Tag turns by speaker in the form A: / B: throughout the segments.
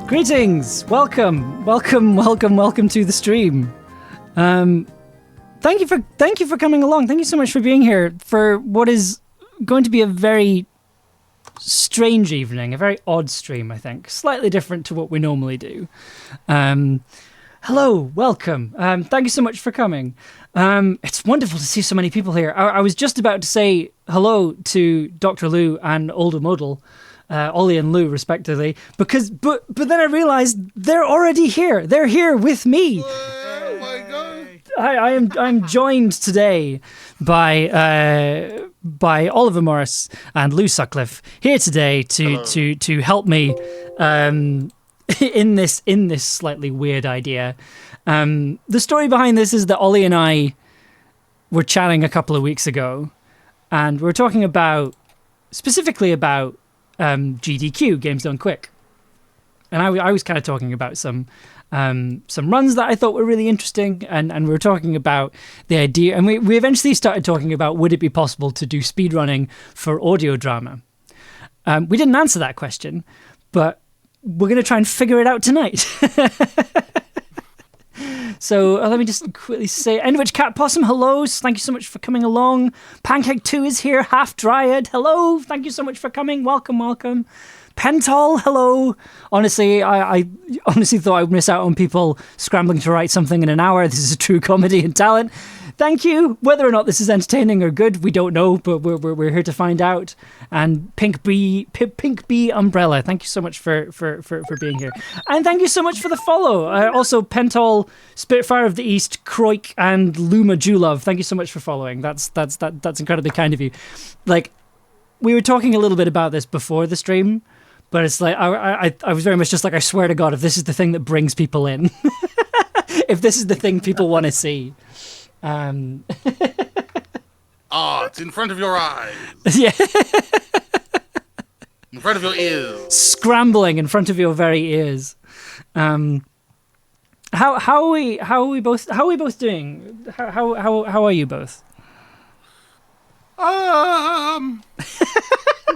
A: Greetings! Welcome to the stream. Thank you for coming along. Thank you so much for being here for what is going to be a very strange evening, a very odd stream, I think. Slightly different to what we normally do. Hello, welcome. Thank you so much for coming. It's wonderful to see so many people here. I was just about to say hello to Dr. Lou and Older Modal, Ollie and Lou, respectively, but then I realised they're already here. They're here with me.
B: Oh my God!
A: I'm joined today by Oliver Morris and Lou Sutcliffe here today to help me in this slightly weird idea. The story behind this is that Ollie and I were chatting a couple of weeks ago, and we were talking specifically about GDQ, Games Done Quick, and I was kind of talking about some runs that I thought were really interesting, and we were talking about the idea, and we eventually started talking about would it be possible to do speedrunning for audio drama. We didn't answer that question, but we're going to try and figure it out tonight. So let me just quickly say, Endwich Cat Possum, hello, thank you so much for coming along. Pancake 2 is here, Half Dryad, hello, thank you so much for coming, welcome. Pentol, hello. Honestly, I honestly thought I would miss out on people scrambling to write something in an hour. This is a true comedy and talent. Thank you. Whether or not this is entertaining or good, we don't know, but we're here to find out. And Pink Bee Umbrella, thank you so much for being here. And thank you so much for the follow. Also, Pentol, Spitfire of the East, Kroik, and Luma Julov, thank you so much for following. That's incredibly kind of you. Like, we were talking a little bit about this before the stream, but it's like, I was very much just like, I swear to God, if this is the thing that brings people in, if this is the thing people want to see.
B: It's in front of your eyes.
A: Yeah.
B: In front of your ears.
A: Scrambling in front of your very ears. How are we both doing? How are you both?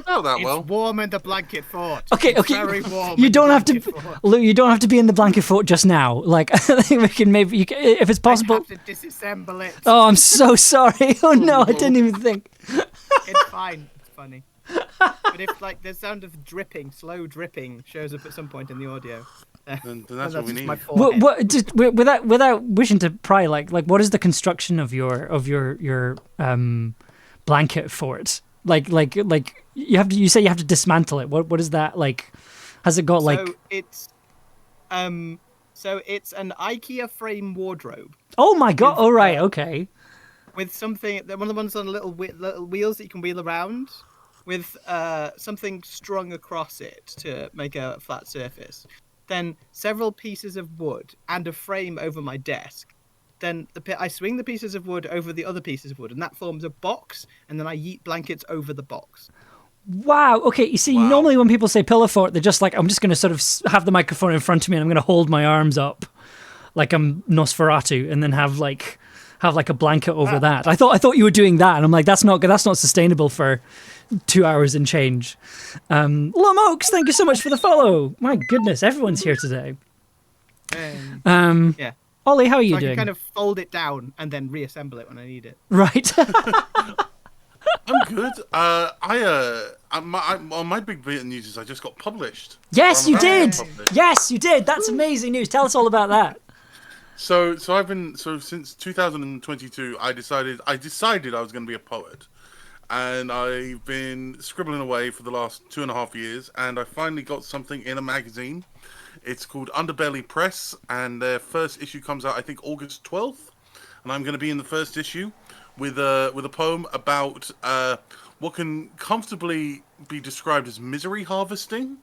B: Not that well.
C: It's warm in the blanket fort.
A: Okay.
C: Very warm.
A: You don't have to, Luke. You don't have to be in the blanket fort just now. Like, I think we can maybe, if it's possible.
C: I have to disassemble it.
A: Oh, I'm so sorry. Oh no, I didn't even think.
C: It's fine. It's funny. But if like the sound of dripping, slow dripping, shows up at some point in the audio,
B: then that's what we need.
A: Without wishing to pry, like what is the construction of your blanket fort? Like you say you have to dismantle it. What is that like? Has it got like?
C: So it's an IKEA frame wardrobe.
A: Oh my God! All right, okay.
C: With something, one of the ones on little wheels that you can wheel around, with something strung across it to make a flat surface. Then several pieces of wood and a frame over my desk. Then I swing the pieces of wood over the other pieces of wood, and that forms a box, and then I yeet blankets over the box.
A: Wow, okay, you see, normally when people say pillow fort, they're just like, I'm just going to sort of have the microphone in front of me, and I'm going to hold my arms up like I'm Nosferatu, and then have like a blanket over that. I thought you were doing that, and I'm like, that's not sustainable for 2 hours and change. Lomokes, thank you so much for the follow. My goodness, everyone's here today.
C: Yeah.
A: Ollie, how are you
C: I
A: doing?
C: can kind of fold it down and then reassemble it when I need it.
A: Right.
B: I'm good. My big bit of news is I just got published.
A: Yes, you did. Yes, you did. That's amazing news. Tell us all about that.
B: So since 2022, I decided I was going to be a poet, and I've been scribbling away for the last 2.5 years, and I finally got something in a magazine. It's called Underbelly Press, and their first issue comes out, I think, August 12th. And I'm going to be in the first issue with a poem about what can comfortably be described as misery harvesting,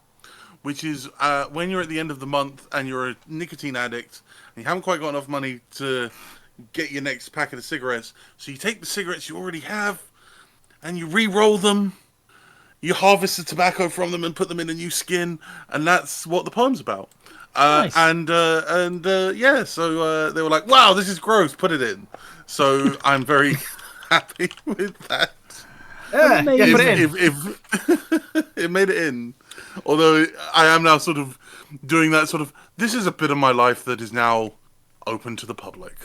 B: which is when you're at the end of the month and you're a nicotine addict and you haven't quite got enough money to get your next packet of cigarettes. So you take the cigarettes you already have and you re-roll them. You harvest the tobacco from them and put them in a new skin, and that's what the poem's about. Nice. Yeah, so they were like, wow, this is gross, put it in. So I'm very happy with that.
C: Yeah, put it in.
B: It made it in. Although I am now sort of doing that sort of. This is a bit of my life that is now open to the public.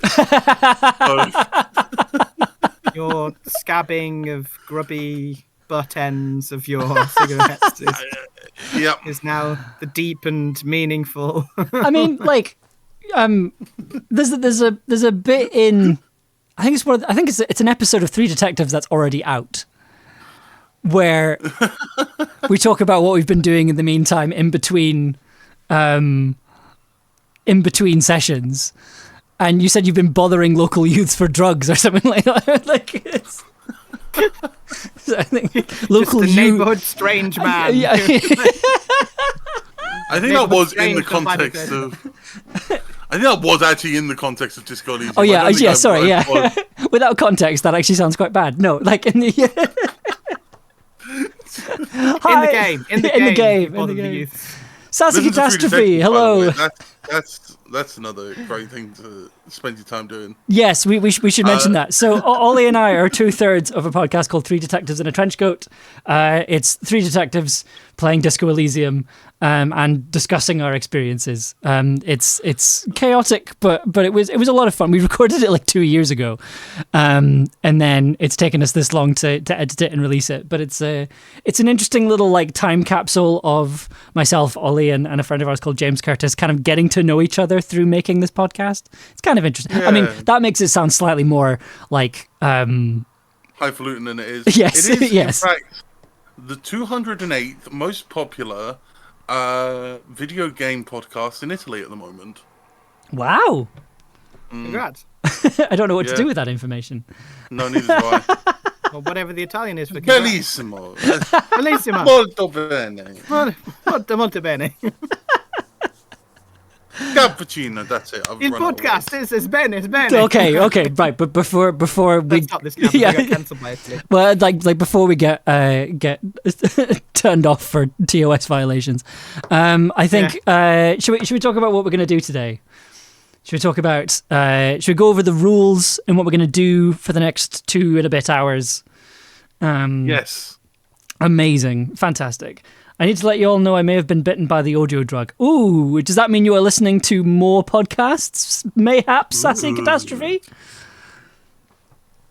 C: Your scabbing of grubby butt ends of your cigarettes is now the deep and meaningful.
A: I mean, like, there's a bit in. I think it's an episode of Three Detectives that's already out, where we talk about what we've been doing in the meantime in between sessions. And you said you've been bothering local youths for drugs or something like that. Like, it's... So I think local
C: just a neighborhood strange man.
B: I think that was in the context of. I think that was actually in the context of Disco Elysium.
A: Oh yeah, sorry, yeah. Without context, that actually sounds quite bad. No, like in the.
C: In the game.
A: Sassy Catastrophe, hello.
B: That's another great thing to spend your time doing.
A: Yes, we should mention that. So Ollie and I are 2/3 of a podcast called Three Detectives in a Trenchcoat. It's three detectives playing Disco Elysium and discussing our experiences. It's chaotic, but it was a lot of fun. We recorded it like 2 years ago, and then it's taken us this long to edit it and release it. But it's an interesting little like time capsule of myself, Ollie, and a friend of ours called James Curtis, kind of getting to know each other through making this podcast. It's kind of interesting.
B: Yeah.
A: I mean, that makes it sound slightly more like
B: highfalutin than it is.
A: Yes,
B: it is,
A: yes.
B: In fact, the 208th most popular video game podcast in Italy at the moment.
A: Wow.
C: Congrats.
A: I don't know what to do with that information.
B: No, neither do I.
C: Well, whatever the Italian is for
B: Bellissimo.
C: Bellissimo.
B: Molto bene.
C: Molto bene.
B: Cappuccino, that's it.
C: Il podcast is bene, it's bene.
A: Okay, right. But before we
C: stop this now.
A: yeah,
C: We got cancelled by Italy.
A: well, like before we get turned off for TOS violations, I think should we talk about what we're going to do today? Should we talk about? Should we go over the rules and what we're going to do for the next 2 and a bit hours?
B: Yes.
A: Amazing, fantastic. I need to let you all know I may have been bitten by the audio drug. Ooh, does that mean you are listening to more podcasts? Mayhaps, Sassy Catastrophe?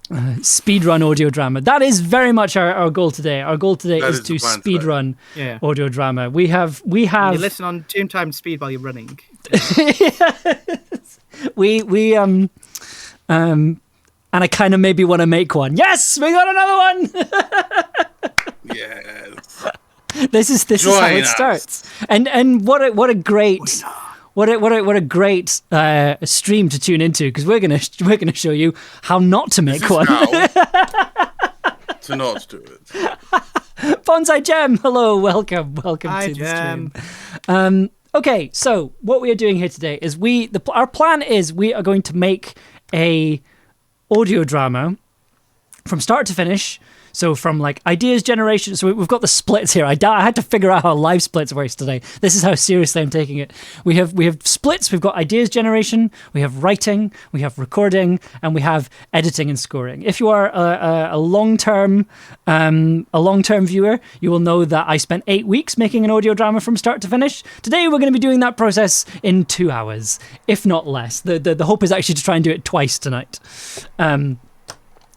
A: Speedrun audio drama. That is very much our goal today. Our goal today is to speedrun audio drama. We have.
C: You listen on Toontown speed while you're running.
A: And I kind of maybe want to make one. Yes, we got another one.
B: Yes.
A: This is how it starts. And what a great stream to tune into, because we're gonna show you how not to make one.
B: To not do it.
A: Bonsai Gem, hello, welcome
C: Hi,
A: to
C: Gem.
A: the stream. Okay, so what we are doing here today is our plan is we are going to make a audio drama from start to finish. So from like ideas generation, so we've got the splits here. I had to figure out how live splits works today. This is how seriously I'm taking it. We have splits. We've got ideas generation. We have writing. We have recording, and we have editing and scoring. If you are a long-term viewer, you will know that I spent 8 weeks making an audio drama from start to finish. Today we're going to be doing that process in 2 hours, if not less. The hope is actually to try and do it twice tonight.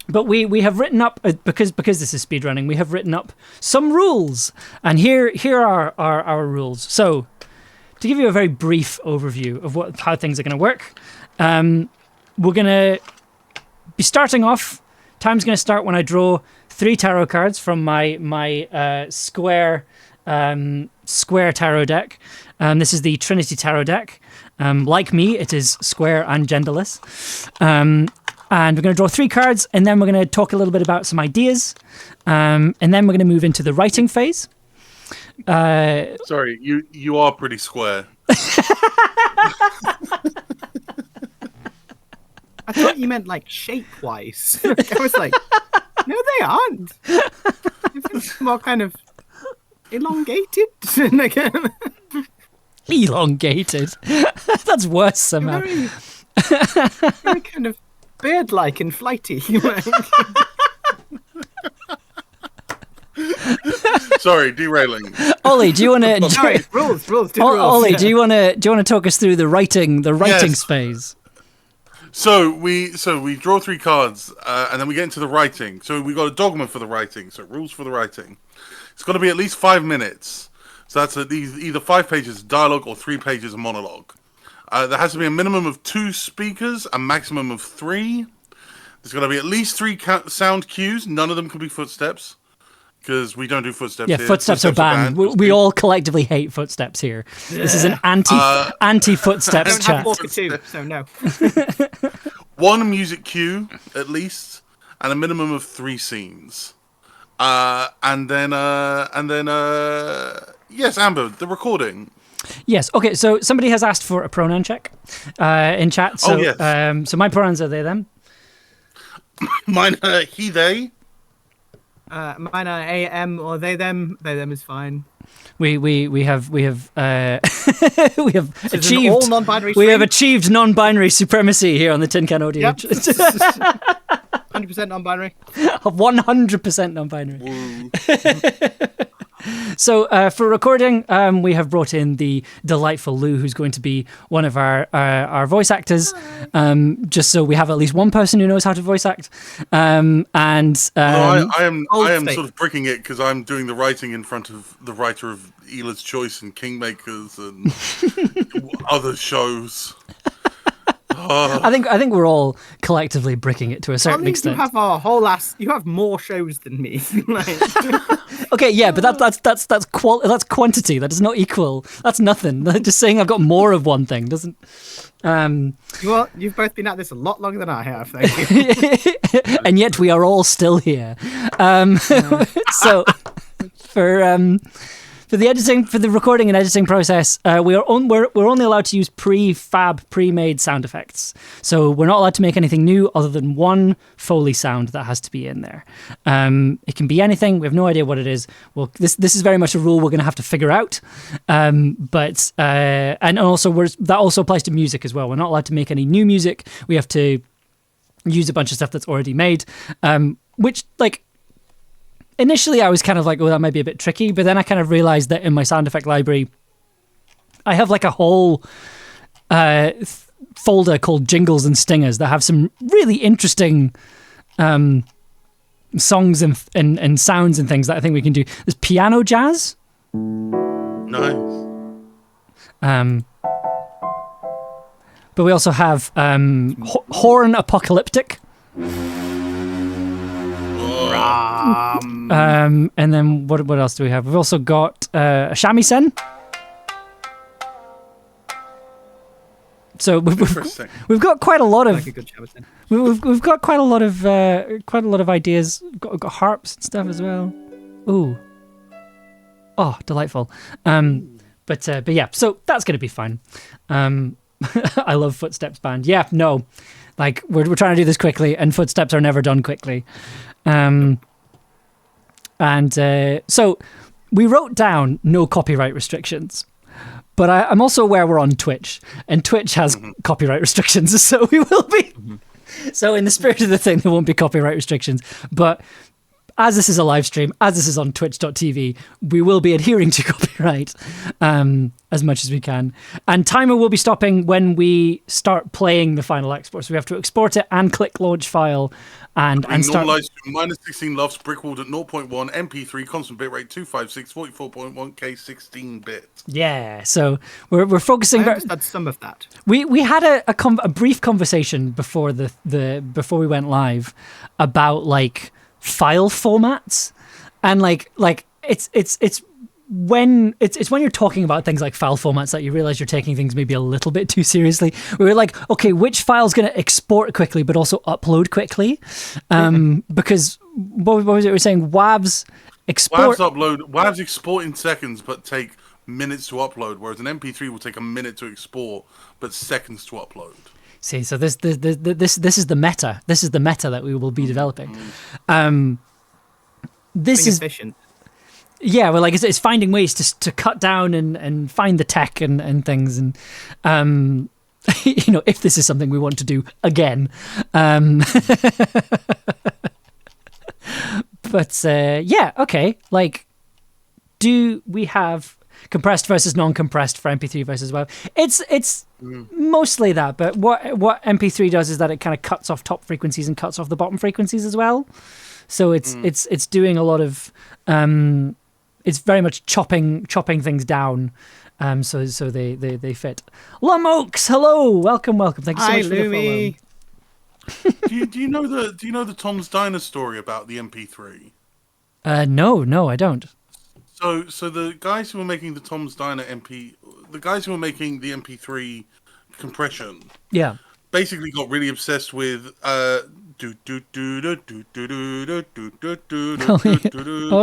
A: But we have written up, because this is speedrunning, we have written up some rules. And here are our rules. So, to give you a very brief overview of how things are going to work, we're going to be starting off. Time's going to start when I draw 3 tarot cards from my square tarot deck. This is the Trinity Tarot deck. Like me, it is square and genderless. And we're going to draw 3 cards, and then we're going to talk a little bit about some ideas, and then we're going to move into the writing phase.
B: Sorry, you are pretty square.
C: I thought you meant like shape-wise. I was like, no, they aren't. It's more kind of elongated.
A: Elongated? That's worse somehow.
C: Very kind of bird-like and flighty.
B: Sorry, derailing.
A: Ollie, do you want to?
C: Sorry, rules.
A: Ollie,
C: Yeah.
A: do you want to talk us through the writing
B: Yes.
A: phase?
B: So we draw 3 cards, and then we get into the writing. So we got a dogma for the writing. So rules for the writing. It's got to be at least 5 minutes. So that's either 5 pages of dialogue or 3 pages of monologue. There has to be a minimum of 2 speakers, a maximum of 3. There's got to be at least 3 sound cues. None of them can be footsteps, because we don't do footsteps
A: Yeah,
B: here.
A: footsteps are banned. We all collectively hate footsteps here. This is an anti footsteps
C: I don't
A: chat.
C: have Orchid 2, so no.
B: 1 music cue, at least, and a minimum of 3 scenes. And then, yes, Amber, the recording.
A: Yes. Okay. So somebody has asked for a pronoun check in chat. So,
B: yes.
A: So my pronouns are they them.
B: Mine are he, they.
C: Mine are AM or they them. They them is fine.
A: We have we have achieved
C: all non-binary
A: we have
C: stream?
A: achieved non-binary supremacy here on the Tin Can Audio.
C: Yep. 100% non-binary.
A: 100% non-binary. So for recording, we have brought in the delightful Lou, who's going to be one of our voice actors, just so we have at least one person who knows how to voice act.
B: I am
C: State.
B: sort of bricking it because I'm doing the writing in front of the writer of Eela's Choice and Kingmakers and other shows.
A: I think we're all collectively bricking it to a certain
C: I mean,
A: extent.
C: you have a whole you have more shows than me. Like,
A: Okay, yeah, but that's quantity. That does not equal. That's nothing. Just saying I've got more of one thing doesn't.
C: well, you've both been at this a lot longer than I have. Thank you.
A: And yet we are all still here. So for the editing, for the recording and editing process, we're only allowed to use pre-made sound effects. So we're not allowed to make anything new other than one Foley sound that has to be in there. It can be anything. We have no idea what it is. Well, this is very much a rule we're going to have to figure out. But and also that also applies to music as well. We're not allowed to make any new music. We have to use a bunch of stuff that's already made, which like. Initially, I was kind of like, oh, that might be a bit tricky. But then I kind of realized that in my sound effect library, I have like a whole folder called Jingles and Stingers that have some really interesting songs and sounds and things that I think we can do. There's piano jazz.
B: Nice.
A: But we also have horn apocalyptic. And then what else do we have? We've also got a shamisen. So we've got quite a lot of
C: Like a good shamisen.
A: we've got quite a lot of ideas. We've got harps and stuff as well. Ooh, oh, delightful. But yeah, so that's gonna be fine. I love Footsteps Band. Yeah, no, like we're trying to do this quickly, and Footsteps are never done quickly. So we wrote down no copyright restrictions, but I'm also aware we're on Twitch, and Twitch has copyright restrictions, so we will be. So in the spirit of the thing, there won't be copyright restrictions, but as this is a live stream, as this is on twitch.tv, we will be adhering to copyright as much as we can. And timer will be stopping when we start playing the final export. So we have to export it and click launch file and start.
B: Normalized to -16 LUFS, brickwalled at 0.1, MP3, constant bitrate 256, 44.1K, 16-bit.
A: Yeah, so we're focusing.
C: I understood some of that.
A: We had a brief conversation before before we went live about like file formats, and like it's when you're talking about things like file formats that you realize you're taking things maybe a little bit too seriously. We were like, okay, which file's going to export quickly but also upload quickly? Because what was it we were saying? WAVs export.
B: WAVs export in seconds but take minutes to upload, whereas an MP3 will take a minute to export but seconds to upload.
A: See, so this is the meta. This is the meta that we will be developing. This
C: Being
A: is
C: efficient.
A: Yeah, well, like it's finding ways to cut down and find the tech and things, and you know, if this is something we want to do again. But yeah, okay, like we have compressed versus non-compressed for MP3 versus WAV? It's mostly that, but what MP3 does is that it kind of cuts off top frequencies and cuts off the bottom frequencies as well. So it's doing a lot of it's very much chopping things down. So they fit. Lumokes, hello, welcome. Thank you so much for the follow.
B: do you know the Tom's Diner story about the MP3?
A: No, I don't.
B: So the guys who were making the Tom's Diner the guys who were making the MP3 compression, basically got really obsessed with
A: Oh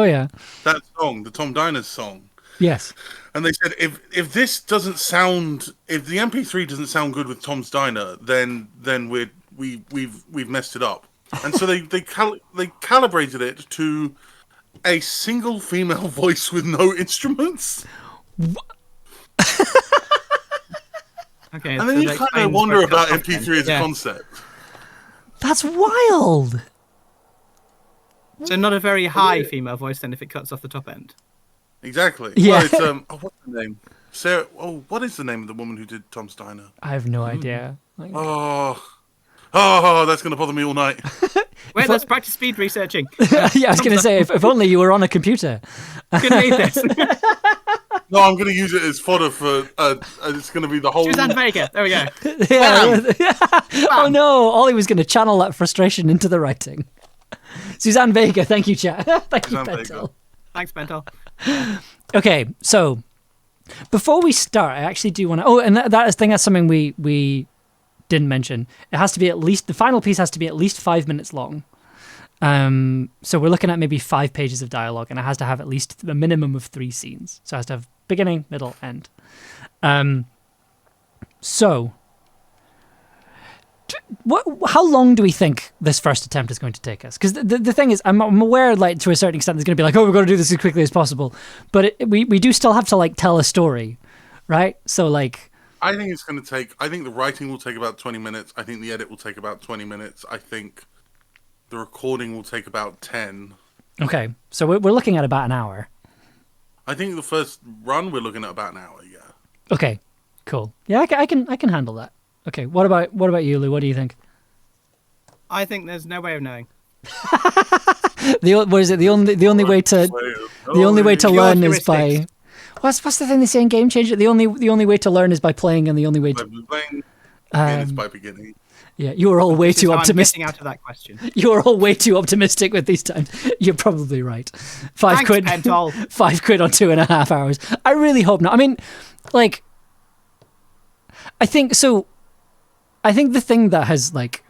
A: yeah,
B: that song, the Tom Diners song.
A: Yes.
B: And they said if this doesn't sound, if the MP3 doesn't sound good with Tom's Diner, then we've messed it up. And so they calibrated it to a single female voice with no instruments.
C: Okay.
B: And then you kind of wonder about MP3 as a concept.
A: That's wild.
C: So not a very high female voice then if it cuts off the top end.
B: Exactly.
A: Yeah.
B: Well, it's what's the name? Sarah. Oh, what is the name of the woman who did Tom's Diner?
A: I have no idea.
B: Oh, that's gonna bother me all night.
C: Wait, let's practice speed researching.
A: Yeah, I was going to say, if only you were on a computer.
C: Could need this.
B: No, I'm gonna use it as fodder for. It's gonna be the whole.
C: Suzanne Vega. There we go.
A: Oh no, Ollie was going to channel that frustration into the writing. Suzanne Vega, thank you, chat. Thank you, Pentel.
C: Thanks, Pentel.
A: Okay, so before we start, I actually do want to. Oh, and that's something we didn't mention. It has to be the final piece has to be at least 5 minutes long. So we're looking at maybe 5 pages of dialogue, and it has to have at least a minimum of 3 scenes. So it has to have beginning, middle, end. So how long do we think this first attempt is going to take us? Because the thing is, I'm aware, like, to a certain extent, there's going to be like, oh, we've got to do this as quickly as possible. But we do still have to, like, tell a story, right? So, like...
B: I think it's going to take... I think the writing will take about 20 minutes. I think the edit will take about 20 minutes. I think the recording will take about 10.
A: Okay, so we're looking at about an hour.
B: I think the first run, we're looking at about an hour, yeah.
A: Okay, cool. Yeah, I can handle that. Okay, what about you, Lou? What do you think?
C: I think there's no way of knowing.
A: The only way to learn is by... What's the thing they say in Game Changer? The only way to learn is by playing, and the only way to
B: playing is by beginning.
A: Yeah, you are all way too optimistic.
C: I'm getting out of that question.
A: You are all way too optimistic with these times. You're probably right.
C: Thanks,
A: £5.
C: Pentel.
A: £5 on 2.5 hours. I really hope not. I mean, like, I think so. I think the thing that has, like,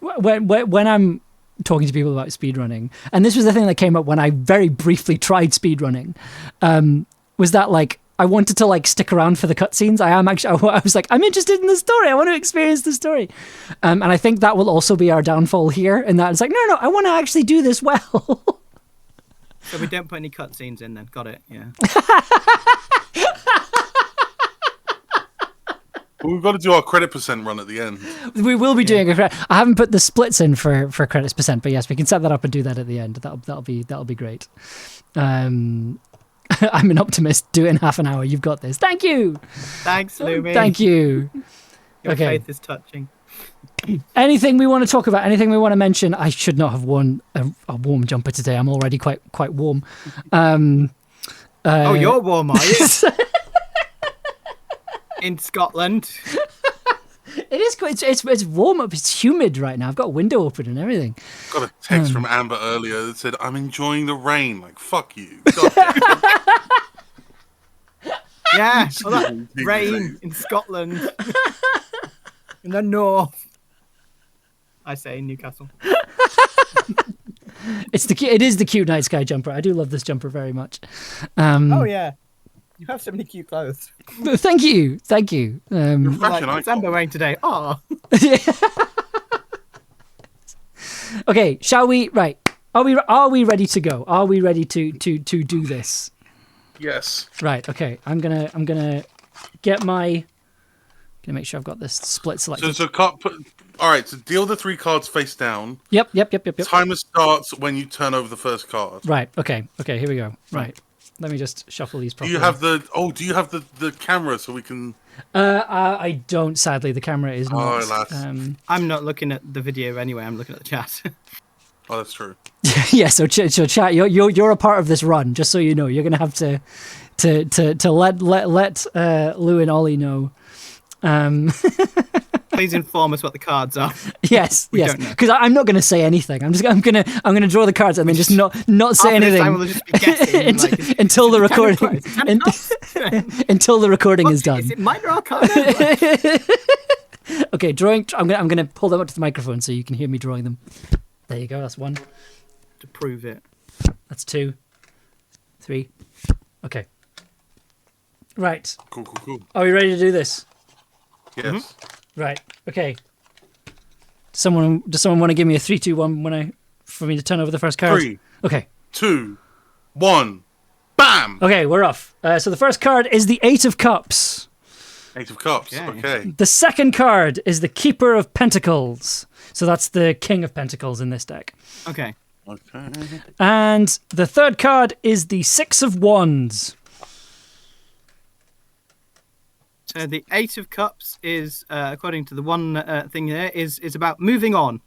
A: when I'm talking to people about speedrunning, and this was the thing that came up when I very briefly tried speedrunning, was that, like, I wanted to, like, stick around for the cutscenes. I was like, I'm interested in the story. I want to experience the story. And I think that will also be our downfall here, in that it's like, no, I want to actually do this well.
C: So we don't put any cutscenes in then. Got it, yeah.
B: We've got to do our credit percent run at the end.
A: We will be doing a credit. I haven't put the splits in for credits percent, but yes, we can set that up and do that at the end. That'll be great. I'm an optimist. Do it in half an hour. You've got this. Thank you.
C: Thanks, Lumi.
A: Thank you.
C: Your faith is touching.
A: Anything we want to talk about? Anything we want to mention? I should not have worn a warm jumper today. I'm already quite warm.
C: You're warm, are you? In Scotland.
A: It is quite. It's warm up. It's humid right now. I've got a window open and everything.
B: Got a text from Amber earlier that said, "I'm enjoying the rain." Like, fuck you.
C: Yeah, well, that rain in Scotland, in the north. I say Newcastle.
A: It is the cute night sky jumper. I do love this jumper very much.
C: Oh yeah. You have so many cute clothes.
A: Thank you.
C: Like Amber wearing today. Oh.
A: Okay, shall we? Right. Are we ready to go? Are we ready to do this?
B: Yes.
A: Right. Okay. I'm gonna get my. Gonna make sure I've got this split selected.
B: All right. So deal the 3 cards face down.
A: Yep.
B: Timer starts when you turn over the first card.
A: Right. Okay. Here we go. Right. Let me just shuffle these
B: Do
A: properly.
B: you have the camera so we can?
A: I don't. Sadly, the camera is not.
B: alas.
C: I'm not looking at the video anyway. I'm looking at the chat.
B: Oh, that's true.
A: Yeah. So chat. You're a part of this run. Just so you know, you're gonna have to let Lou and Ollie know.
C: Please inform us what the cards are.
A: Yes,
C: We
A: yes.
C: don't know.
A: Because I'm not going to say anything. I'm gonna draw the cards and then just not say
C: Half of this
A: anything
C: time we'll just be guessing, like,
A: until the
C: is it 10
A: recording
C: cards? 10 cards?
A: until the recording is done.
C: Is it minor arcana?
A: Okay, drawing. I'm gonna pull them up to the microphone so you can hear me drawing them. There you go. That's one.
C: To prove it.
A: That's two. Three. Okay. Right.
B: Cool.
A: Are we ready to do this?
B: Yes.
A: Right. Okay. Does someone want to give me a 3, 2, 1 for me to turn over the first card?
B: 3,
A: Okay.
B: 2, 1, bam!
A: Okay, we're off. So the first card is the Eight of Cups.
B: Ace of Cups. Okay.
A: The second card is the Keeper of Pentacles. So that's the King of Pentacles in this deck.
C: Okay.
A: And the third card is the Six of Wands.
C: So the Eight of Cups is, according to the one thing here, is about moving on.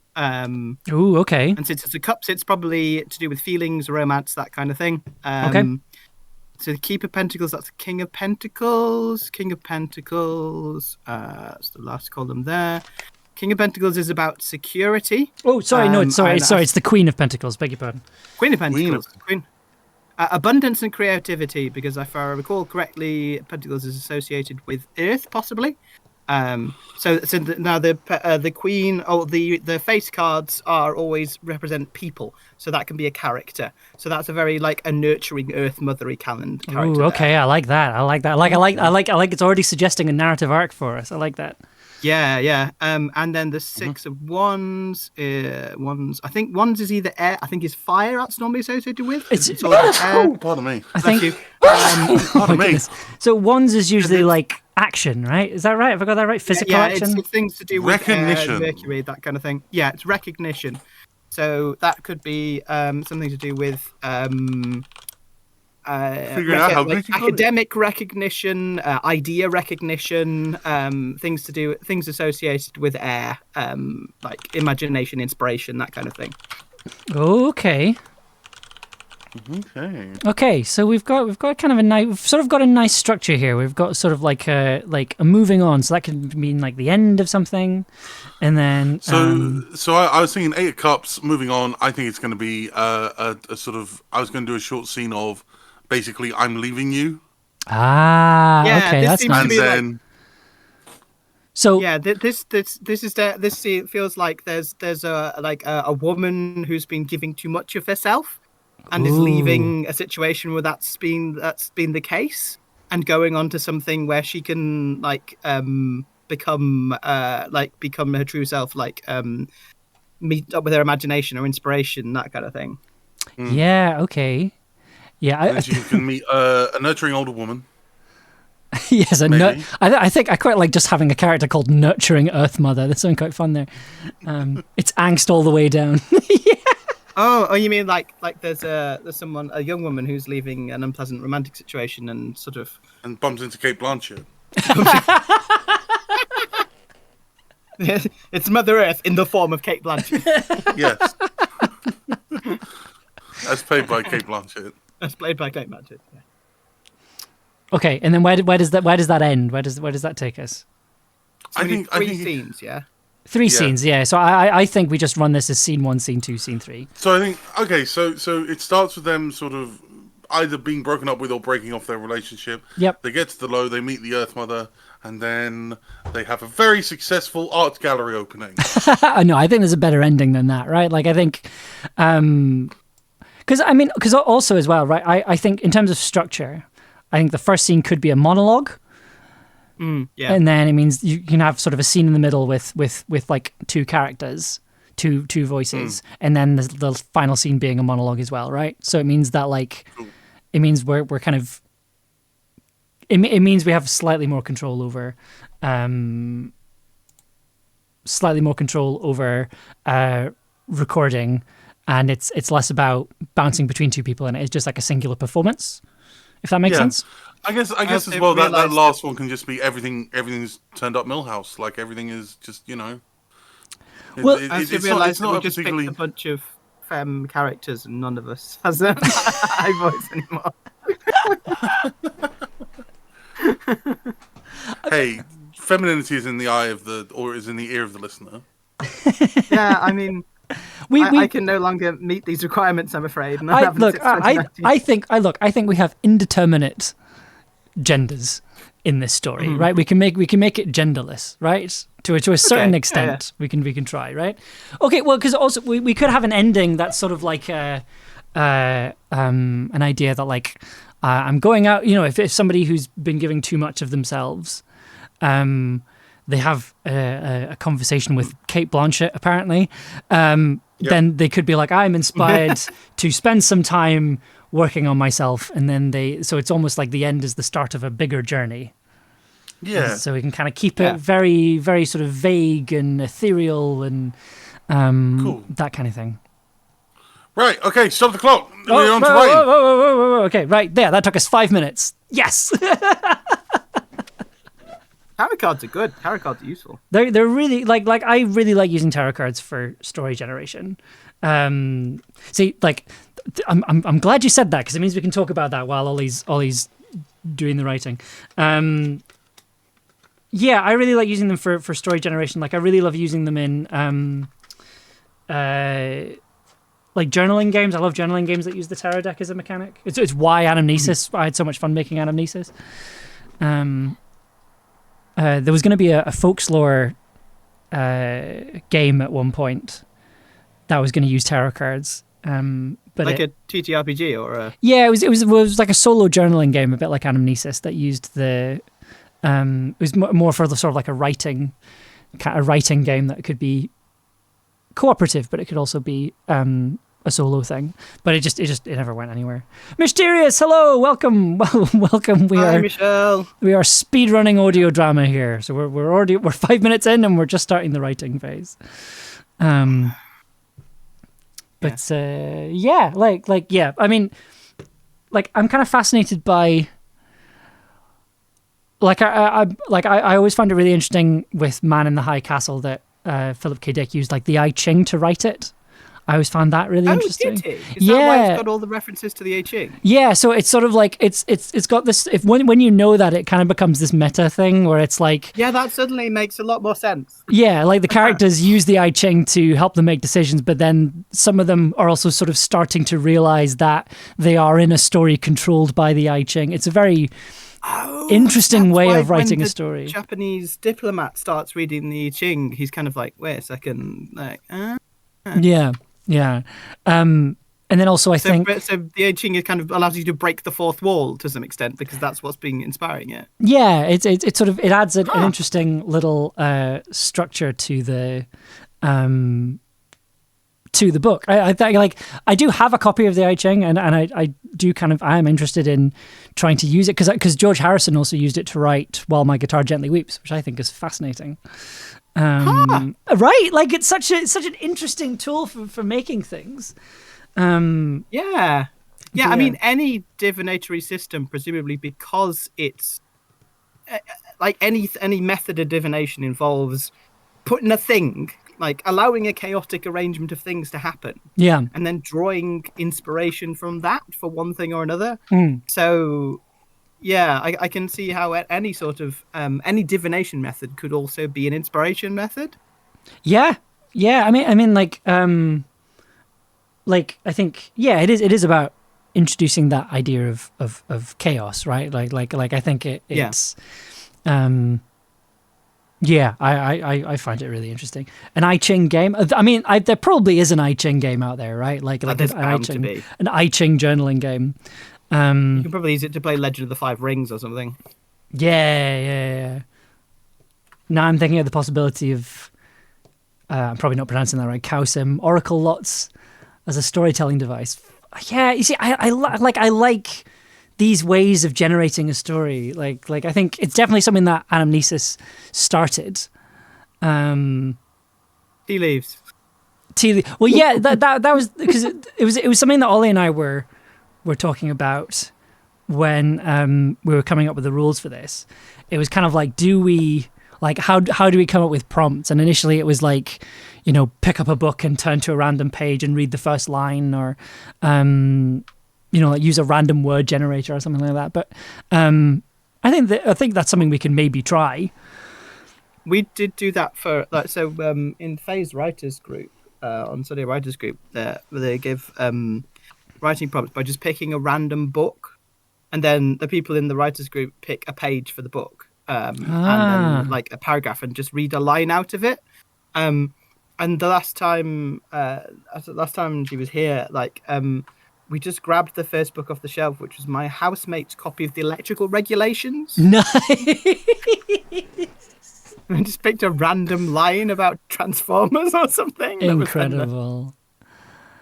A: Ooh, okay.
C: And since it's the cups, it's probably to do with feelings, romance, that kind of thing.
A: Okay.
C: So the Keeper of Pentacles, that's the King of Pentacles. King of Pentacles, that's the last column there. King of Pentacles is about security.
A: Oh, sorry, no, it's the Queen of Pentacles. Beg your pardon.
C: Queen of Pentacles. Abundance and creativity, because if I recall correctly, Pentacles is associated with Earth, possibly. Now the Queen, the face cards are always represent people, so that can be a character. So that's a very a nurturing Earth mothery character.
A: Ooh, okay, I like that. I like it's already suggesting a narrative arc for us. I like that.
C: Yeah. And then the Six of Wands. Wands. I think Wands is either air. I think is fire. That's normally associated with.
A: It's
C: all air.
B: Oh, pardon me.
A: I think.
C: You.
B: Pardon me.
A: Goodness. So Wands is usually like action, right? Is that right? Have I got that right? Physical action.
C: It's things to do with
B: Recognition.
C: Mercury, that kind of thing. Yeah, it's recognition. So that could be something to do with
B: Figuring out how good you got it.
C: academic recognition, idea recognition, things associated with air, like imagination, inspiration, that kind of thing.
A: Okay. Okay, so we've got kind of we've sort of got a nice structure here. We've got sort of like a moving on, so that could mean like the end of something, and then
B: So I was thinking Eight of Cups. Moving on, I think it's going to be a sort of. I was going to do a short scene of basically I'm leaving you.
A: Okay, that's nice.
B: And then.
A: So
C: yeah, this feels like there's a woman who's been giving too much of herself. And is leaving a situation where that's been the case, and going on to something where she can become her true self, meet up with her imagination or inspiration, that kind of thing.
A: Yeah. Okay. Yeah.
B: And she can meet a nurturing older woman.
A: Yes, I think I quite like just having a character called Nurturing Earth Mother. There's something quite fun there. It's angst all the way down. Yeah.
C: Oh, you mean like there's a young woman who's leaving an unpleasant romantic situation and sort of
B: and bumps into Kate Blanchett.
C: It's Mother Earth in the form of Kate Blanchett.
B: Yes, as played by Kate Blanchett.
C: As played by Kate Blanchett. Yeah.
A: Okay, and then where does that end? Where does that take us?
C: So I think three scenes, yeah.
A: Three scenes, yeah. So I think we just run this as scene 1, scene 2, scene 3.
B: So I think so it starts with them sort of either being broken up with or breaking off their relationship.
A: Yep.
B: They get to the low, they meet the Earth Mother, and then they have a very successful art gallery opening.
A: No, I think there's a better ending than that, right? Like I think, because also as well, right? I think in terms of structure, I think the first scene could be a monologue.
C: Yeah.
A: And then it means you can have sort of a scene in the middle with like two characters, two voices, and then the final scene being a monologue as well, right? So it means that it means we're kind of it means we have slightly more control over recording, and it's less about bouncing between two people, and it's just like a singular performance. if that makes sense.
B: I guess as
C: also
B: well that
C: realised
B: last one can just be everything's turned up Millhouse. Like everything is just
A: Well,
C: I
B: it's
C: realised
B: not
C: we
B: a
C: just
B: particularly.
C: picked a bunch of femme characters and none of us has a high voice anymore.
B: Hey, femininity is in the eye of is in the ear of the listener.
C: Yeah, I mean, I can no longer meet these requirements, I'm afraid. And I haven't since 2019.
A: I think we have indeterminate genders in this story, right? We can make it genderless, right? To a certain extent, we can try, right? Okay, well, because also we could have an ending that's sort of like an idea that like I'm going out, if somebody who's been giving too much of themselves, they have a conversation with Cate Blanchett apparently, then they could be like, I'm inspired to spend some time working on myself, and then so it's almost like the end is the start of a bigger journey.
B: Yeah.
A: So we can kind of keep it very, very sort of vague and ethereal and
B: cool.
A: that kind of thing.
B: Right. Okay. Stop the clock. We're on to writing.
A: Whoa. Okay. Right there. That took us 5 minutes. Yes.
C: Tarot cards are good. Tarot cards are useful.
A: They're really like I really like using tarot cards for story generation. See, like I'm glad you said that because it means we can talk about that while Ollie's doing the writing. Yeah, I really like using them for story generation. Like I really love using them in like journaling games. I love journaling games that use the tarot deck as a mechanic. It's why Anamnesis. I had so much fun making Anamnesis. There was going to be a folklore game at one point that was going to use tarot cards. But
C: like a TTRPG or a...
A: Yeah, it was like a solo journaling game, a bit like Anamnesis, that used the... it was more for the sort of like a writing game that could be cooperative, but it could also be a solo thing. But it never went anywhere. Mysterious, hello, welcome.
C: Hi, Michelle.
A: We are speedrunning audio drama here, so we're 5 minutes in and we're just starting the writing phase. But yeah, I mean, like I'm kind of fascinated by. I always found it really interesting with Man in the High Castle that Philip K. Dick used like the I Ching to write it. I always found that really interesting.
C: Did he? Is that why it's got all the references to the I Ching?
A: Yeah, so it's sort of like it's got this. When you know that, it kind of becomes this meta thing where it's like,
C: yeah, that suddenly makes a lot more sense.
A: Yeah, like the characters use the I Ching to help them make decisions, but then some of them are also sort of starting to realize that they are in a story controlled by the I Ching. It's a very interesting way of writing a story.
C: Japanese diplomat starts reading the I Ching. He's kind of like, wait a second, like,
A: Yeah. And then also I think...
C: So the I Ching kind of allows you to break the fourth wall to some extent because that's what's been inspiring it.
A: Yeah, it sort of... It adds an interesting little structure to the book. I do have a copy of the I Ching and I do kind of... I am interested in trying to use it because George Harrison also used it to write While My Guitar Gently Weeps, which I think is fascinating. Right, like it's such an interesting tool for making things.
C: Yeah. I mean, any divinatory system, presumably, because it's like any method of divination involves putting a thing, like allowing a chaotic arrangement of things to happen.
A: Yeah,
C: and then drawing inspiration from that for one thing or another. So. Yeah, I can see how any sort of any divination method could also be an inspiration method. Yeah.
A: I mean, like I think it is about introducing that idea of chaos, right? Like I think it's I find it really interesting. An I Ching game. I mean, there probably is an I Ching game out there, right? Like an I Ching journaling game.
C: You can probably use it to play Legend of the Five Rings or something.
A: Yeah. Now I'm thinking of the possibility of, I'm probably not pronouncing that right, Cowsim, Oracle Lots as a storytelling device. Yeah, you see, I like these ways of generating a story. Like I think it's definitely something that Anamnesis started.
C: Tea leaves.
A: Well, yeah, that was because it was something that Ollie and I were talking about when we were coming up with the rules for this. It was kind of like, how do we come up with prompts? And initially it was like, pick up a book and turn to a random page and read the first line, or like use a random word generator or something like that. But I think that's something we can maybe try.
C: We did do that for in Faye's writers group, on Sunday writers group, they give writing prompts by just picking a random book, and then the people in the writers group pick a page for the book, and then like a paragraph, and just read a line out of it. And the last time she was here, we just grabbed the first book off the shelf, which was my housemate's copy of the Electrical Regulations.
A: Nice.
C: I just picked a random line about Transformers or something.
A: Incredible.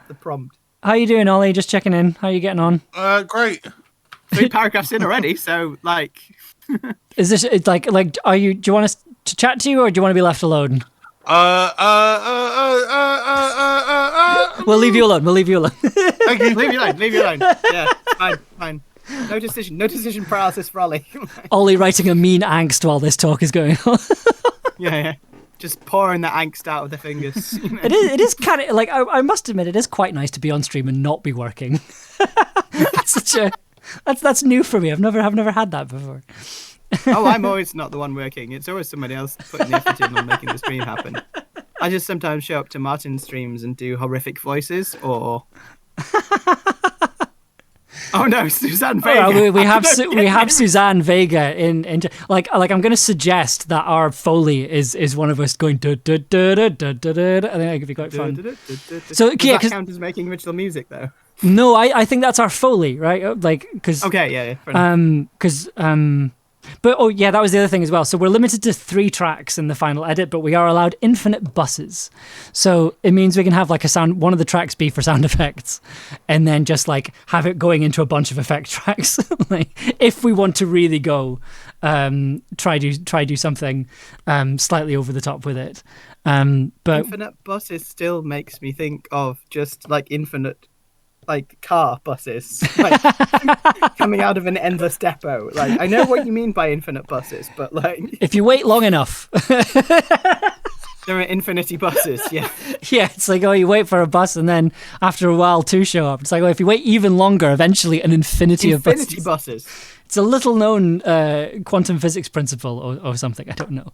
C: The prompt.
A: How you doing, Ollie? Just checking in. How are you getting on?
B: Great.
C: 3 paragraphs in already, so
A: Is this do you want us to chat to you, or do you want to be left alone? We'll leave you alone.
C: Thank you. Leave you alone. Yeah, fine. No decision paralysis for Ollie.
A: Ollie writing a mean angst while this talk is going on.
C: Yeah. Just pouring that angst out of the fingers.
A: It is kind of like, I must admit, it is quite nice to be on stream and not be working. That's new for me. I've never had that before.
C: Oh, I'm always not the one working. It's always somebody else putting the effort in on making the stream happen. I just sometimes show up to Martin's streams and do horrific voices, or oh no, Suzanne Vega.
A: We have Suzanne Vega in like I'm going to suggest that our Foley is one of us going da da da da da da da. I think that could be quite fun.
C: So does that count as making original music though?
A: No, I think that's our Foley, right? Like, because
C: okay,
A: yeah. But that was the other thing as well. So we're limited to 3 tracks in the final edit, but we are allowed infinite buses. So it means we can have like one of the tracks be for sound effects, and then just like have it going into a bunch of effect tracks. Like, if we want to really go, try do something slightly over the top with it. But
C: infinite buses still makes me think of just like infinite, like car buses, like coming out of an endless depot. Like, I know what you mean by infinite buses, but like
A: if you wait long enough,
C: there are infinity buses. Yeah,
A: it's like, you wait for a bus, and then after a while 2 show up. It's like, if you wait even longer, eventually an infinity of buses. It's a little known quantum physics principle or something. I don't know.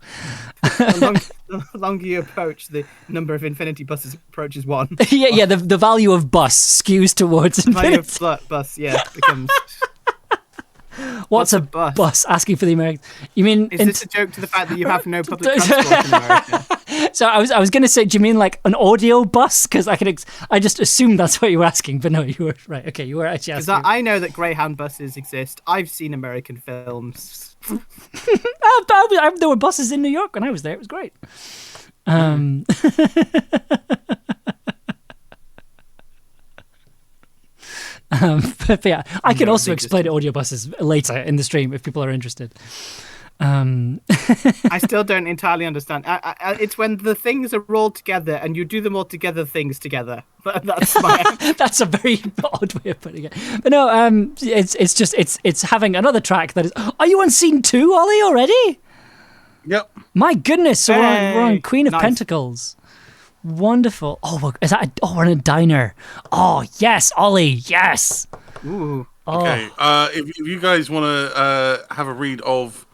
C: The longer you approach, the number of infinity buses approaches 1.
A: Yeah. The value of bus skews towards infinity.
C: The value of bus, becomes.
A: What's a bus? Asking for the Americans. You mean?
C: Is this a joke to the fact that you have no public transport in America?
A: So I was going to say, do you mean like an audio bus? Because I just assumed that's what you were asking, but no, you were right. Okay, you were actually asking.
C: Because I know that Greyhound buses exist. I've seen American films.
A: There were buses in New York when I was there. It was great. But yeah, I can also explain audio buses later in the stream if people are interested.
C: I still don't entirely understand. It's when the things are all together and you do them all together, things together. That's
A: that's a very odd way of putting it. But no, it's having another track that is. Are you on scene 2, Ollie, already?
B: Yep.
A: My goodness, so we're on Queen of Pentacles. Wonderful. Oh, is that? We're in a diner. Oh yes, Ollie. Yes.
C: Ooh.
B: Okay. If you guys want to have a read of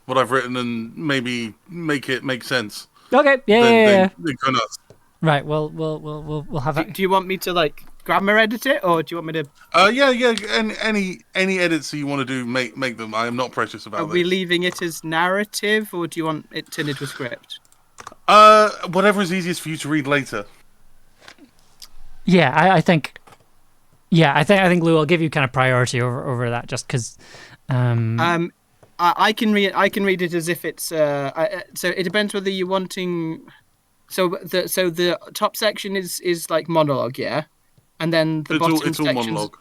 B: what I've written and maybe make it make sense.
A: Okay. Yeah.
B: Then go nuts.
A: Right. Well, we'll have it.
C: Do you want me to like grammar edit it, or do you want me to?
B: Yeah. And any edits that you want to do, make them. I am not precious about it.
C: Are we leaving it as narrative, or do you want it turned into a script?
B: Whatever is easiest for you to read later.
A: Yeah, I think. Yeah, I think Lou, I'll give you kind of priority over that, just because.
C: I can read it as if it's. So it depends whether you're wanting. So the top section is like monologue, yeah, and then the bottom
B: it's all monologue.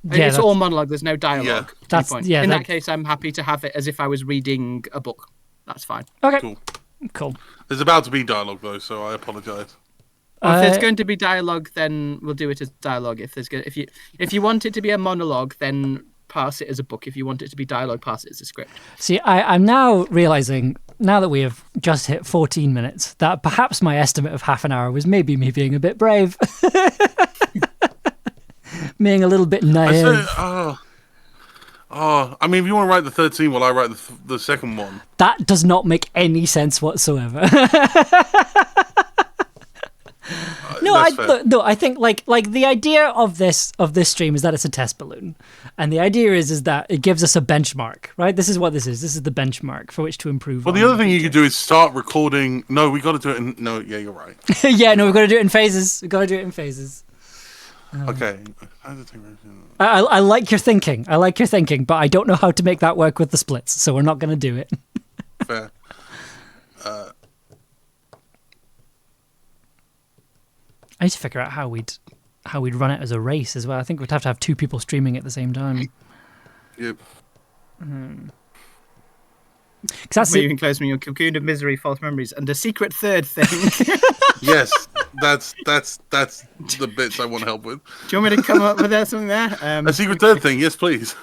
A: Yeah,
C: it's all monologue. There's no dialogue.
A: Yeah,
C: in that case, I'm happy to have it as if I was reading a book. That's fine.
A: Okay. Cool.
B: There's about to be dialogue though, so I apologise.
C: If there's going to be dialogue, then we'll do it as dialogue. If you want it to be a monologue, then pass it as a book. If you want it to be dialogue, pass it as a script.
A: See, I'm now realizing, now that we have just hit 14 minutes, that perhaps my estimate of half an hour was maybe me being a bit brave. Being a little bit naive.
B: I mean, if you want to write the third scene while I write the second one.
A: That does not make any sense whatsoever. I think like the idea of this stream is that it's a test balloon, and the idea is that it gives us a benchmark, right? This is what this is. This is the benchmark for which to improve.
B: Well, the other thing you could do is start recording. No, we got to do it in. No, yeah, you're right.
A: Yeah, no, we've got to do it in phases. We've got to do it in phases.
B: Okay.
A: I like your thinking. But I don't know how to make that work with the splits, so we're not going to do it.
B: Fair.
A: I need to figure out how we'd run it as a race as well. I think we'd have to have two people streaming at the same time.
B: Yep.
A: Because that's
C: moving closer in your cocoon of misery, false memories, and a secret third thing.
B: Yes, that's the bits I want help with.
C: Do you want me to come up with something there?
B: A secret third thing, yes, please.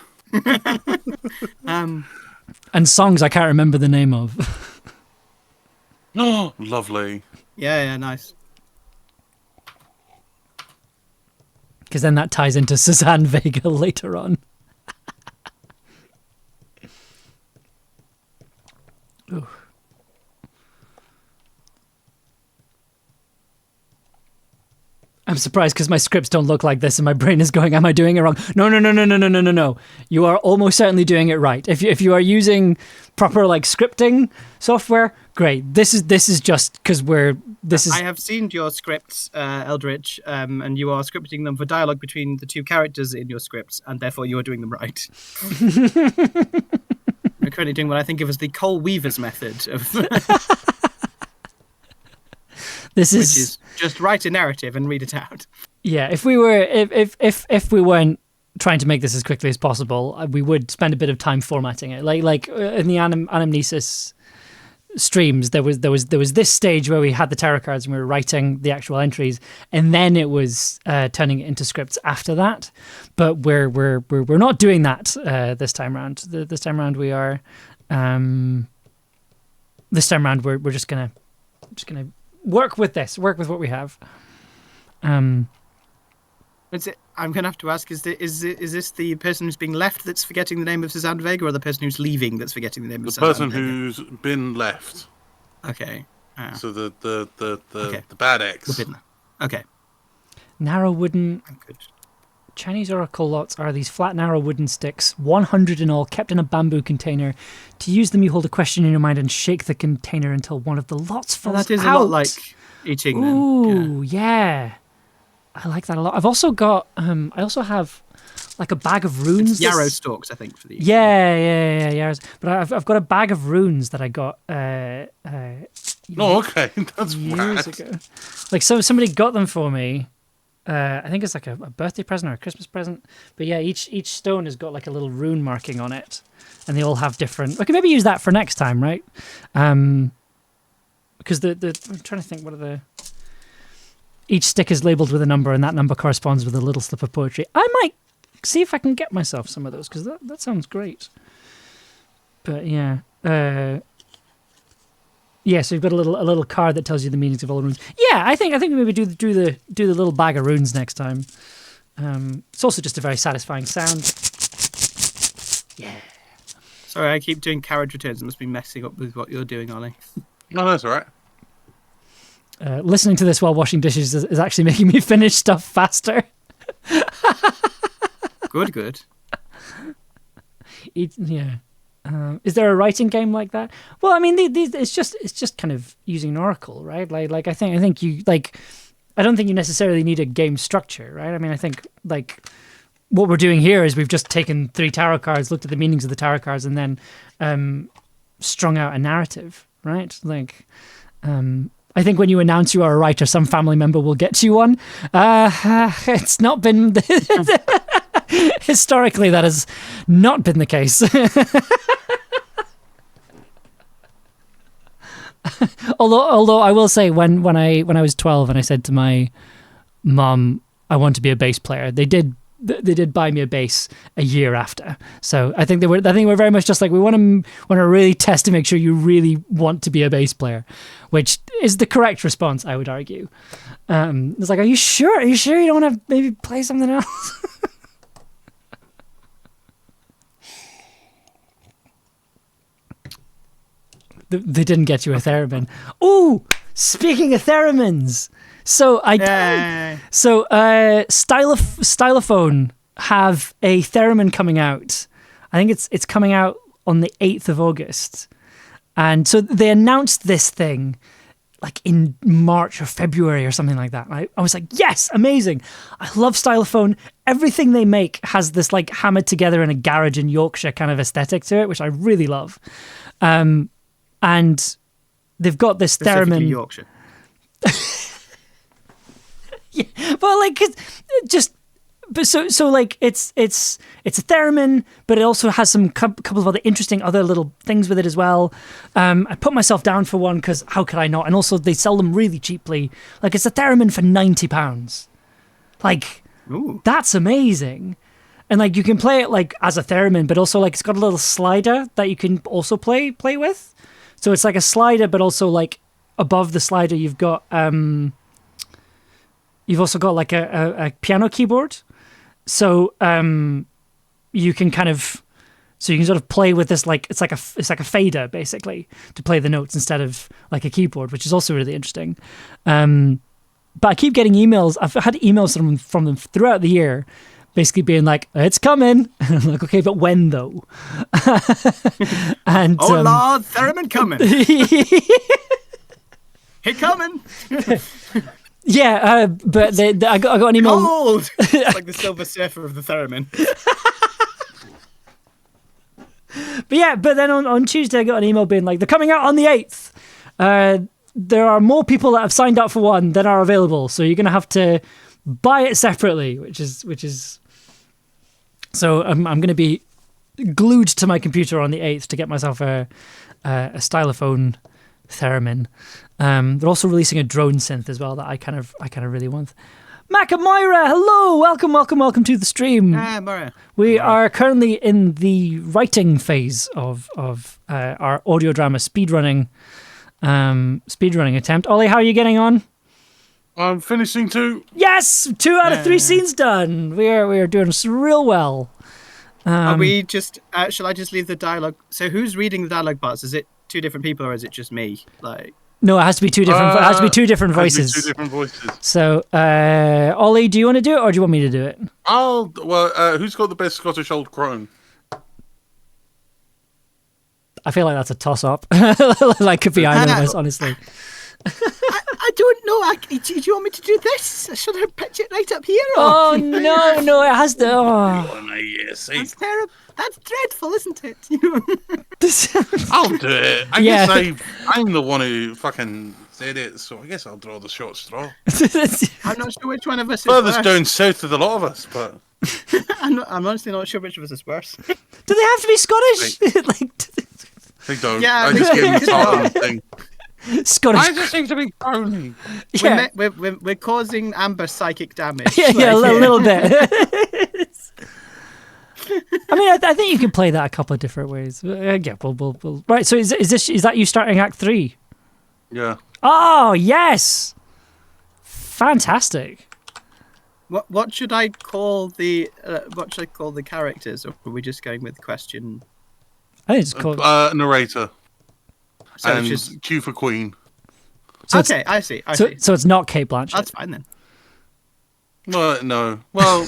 A: And songs I can't remember the name of.
B: Oh, lovely.
C: Yeah, nice.
A: Because then that ties into Suzanne Vega later on. Ooh. I'm surprised because my scripts don't look like this and my brain is going, am I doing it wrong? No. You are almost certainly doing it right. If you are using proper like scripting software, great. This is just because I have
C: seen your scripts, Eldritch, and you are scripting them for dialogue between the two characters in your scripts, and therefore you are doing them right. We're currently doing what I think of as the Cole Weaver's method of...
A: Which
C: is just write a narrative and read it out.
A: Yeah, if we weren't trying to make this as quickly as possible, we would spend a bit of time formatting it. Like in the Anamnesis streams, there was this stage where we had the tarot cards and we were writing the actual entries, and then it was turning it into scripts after that. But we're not doing that this time round. This time round we are. This time round we're just gonna work with what we have. I'm
C: gonna have to ask: is this the person who's being left that's forgetting the name of Suzanne Vega, or the person who's leaving that's forgetting the name of Suzanne Vega?
B: The person who's been left.
C: Okay.
B: So the bad ex.
C: Okay.
A: Narrow wooden.
C: I'm good.
A: Chinese oracle lots are these flat, narrow wooden sticks, 100 in all, kept in a bamboo container. To use them, you hold a question in your mind and shake the container until one of the lots falls out.
C: That is a lot like eating.
A: Ooh, yeah. I like that a lot. I've also got, I also have like a bag of runes.
C: It's yarrow stalks, I think, for the.
A: Yeah, yarrows. But I've got a bag of runes that I got.
B: Okay, that's
A: years
B: rad.
A: ago. Like somebody got them for me. I think it's like a birthday present or a Christmas present. But yeah, each stone has got like a little rune marking on it, and they all have different. I could maybe use that for next time, right? Because I'm trying to think, what are the. Each stick is labelled with a number, and that number corresponds with a little slip of poetry. I might see if I can get myself some of those, because that sounds great. But yeah. Yeah, so you've got a little card that tells you the meanings of all the runes. Yeah, I think we maybe do the little bag of runes next time. It's also just a very satisfying sound. Yeah.
C: Sorry, I keep doing carriage returns. It must be messing up with what you're doing, Ollie.
B: No, that's all right.
A: Listening to this while washing dishes is actually making me finish stuff faster.
C: Good.
A: Yeah. Is there a writing game like that? Well, I mean, it's just kind of using an oracle, right? Like I think you like. I don't think you necessarily need a game structure, right? I mean, I think like what we're doing here is we've just taken 3 tarot cards, looked at the meanings of the tarot cards, and then strung out a narrative, right? Like, I think when you announce you are a writer, some family member will get you one. It's not been historically that has not been the case. Although I will say when I was 12 and I said to my mom I want to be a bass player, they did they did buy me a bass a year after. So I think we're very much just like, we want to really test to make sure you really want to be a bass player, which is the correct response, I would argue. It's like, are you sure? Are you sure you don't want to maybe play something else? They didn't get you a theremin. Oh, speaking of theremins, Stylophone have a theremin coming out. I think it's coming out on the 8th of August, and so they announced this thing like in March or February or something like that. I was like, yes, amazing. I love Stylophone. Everything they make has this like hammered together in a garage in Yorkshire kind of aesthetic to it, which I really love. And they've got this theremin.
C: Yorkshire.
A: Yeah, well, like so like it's a theremin, but it also has some couple of other little things with it as well. I put myself down for one because how could I not? And also they sell them really cheaply. Like it's a theremin for £90. Like, ooh, that's amazing. And like you can play it like as a theremin, but also like it's got a little slider that you can also play with. So it's like a slider, but also like above the slider, you've also got like a piano keyboard. So you can sort of play with this, like it's like a fader basically to play the notes instead of like a keyboard, which is also really interesting. But I keep getting emails. I've had emails from them throughout the year, basically being like, it's coming. And I'm like, okay, but when though? And
C: Lord, theremin coming. He coming.
A: Yeah, but I got an email.
C: Gold! It's like the Silver Surfer of the theremin.
A: But then on Tuesday I got an email being like, they're coming out on the 8th. There are more people that have signed up for one than are available, so you're going to have to buy it separately, which is. So I'm going to be glued to my computer on the 8th to get myself a Stylophone theremin. They're also releasing a drone synth as well that I kind of really want. Mac and Moira, hello, welcome to the stream.
C: Hi, Moira.
A: We are currently in the writing phase of our audio drama speedrunning attempt. Ollie, how are you getting on?
B: I'm finishing 2.
A: Yes, 2 out of 3 scenes done. We are doing real well.
C: Are we just? Shall I just leave the dialogue? So who's reading the dialogue parts? Is it 2 different people or is it just me? Like.
A: No, it has to be 2 different. It has to be 2 different voices.
B: 2 different voices.
A: So, Ollie, do you want to do it or do you want me to do it?
B: Who's got the best Scottish old crone?
A: I feel like that's a toss-up. Like, could be either of us, honestly.
C: I don't know. Do you want me to do this? Should I pitch it right up here? Or?
A: Oh, no, it has to. Oh.
B: Yes,
C: that's terrible. That's dreadful, isn't it?
B: I'll do it. I guess I'm the one who fucking said it, so I guess I'll draw the short straw.
C: I'm not sure which one of us is
B: furthest
C: worse.
B: down south of the lot of us, but...
C: I'm honestly not sure which of us is worse.
A: Do they have to be Scottish?
B: They don't.
C: Yeah,
B: I just gave them the thing.
A: Scottish.
B: I just seem to be crony.
A: Yeah.
C: We're causing Amber psychic damage.
A: Yeah, a little bit. I mean, I think you can play that a couple of different ways. Yeah, we'll. Right. So is that you starting Act 3?
B: Yeah.
A: Oh yes, fantastic.
C: What should I call the characters, or are we just going with question?
A: I think it's called
B: narrator.
C: So
B: and
C: just
B: Q for Queen.
C: So okay, I see.
A: So it's not Kate Blanchett.
C: That's fine then.
B: Well, no. Well,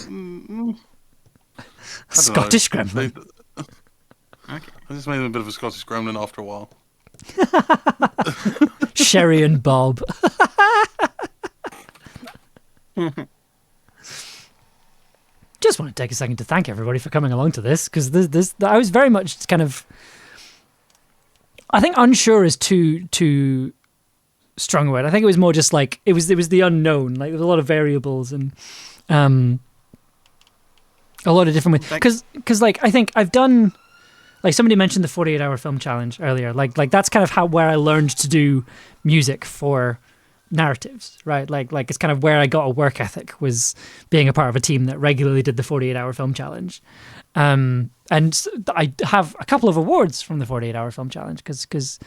A: Scottish gremlin.
C: Okay.
B: I just made them a bit of a Scottish gremlin after a while.
A: Sherry and Bob. Just want to take a second to thank everybody for coming along to this, because this I was very much kind of. I think unsure is too strong a word. I think it was more just like it was the unknown. Like there was a lot of variables and a lot of different ways. Because like I think I've done, like somebody mentioned the 48-hour film challenge earlier. Like that's kind of where I learned to do music for narratives, right? Like it's kind of where I got a work ethic, was being a part of a team that regularly did the 48-hour film challenge. And I have a couple of awards from the 48-hour film challenge because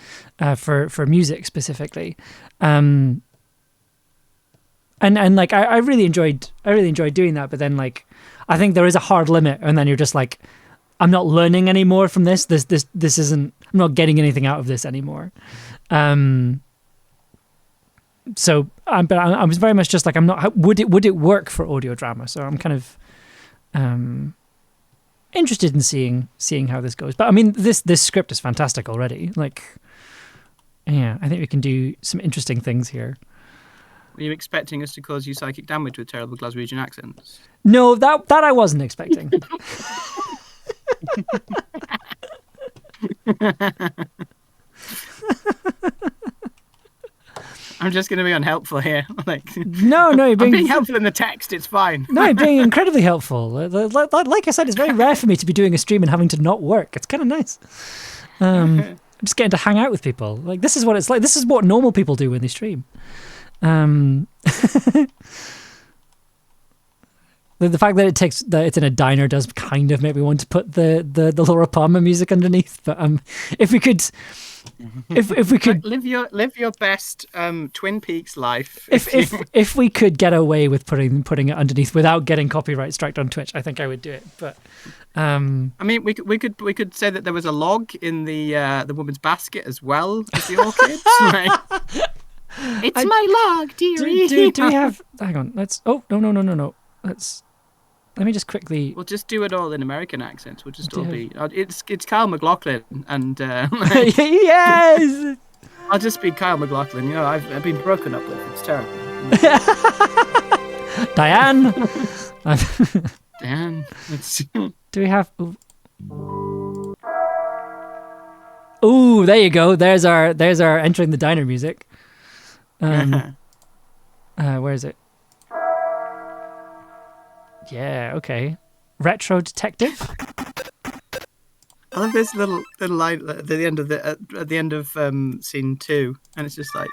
A: for music specifically. And like I really enjoyed doing that, but then like I think there is a hard limit, and then you're just like, I'm not learning any more from this. This isn't. I'm not getting anything out of this anymore. So, but I was very much just like, I'm not. Would it work for audio drama? So I'm kind of interested in seeing how this goes. But I mean, this script is fantastic already. Like, yeah, I think we can do some interesting things here.
C: Were you expecting us to cause you psychic damage with terrible Glaswegian accents?
A: No, that I wasn't expecting.
C: I'm just going to be unhelpful here. Like,
A: no, you're
C: being helpful in the text. It's fine.
A: No, you're being incredibly helpful. Like I said, it's very rare for me to be doing a stream and having to not work. It's kind of nice. I'm just getting to hang out with people. Like, this is what it's like. This is what normal people do when they stream. The fact that it's in a diner does kind of make me want to put the Laura Palmer music underneath. But if we could
C: live your best Twin Peaks life.
A: If we could get away with putting it underneath without getting copyright striked on Twitch, I think I would do it. But I
C: mean, we could say that there was a log in the woman's basket as well as the orchids. Right? It's my log, dearie.
A: Do we have? Hang on. Let's. Oh no. Let me just quickly.
C: We'll just do it all in American accents. We'll just all be. It's Kyle MacLachlan and.
A: Yes.
C: I'll just be Kyle MacLachlan. You know, I've been broken up with. It's terrible.
A: Diane.
C: Diane.
A: Do we have? Ooh, there you go. There's our entering the diner music. Where is it? Yeah, okay. Retro detective.
C: I love this little line at the end of scene 2, and it's just like,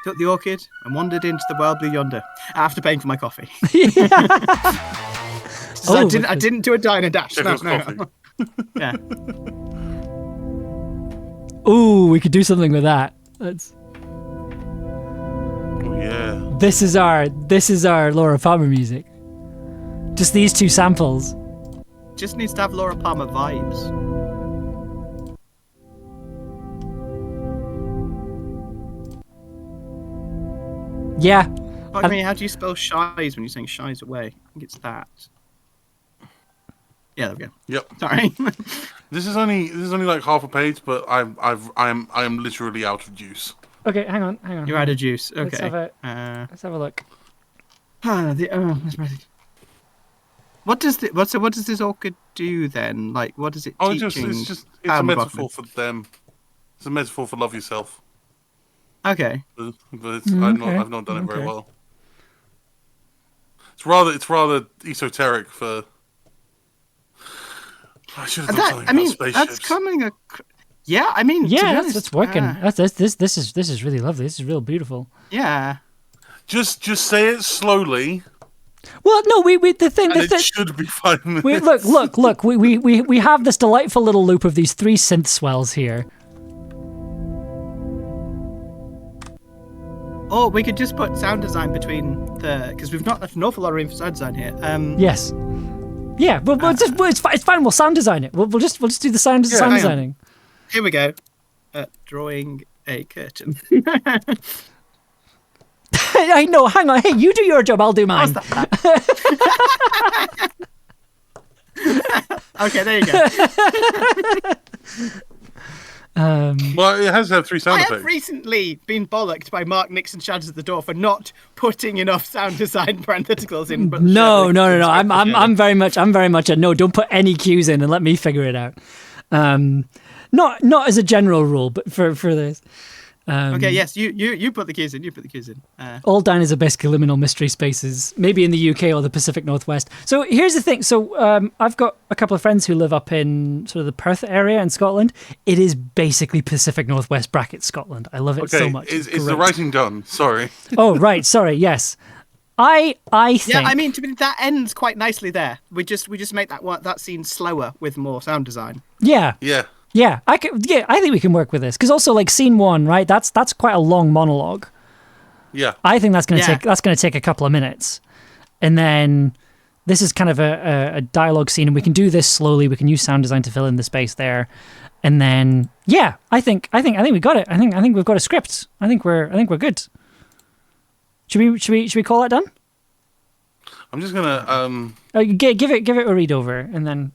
C: took the orchid and wandered into the wild blue yonder after paying for my coffee. I didn't do a diner dash. No. Yeah.
A: Ooh, we could do something with that. That's.
B: Oh yeah.
A: This is our Laura Palmer music. Just these two samples.
C: Just needs to have Laura Palmer vibes.
A: Yeah.
C: I mean, how do you spell shies when you're saying shies away? I think it's that. Yeah, there we go.
B: Yep.
C: Sorry.
B: This is only like half a page, but I am literally out of juice.
A: Okay, hang on.
C: You're out of juice. Okay.
A: Let's have a look.
C: What does this orchid do then? Like, what is it teaching?
B: It's a metaphor for them. It's a metaphor for love yourself.
C: Okay.
B: But I've not done it very well. It's rather esoteric for. I should have done something about spaceships.
C: That's coming. Yeah, I mean,
A: yeah, that's working. This is really lovely. This is real beautiful.
C: Yeah.
B: Just say it slowly.
A: Well, no, it
B: should be 5 minutes.
A: Look. We have this delightful little loop of these 3 synth swells here.
C: Or we could just put sound design between because we've not left an awful lot of room for sound design here.
A: Yes. Yeah, but it's fine. We'll sound design it. We'll just do the sound designing.
C: Here we go. Drawing a curtain.
A: I know. Hang on. Hey, you do your job. I'll do mine.
C: Okay, there you go.
B: Well, it has to have 3 sound effects.
C: I have recently been bollocked by Mark Nixon shouted at the door for not putting enough sound design parentheticals in.
A: No. I'm very much a no. Don't put any cues in and let me figure it out. Not as a general rule, but for this.
C: Okay, yes, you put the keys in. You put the keys in.
A: All diners are basically liminal mystery spaces, maybe in the UK or the Pacific Northwest. So here's the thing. So I've got a couple of friends who live up in sort of the Perth area in Scotland. It is basically Pacific Northwest brackets Scotland. I love it so much.
B: Is the writing done? Sorry.
A: Oh, right. Sorry. Yes. I think...
C: Yeah, I mean, that ends quite nicely there. We just make that scene slower with more sound design.
A: Yeah.
B: Yeah.
A: Yeah, I think we can work with this because also like scene 1, right? That's quite a long monologue.
B: Yeah,
A: I think that's going to take a couple of minutes, and then this is kind of a dialogue scene, and we can do this slowly. We can use sound design to fill in the space there, and then I think we got it. I think we've got a script. I think we're good. Should we call that done?
B: I'm just gonna
A: give it a read over, and then.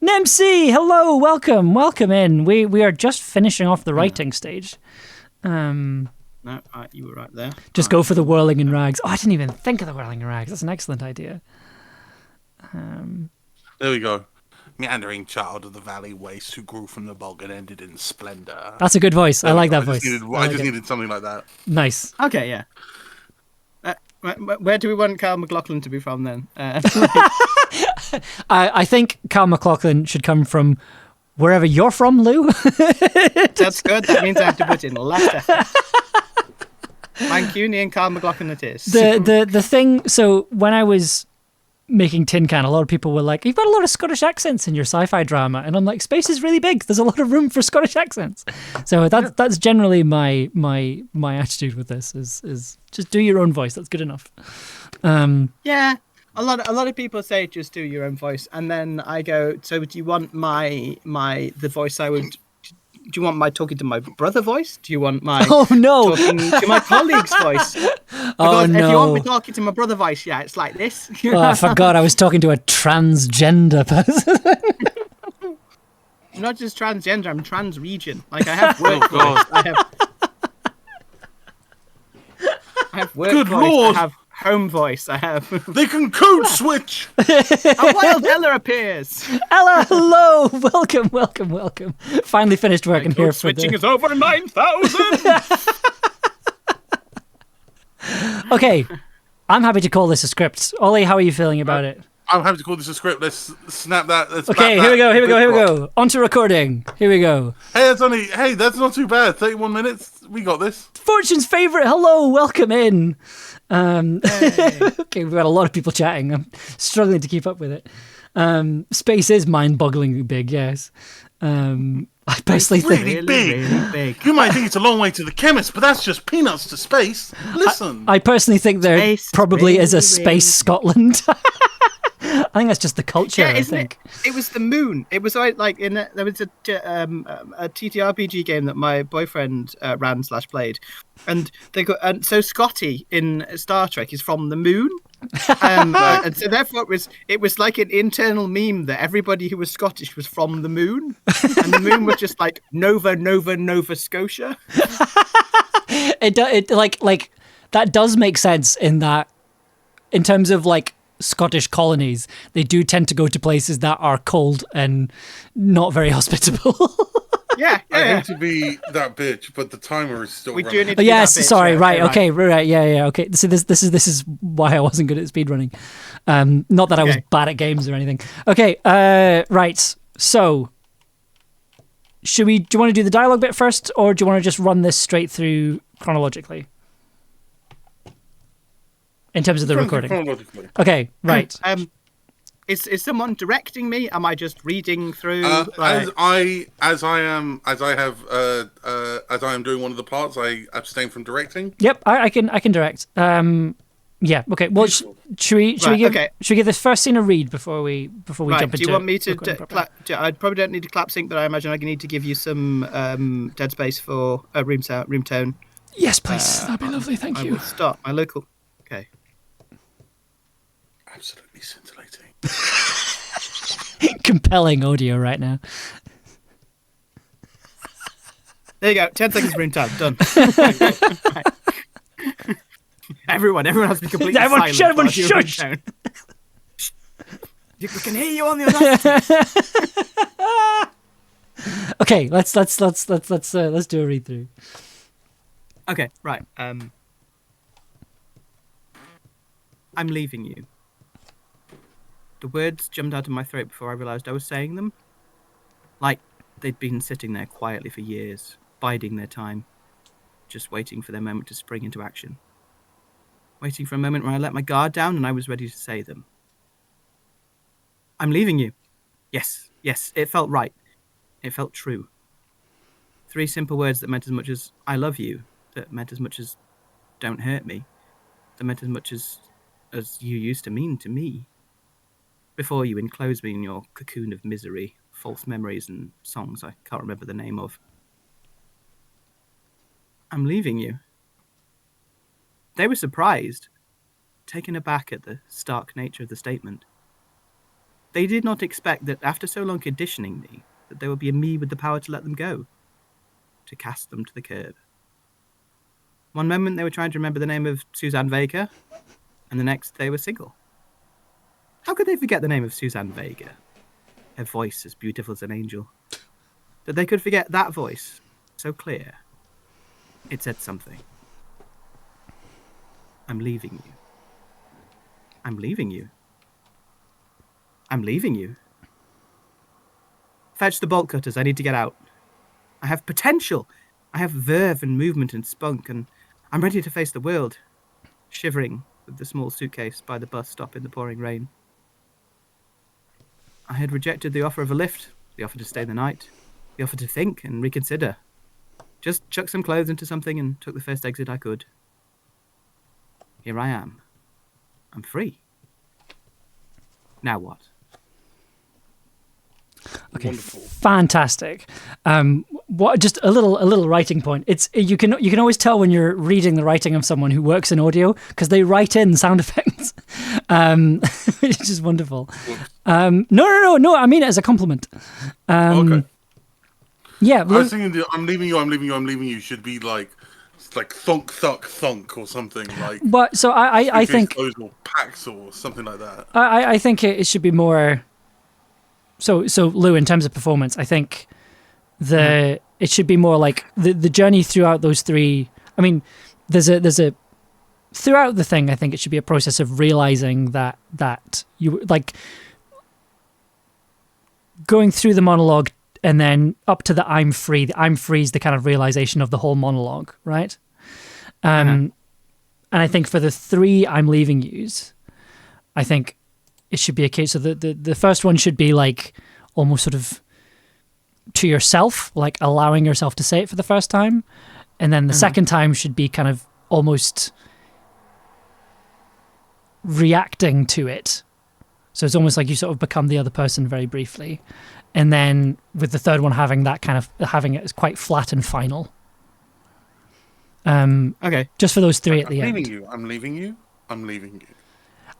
A: Nemsi, hello, welcome in. We are just finishing off the writing stage.
C: No, you were right there.
A: Just go for the whirling in rags. Oh, I didn't even think of the whirling in rags. That's an excellent idea.
B: There we go. Meandering child of the valley waste who grew from the bog and ended in splendor.
A: That's a good voice. I like that voice.
B: I just needed something like that.
A: Nice.
C: Okay, yeah. Where do we want Carl McLaughlin to be from then?
A: I think Carl McLaughlin should come from wherever you're from, Lou.
C: That's good. That means I have to put in less effort. Mancunian Carl McLaughlin it is.
A: The thing, so when I was making Tin Can, a lot of people were like, you've got a lot of Scottish accents in your sci-fi drama. And I'm like, space is really big. There's a lot of room for Scottish accents. So that's generally my attitude with this is just do your own voice. That's good enough.
C: Yeah. A lot of people say just do your own voice, and then I go, so do you want the voice I would? Do you want my talking to my brother voice? Do you want my talking to my colleague's voice? Because if you want me talking to my brother voice, yeah, it's like this.
A: Oh, I forgot I was talking to a transgender person.
C: I'm not just transgender, I'm trans-region. Like I have work voice. I have work
B: Good
C: voice.
B: Lord.
C: I have home voice. I have.
B: They can code switch.
C: A wild Ella appears.
A: Ella, hello, welcome. Finally finished working here.
C: Switching is over 9,000.
A: Okay, I'm happy to call this a script. Ollie, how are you feeling about it?
B: I'm happy to call this a script. Let's snap that.
A: Okay, here we go. On to recording. Here we go.
B: Hey, that's not too bad. 31 minutes. We got this.
A: Fortune's favourite. Hello, welcome in.
C: Hey.
A: Okay, we've got a lot of people chatting. I'm struggling to keep up with it. Space is mind-bogglingly big, yes. I personally think
B: Really big. You might think it's a long way to the chemist, but that's just peanuts to space. Listen.
A: I personally think there
C: Space,
A: probably is a
C: really,
A: Space Scotland. I think that's just the culture.
C: Yeah,
A: I think
C: it was the moon. It was there was a TTRPG game that my boyfriend ran/played, and so Scotty in Star Trek is from the moon, and so therefore it was like an internal meme that everybody who was Scottish was from the moon, and the moon was just like Nova Scotia.
A: it like that does make sense in that, in terms of like Scottish colonies, they do tend to go to places that are cold and not very hospitable.
C: Yeah.
B: I hate to be that bitch, but the timer is still
C: We
B: running.
C: do need to
A: Yes,
C: be that bitch,
A: sorry,
C: yeah,
A: right, okay, right, yeah, okay. So this is why I wasn't good at speedrunning. Not that I was bad at games or anything. Okay, right. So, do you want to do the dialogue bit first, or do you want to just run this straight through chronologically? In terms of the recording.
B: Chronologically.
A: Okay, right.
C: Is someone directing me? Am I just reading through?
B: As I am doing one of the parts, I abstain from directing.
A: Yep, I can direct. Yeah. Okay. Well, should we give the first scene a read before we jump into?
C: Do you want me to? I probably don't need to clap sync, but I imagine I need to give you some Dead Space for room tone.
A: Yes, please. That'd be lovely. Thank you.
C: I will start my local. Okay.
B: Absolutely scintillating.
A: Compelling audio right now.
C: There you go. 10 seconds room tone. Done. Right. Everyone has to be completely silent.
A: Everyone shush.
C: We can hear you on the other side.
A: Okay, let's do a read through.
C: Okay, right. I'm leaving you. The words jumped out of my throat before I realized I was saying them. Like they'd been sitting there quietly for years, biding their time, just waiting for their moment to spring into action. Waiting for a moment where I let my guard down and I was ready to say them. I'm leaving you. Yes, it felt right. It felt true. 3 simple words that meant as much as I love you, that meant as much as don't hurt me, that meant as much as you used to mean to me. Before you enclosed me in your cocoon of misery, false memories and songs I can't remember the name of. I'm leaving you. They were surprised, taken aback at the stark nature of the statement. They did not expect that after so long conditioning me, that there would be a me with the power to let them go, to cast them to the curb. One moment they were trying to remember the name of Suzanne Vega, and the next they were single. How could they forget the name of Suzanne Vega? Her voice as beautiful as an angel. That they could forget that voice, so clear. It said something. I'm leaving you. I'm leaving you. I'm leaving you. Fetch the bolt cutters, I need to get out. I have potential. I have verve and movement and spunk, and I'm ready to face the world. Shivering with the small suitcase by the bus stop in the pouring rain. I had rejected the offer of a lift, the offer to stay the night, the offer to think and reconsider. Just chucked some clothes into something and took the first exit I could. Here I am. I'm free. Now what?
A: Okay,
B: Wonderful.
A: fantastic. What? Just a little writing point. It's you can always tell when you're reading the writing of someone who works in audio because they write in sound effects, which is wonderful. No. I mean it as a compliment.
B: Okay.
A: Yeah,
B: I was thinking, I'm leaving you should be like thunk, thunk, thunk or something like.
A: But so I think
B: those or packs or something like that.
A: I think it should be more. So Lou, in terms of performance, I think it should be more like the journey throughout those 3. I mean, there's a throughout the thing. I think it should be a process of realizing that you like going through the monologue and then up to the I'm free. The I'm free is the kind of realization of the whole monologue, right? And I think for the 3 I'm leaving yous, I think it should be a case of the first one should be like almost sort of to yourself, like allowing yourself to say it for the first time. And then the second time should be kind of almost reacting to it. So it's almost like you sort of become the other person very briefly. And then with the third one having that kind of, having it as quite flat and final.
C: Okay.
A: Just for those 3 at the end.
B: I'm leaving you.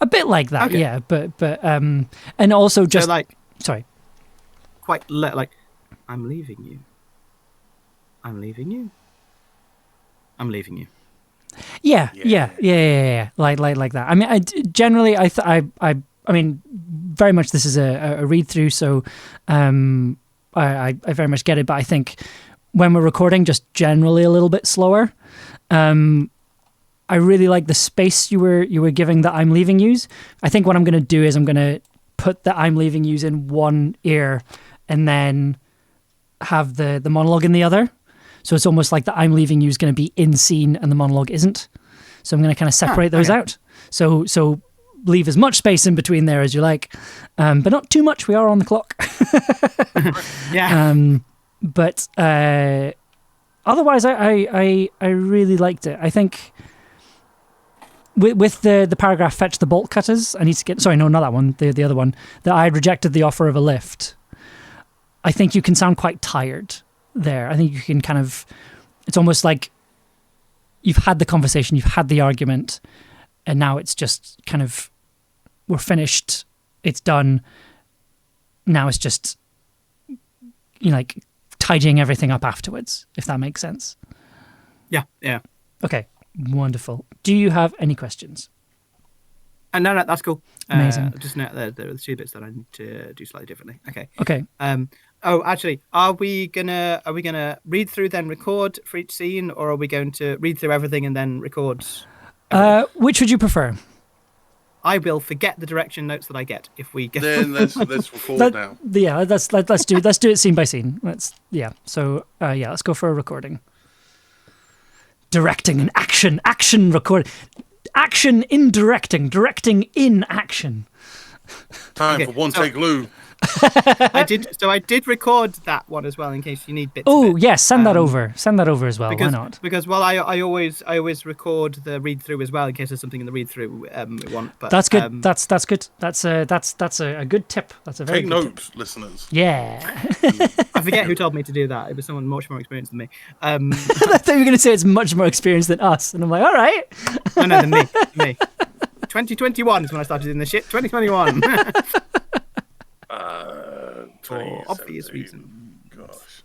A: A bit like that,
C: Okay.
A: yeah. But and also just...
C: So like...
A: Sorry.
C: Quite like... I'm leaving you. I'm leaving you. I'm leaving you.
A: Yeah. Like that. I mean, generally, I mean, very much this is a read through, so I very much get it. But I think when we're recording, just generally a little bit slower. I really like the space you were giving the I'm leaving yous. I think what I'm going to do is I'm going to put the I'm leaving yous in one ear, and then have the monologue in the other. So it's almost like the I'm leaving you is going to be in scene and the monologue isn't. So I'm going to kind of separate those out. So leave as much space in between there as you like, but not too much. We are on the clock.
C: Yeah.
A: But otherwise, I really liked it. I think with the paragraph fetch the bolt cutters, I need to get... Sorry, no, not that one. The other one. That I had rejected the offer of a lift. I think you can sound quite tired there. I think you can kind of... It's almost like you've had the conversation, you've had the argument, and now it's just kind of... We're finished. It's done. Now it's just... like tidying everything up afterwards, if that makes sense.
C: Yeah.
A: Okay, wonderful. Do you have any questions?
C: No, that's cool.
A: Amazing.
C: Just note there are 2 bits that I need to do slightly differently. Okay.
A: Okay.
C: Oh, actually, are we gonna read through then record for each scene, or are we going to read through everything and then record everything?
A: Which would you prefer?
C: I will forget the direction notes that I get if we get.
B: Then let's record now.
A: Yeah, let's do it scene by scene. So let's go for a recording. Directing and action record, action in directing in action.
B: Time for one take, Lou.
C: I did record that one as well in case you need bits.
A: Oh yes, send that over. Send that over as well.
C: Because,
A: Why not?
C: Because I always record the read through as well in case there's something in the read through we want. But
A: that's good. That's good. That's a good tip. That's a very
B: take
A: good
B: notes, listeners.
A: Yeah.
C: I forget who told me to do that. It was someone much more experienced than me.
A: I thought you were going to say it's much more experienced than us, and I'm like, all right.
C: No, than me. 2021 is when I started doing this shit. 2021. For obvious reasons.
B: Gosh.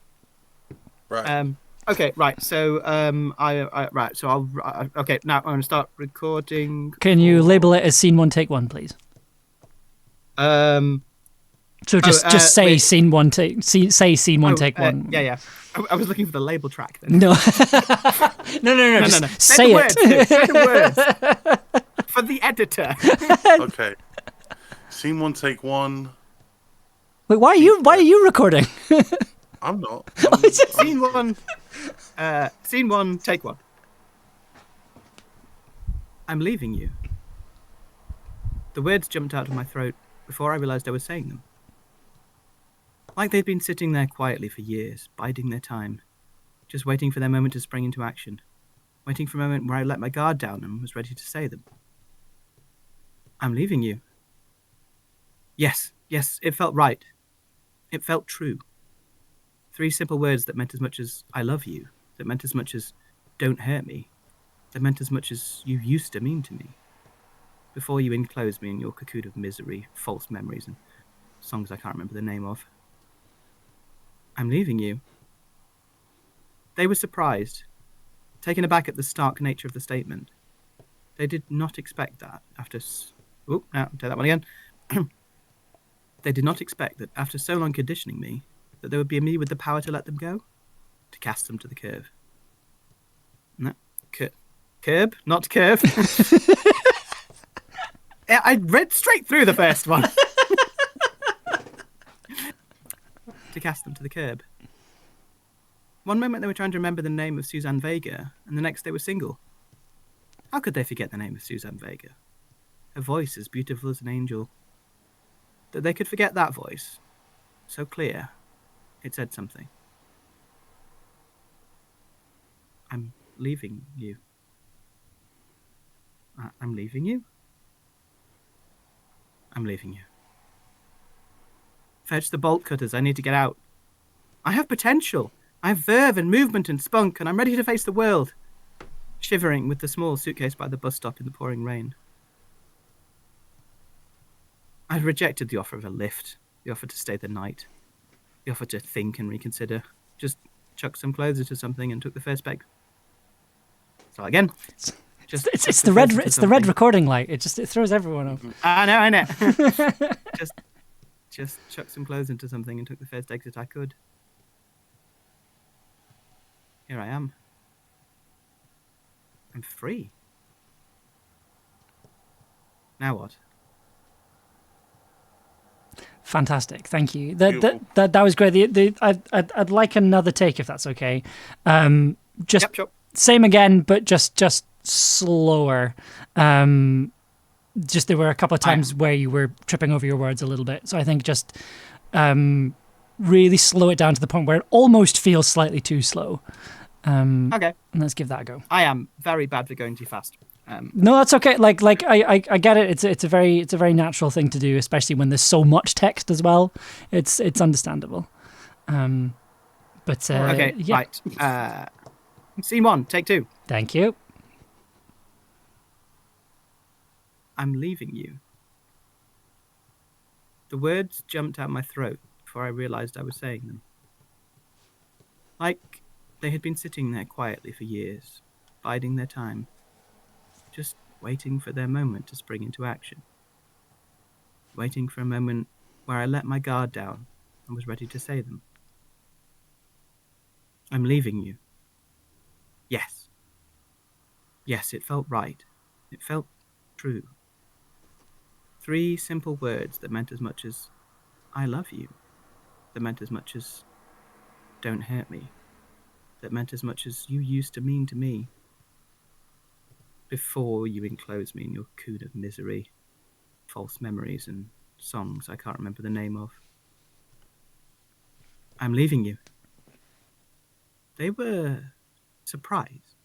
B: Right.
C: Okay. Right. So right. So I'll. Okay. Now I'm going to start recording.
A: Can you label it as scene 1, take 1, please? So just say
C: wait.
A: scene 1, take. Say scene 1, take 1.
C: Yeah. I was looking for the label track then.
A: No. no. Just say it.
C: Say the words. For the editor.
B: Okay. Scene 1, take 1.
A: Wait, why are you recording?
B: I'm not.
C: Scene 1. Scene 1, take 1. I'm leaving you. The words jumped out of my throat before I realized I was saying them. Like they'd been sitting there quietly for years, biding their time, just waiting for their moment to spring into action, waiting for a moment where I let my guard down and was ready to say them. I'm leaving you. Yes, it felt right. It felt true. 3 simple words that meant as much as I love you, that meant as much as don't hurt me, that meant as much as you used to mean to me. Before you enclosed me in your cocoon of misery, false memories, and songs I can't remember the name of. I'm leaving you. They were surprised, taken aback at the stark nature of the statement. They did not expect that after... Oh, no, I'll take that one again. They did not expect that after so long conditioning me, that there would be a me with the power to let them go, to cast them to the curve. No, curb, not curve. I read straight through the first one. To cast them to the curb. One moment they were trying to remember the name of Suzanne Vega, and the next they were single. How could they forget the name of Suzanne Vega? Her voice as beautiful as an angel. That they could forget that voice. So clear. It said something. I'm leaving you. I'm leaving you? I'm leaving you. Fetch the bolt cutters. I need to get out. I have potential. I have verve and movement and spunk, and I'm ready to face the world. Shivering with the small suitcase by the bus stop in the pouring rain. I rejected the offer of a lift, the offer to stay the night, the offer to think and reconsider. Just chucked some clothes into something and took the first peg. So again,
A: it's the red recording light. It throws everyone off.
C: I know. just chucked some clothes into something and took the first exit I could. Here I am. I'm free. Now what?
A: Fantastic, thank you. That was great. I'd like another take if that's okay. Just
C: Yep, sure.
A: Same again, but just slower. Just there were a couple of times where you were tripping over your words a little bit. So I think just really slow it down to the point where it almost feels slightly too slow.
C: Okay.
A: And let's give that a go.
C: I am very bad for going too fast.
A: No, that's okay. Like I get it. It's a very natural thing to do, especially when there's so much text as well. It's understandable.
C: Okay,
A: yeah.
C: right. Scene 1, take 2.
A: Thank you.
C: I'm leaving you. The words jumped out my throat before I realized I was saying them. Like they had been sitting there quietly for years, biding their time, just waiting for their moment to spring into action. Waiting for a moment where I let my guard down and was ready to say them. I'm leaving you. Yes. Yes, it felt right. It felt true. 3 simple words that meant as much as I love you. That meant as much as don't hurt me. That meant as much as you used to mean to me. Before you enclosed me in your cocoon of misery, false memories and songs I can't remember the name of. I'm leaving you. They were surprised,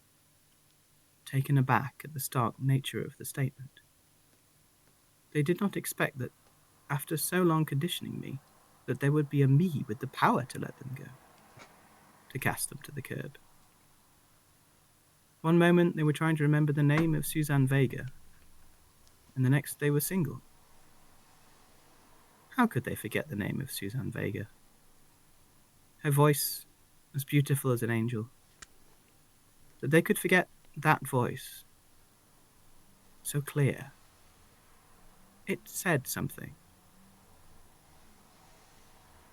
C: taken aback at the stark nature of the statement. They did not expect that, after so long conditioning me, that there would be a me with the power to let them go, to cast them to the curb. One moment they were trying to remember the name of Suzanne Vega, and the next they were single. How could they forget the name of Suzanne Vega? Her voice as beautiful as an angel. That they could forget that voice. So clear. It said something.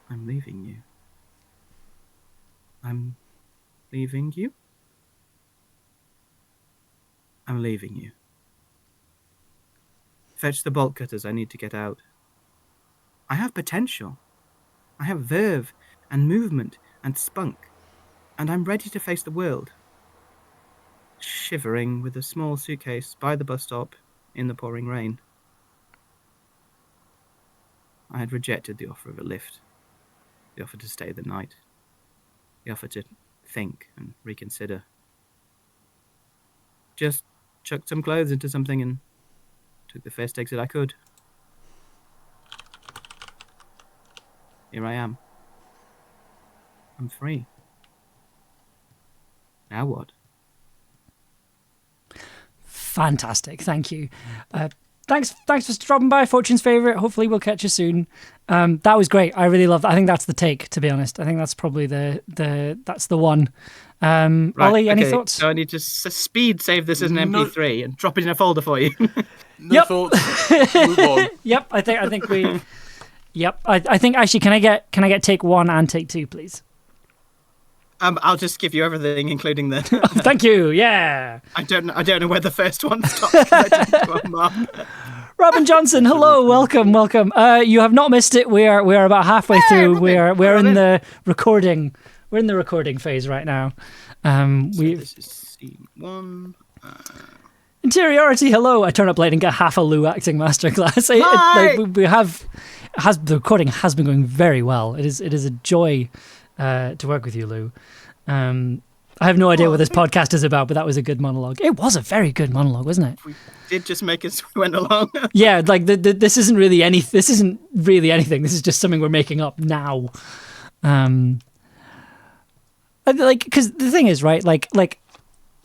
C: I'm leaving you. I'm leaving you? I'm leaving you. Fetch the bolt cutters, I need to get out. I have potential. I have verve and movement and spunk, and I'm ready to face the world. Shivering with a small suitcase by the bus stop in the pouring rain. I had rejected the offer of a lift, the offer to stay the night, the offer to think and reconsider. Just chucked some clothes into something and took the first exit I could. Here I am. I'm free. Now what?
A: Fantastic. Thank you. Thanks for dropping by. Fortune's favourite. Hopefully we'll catch you soon. That was great. I really loved that. I think that's the take, to be honest. I think that's probably that's the one.
C: Right,
A: Ollie, any
C: okay,
A: thoughts?
C: So I need to speed save this as an MP3 and drop it in a folder for you.
B: No thoughts. Move on.
A: Yep. I think we. Yep. I think actually, can I get take 1 and take 2, please?
C: I'll just give you everything, including the.
A: Thank you. Yeah.
C: I don't know where the first one stops. 'Cause I didn't do a mark.
A: Robin Johnson, hello, welcome. You have not missed it. We are about halfway through.
C: Robin,
A: We're in
C: Robin.
A: the recording. We're in the recording phase right now.
C: This is scene 1.
A: Interiority, hello. I turn up late and get half a Lou acting masterclass. The recording has been going very well. It is a joy to work with you, Lou. I have no idea what this podcast is about, but that was a good monologue. It was a very good monologue, wasn't it?
C: We did just make us we went along.
A: Yeah, like this isn't really anything. This is just something we're making up now. Like, because the thing is, right? Like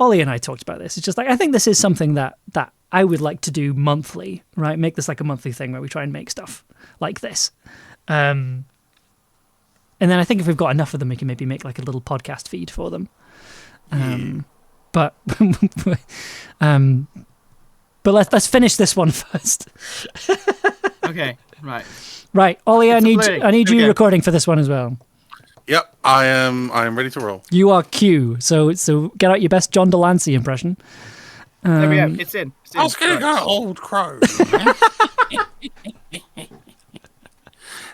A: Ollie and I talked about this. It's just like I think this is something that I would like to do monthly, right? Make this like a monthly thing where we try and make stuff like this. And then I think if we've got enough of them, we can maybe make like a little podcast feed for them. But let's finish this one first.
C: Okay, right.
A: Right, Ollie, I need you
C: Okay.
A: recording for this one as well.
B: Yep, I am ready to roll.
A: You are Q, so get out your best John Delancey impression.
C: There we go. It's in.
B: I was going to
C: Right.
B: go old crow.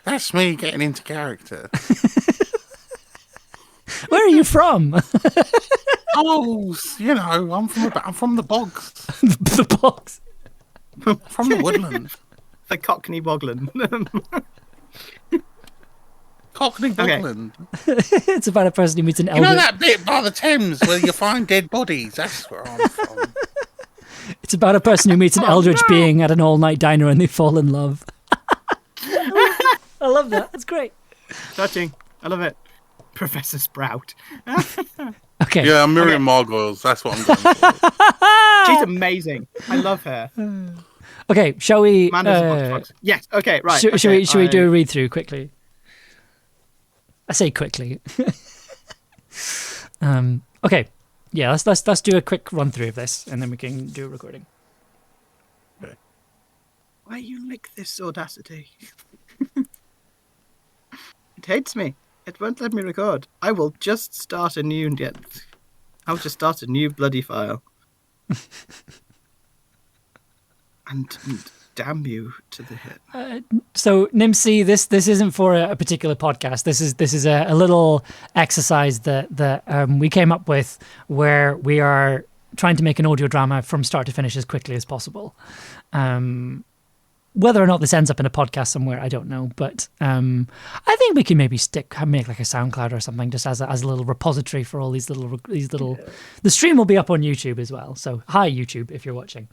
B: That's me getting into character.
A: Where are you from?
B: Oh, I'm from the bogs,
A: The box.
B: from the woodland.
C: The Cockney Bogland.
B: Cockney
C: Okay.
B: Bogland.
A: It's about a person who meets an
B: You
A: elder.
B: know that bit by the Thames where you find dead bodies? That's where I'm from.
A: It's about a person who meets an eldritch being at an all-night diner and they fall in love. I love that. That's great.
C: Touching. I love it. Professor Sprout.
A: Okay.
B: Yeah, I'm Miriam Margoyles. That's what I'm going for.
C: She's amazing. I love her.
A: Okay. Shall we?
C: Amanda's a box. Yes. Okay. Right.
A: Should we do a read through quickly? I say quickly. Okay. Yeah. Let's do a quick run through of this, and then we can do a recording.
C: Why you lick this audacity? It hates me. It won't let me record. I will just start a new... I'll just start a new bloody file. and damn you to the hip.
A: So Nimsy, this isn't for a particular podcast. This is a little exercise that we came up with where we are trying to make an audio drama from start to finish as quickly as possible. Whether or not this ends up in a podcast somewhere, I don't know. But I think we can maybe make like a SoundCloud or something, just as a little repository for all these little. Yeah. The stream will be up on YouTube as well. So hi YouTube if you're watching.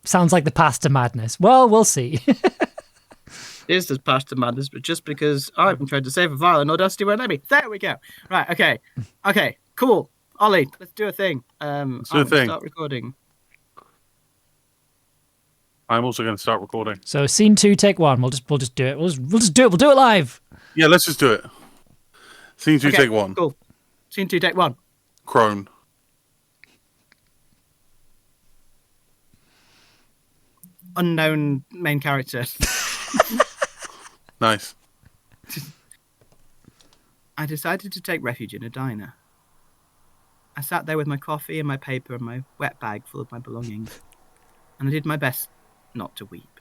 A: Sounds like the path to madness. Well, we'll see.
C: It is the path to madness, but just because I've been trying to save a file and Audacity won't let me. There we go. Right. Okay. Cool. Ollie, let's do a thing.
B: Let's do a thing.
C: Start recording.
B: I'm also going to start recording.
A: So scene 2, take 1. We'll just do it. We'll just do it. We'll do it live.
B: Yeah, let's just do it. Scene 2, take 1.
C: Cool. Scene 2, take 1.
B: Crone.
C: Unknown main character.
B: Nice.
C: I decided to take refuge in a diner. I sat there with my coffee and my paper and my wet bag full of my belongings, and I did my best not to weep.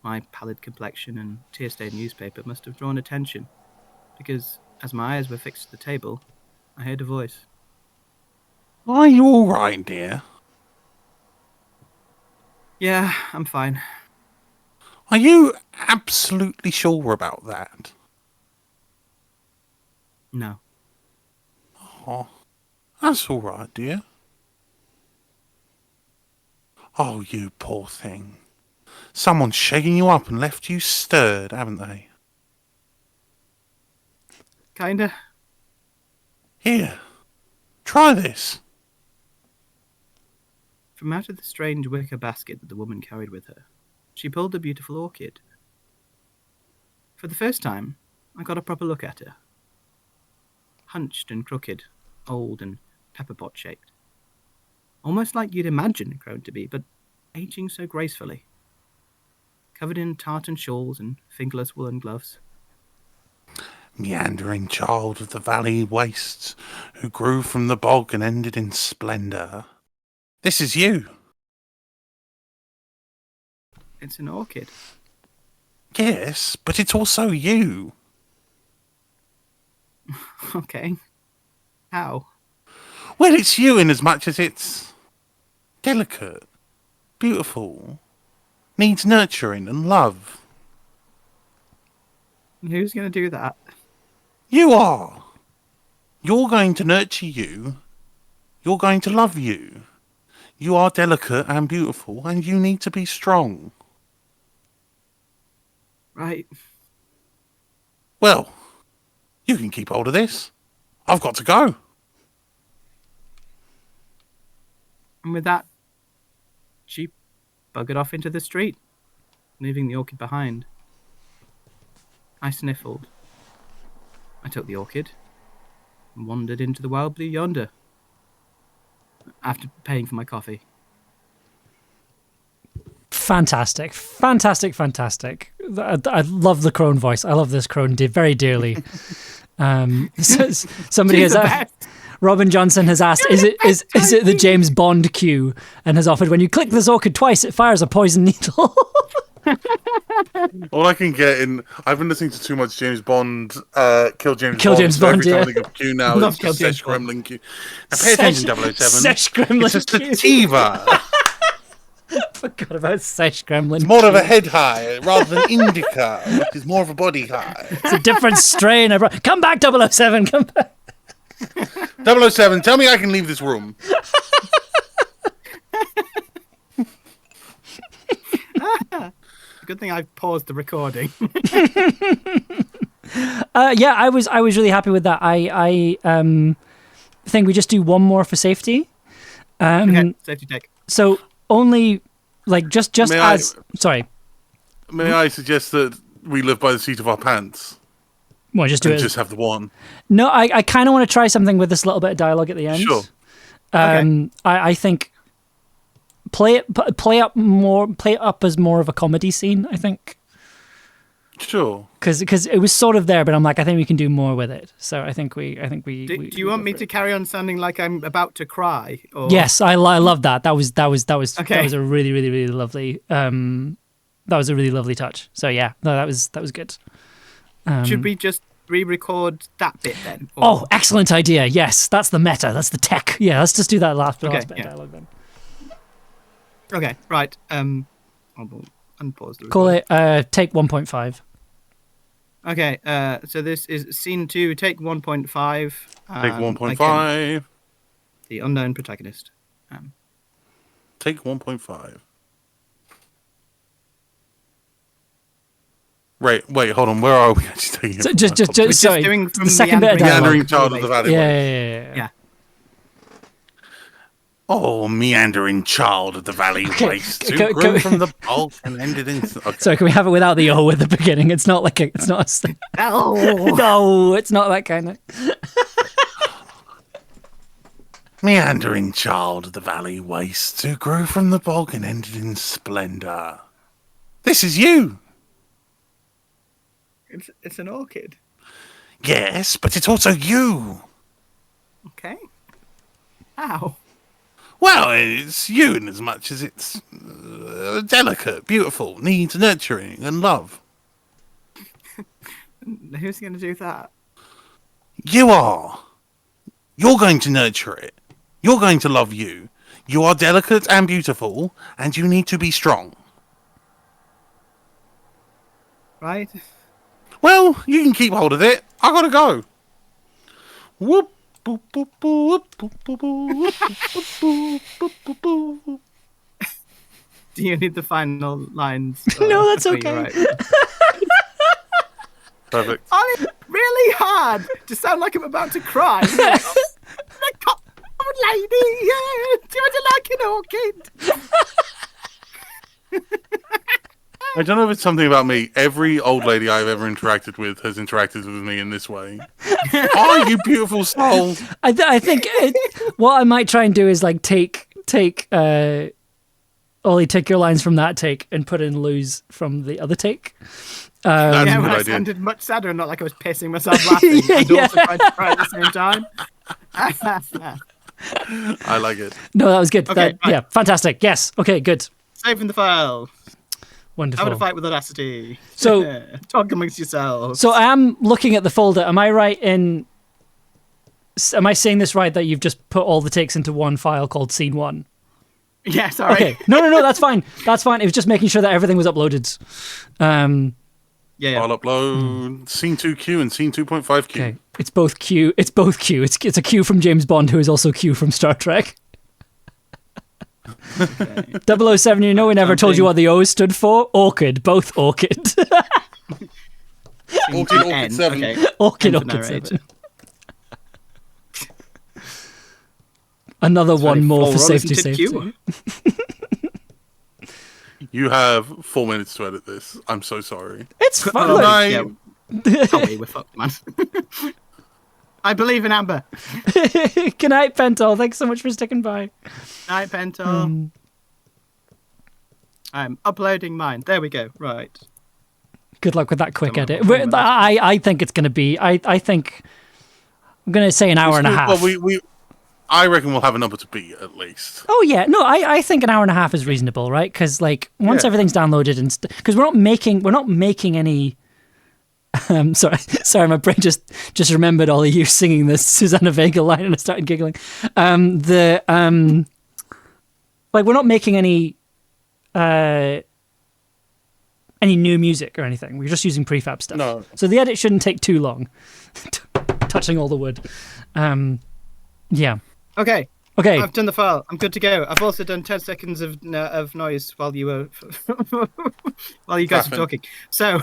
C: My pallid complexion and tear-stained newspaper must have drawn attention, because as my eyes were fixed to the table, I heard a voice.
B: Are you all right, dear?
C: Yeah, I'm fine.
B: Are you absolutely sure about that?
C: No.
B: Oh, that's all right, dear. Oh, you poor thing. Someone's shaking you up and left you stirred, haven't they?
C: Kinda.
B: Here, try this.
C: From out of the strange wicker basket that the woman carried with her, she pulled a beautiful orchid. For the first time, I got a proper look at her. Hunched and crooked, old and pepper pot shaped. Almost like you'd imagine a crone to be, but aging so gracefully. Covered in tartan shawls and fingerless woolen gloves.
B: Meandering child of the valley wastes, who grew from the bog and ended in splendour. This is you.
C: It's an orchid.
B: Yes, but it's also you.
C: Okay. How?
B: Well, it's you in as much as it's delicate, beautiful, needs nurturing and love.
C: Who's going to do that?
B: You are. You're going to nurture you. You're going to love you. You are delicate and beautiful, and you need to be strong.
C: Right.
B: Well, you can keep hold of this. I've got to go.
C: And with that, she buggered off into the street, leaving the orchid behind. I sniffled. I took the orchid and wandered into the wild blue yonder, after paying for my coffee.
A: Fantastic. I love the crone voice. I love this crone very dearly. Somebody has Robin Johnson has asked, is it the James Bond cue, and has offered, when you click this orchid twice, it fires a poison needle.
B: All I can get in, I've been listening to too much James Bond, Kill James
A: Bond.
B: Every time I think of Q now,
C: Love
B: it's just
C: Kill
B: Sesh Gremlin Q. Now pay attention, 007.
A: Sesh Gremlin
B: It's a sativa.
A: Forgot about Sesh Gremlin.
B: It's more of a head high rather than indica, which is more of a body high.
A: It's a different strain. Come back, 007. Come back.
B: 007, tell me I can leave this room.
C: Good thing I've paused the recording.
A: Yeah, I was really happy with that. I think we just do one more for safety.
C: Okay, safety take.
A: So only just sorry.
B: May I suggest that we live by the seat of our pants?
A: Well, just do it.
B: Just have the one.
A: No, I kind of want to try something with this little bit of dialogue at the end.
B: Sure.
C: Okay.
A: I think play it up as more of a comedy scene, I think.
B: Sure.
A: Because it was sort of there, but I'm like, I think we can do more with it. So I think we.
C: Do you want me to carry on sounding like I'm about to cry? Or...
A: Yes, I love that. That was
C: Okay.
A: that was a really really really lovely. That was a really lovely touch. So yeah, no, that was good.
C: Should we just re-record that bit then?
A: Oh, excellent idea. Yes, that's the meta. That's the tech. Yeah, let's just do that last bit of dialogue then.
C: Okay, right. I'll unpause the
A: Call
C: recording.
A: it take 1.5.
C: Okay, so this is scene 2, take 1.5.
B: Take 1.5.
C: The unknown protagonist.
B: Take 1.5. Wait, hold on. Where are we actually taking it?
A: So just
C: We're
A: sorry.
C: just doing from
A: The second bit of
B: Meandering
A: dialogue.
B: child of the valley.
A: Yeah.
B: Oh, meandering child of the valley waste, who
A: go-
B: grew from the bulk and ended in... Okay.
A: So can we have it without the O at the beginning? It's not like it's not.
C: Oh.
A: No, it's not that kind of.
B: Meandering child of the valley wastes, who grew from the bulk and ended in splendor. This is you.
C: It's an orchid.
B: Yes, but it's also you.
C: Okay. How?
B: Well, it's you in as much as it's delicate, beautiful, needs nurturing and love.
C: Who's going to do that?
B: You are. You're going to nurture it. You're going to love you. You are delicate and beautiful, and you need to be strong.
C: Right?
B: Well, you can keep hold of it. I gotta go. Whoop. Boop, boop, boop, boop, boop, boop, boop, boop, boop, boop.
C: Do you need the final lines?
A: No, that's
C: before
A: okay.
C: you write?
B: Perfect.
C: I mean, really hard to sound like I'm about to cry. Like, oh, lady, yeah, do you like an orchid?
B: I don't know if it's something about me. Every old lady I've ever interacted with has interacted with me in this way. Oh, you beautiful soul.
A: I think what I might try and do is like take Ollie, take your lines from that take and put in Lou's from the other take.
B: That's
C: Yeah,
B: a
C: when
B: good
C: I
B: idea.
C: sounded much sadder and not like I was pissing myself laughing. And also trying to cry at the same time.
B: I like it.
A: No, that was good.
C: Okay, right.
A: Yeah, fantastic. Yes. Okay, good.
C: Saving the file.
A: Wonderful.
C: Having a fight with Audacity.
A: So-
C: talk amongst yourselves.
A: So I am looking at the folder. Am I right in? Am I saying this right? That you've just put all the takes into one file called Scene 1?
C: Yeah, sorry.
A: Okay. No. That's fine. That's fine. It was just making sure that everything was uploaded.
C: Yeah.
B: I'll upload Scene 2Q and Scene 2.5Q.
A: Okay. It's both Q. It's both Q. It's a Q from James Bond, who is also Q from Star Trek.
C: Okay.
A: 007, you know we never told you what the O stood for? Orchid. Both Orchid.
B: Orchid 7.
C: Okay.
A: Orchid,
C: Enter
A: Orchid.
C: narrator.
A: 7. Another one more for
C: 24,
A: safety.
C: isn't it,
A: Safety.
C: Q?
B: You have 4 minutes to edit this. I'm so sorry.
A: It's fun.
C: Oh,
A: look.
B: Bye.
C: yeah. Oh, wait, we're fucked, man. I believe in Amber.
A: Good night, Pentol. Thanks so much for sticking by.
C: Night, Pento. I'm uploading mine. There we go. Right.
A: Good luck with that quick
C: Come on,
A: edit.
C: come on.
A: I think it's going to be. I think I'm going to say an hour and a half.
B: Well, I reckon we'll have a number to beat at least.
A: Oh yeah, no, I think an hour and a half is reasonable, right? Because like once
B: Yeah.
A: everything's downloaded and because we're not making any. Sorry, my brain just remembered all of you singing this Susanna Vega line and I started giggling. Like we're not making any new music or anything. We're just using prefab stuff.
B: No.
A: So the edit shouldn't take too long. Touching all the wood. Yeah.
C: Okay.
A: Okay.
C: I've done the file. I'm good to go. I've also done 10 seconds of noise while you were while you guys were
B: Clapping.
C: talking. So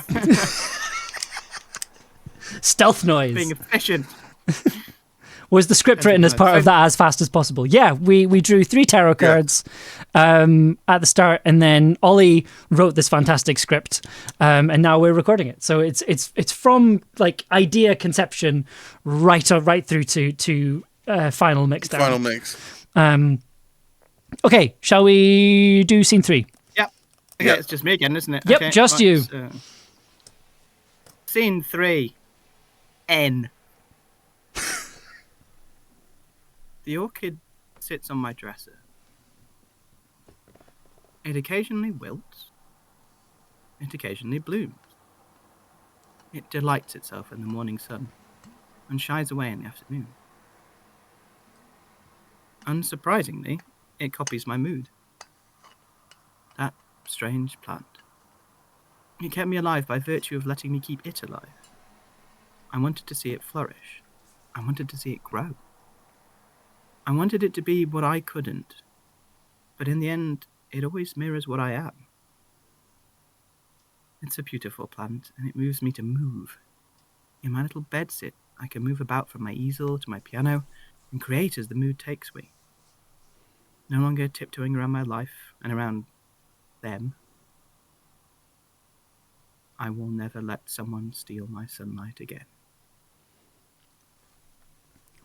A: Stealth noise.
C: being efficient.
A: Was the script written as part of that as fast as possible? Yeah, we drew 3 tarot cards at the start, and then Ollie wrote this fantastic script, and now we're recording it. So it's from like idea conception right through to final mix down.
B: Final mix.
A: Okay, shall we do scene 3?
C: Yep. Okay,
B: Yeah.
C: it's just me again, isn't it?
A: Yep,
C: Okay,
A: just you.
C: so- Scene 3. N. The orchid sits on my dresser. It occasionally wilts. It occasionally blooms. It delights itself in the morning sun and shies away in the afternoon. Unsurprisingly, it copies my mood. That strange plant. It kept me alive by virtue of letting me keep it alive. I wanted to see it flourish. I wanted to see it grow. I wanted it to be what I couldn't. But in the end, it always mirrors what I am. It's a beautiful plant, and it moves me to move. In my little bedsit, I can move about from my easel to my piano and create as the mood takes me. No longer tiptoeing around my life and around them. I will never let someone steal my sunlight again.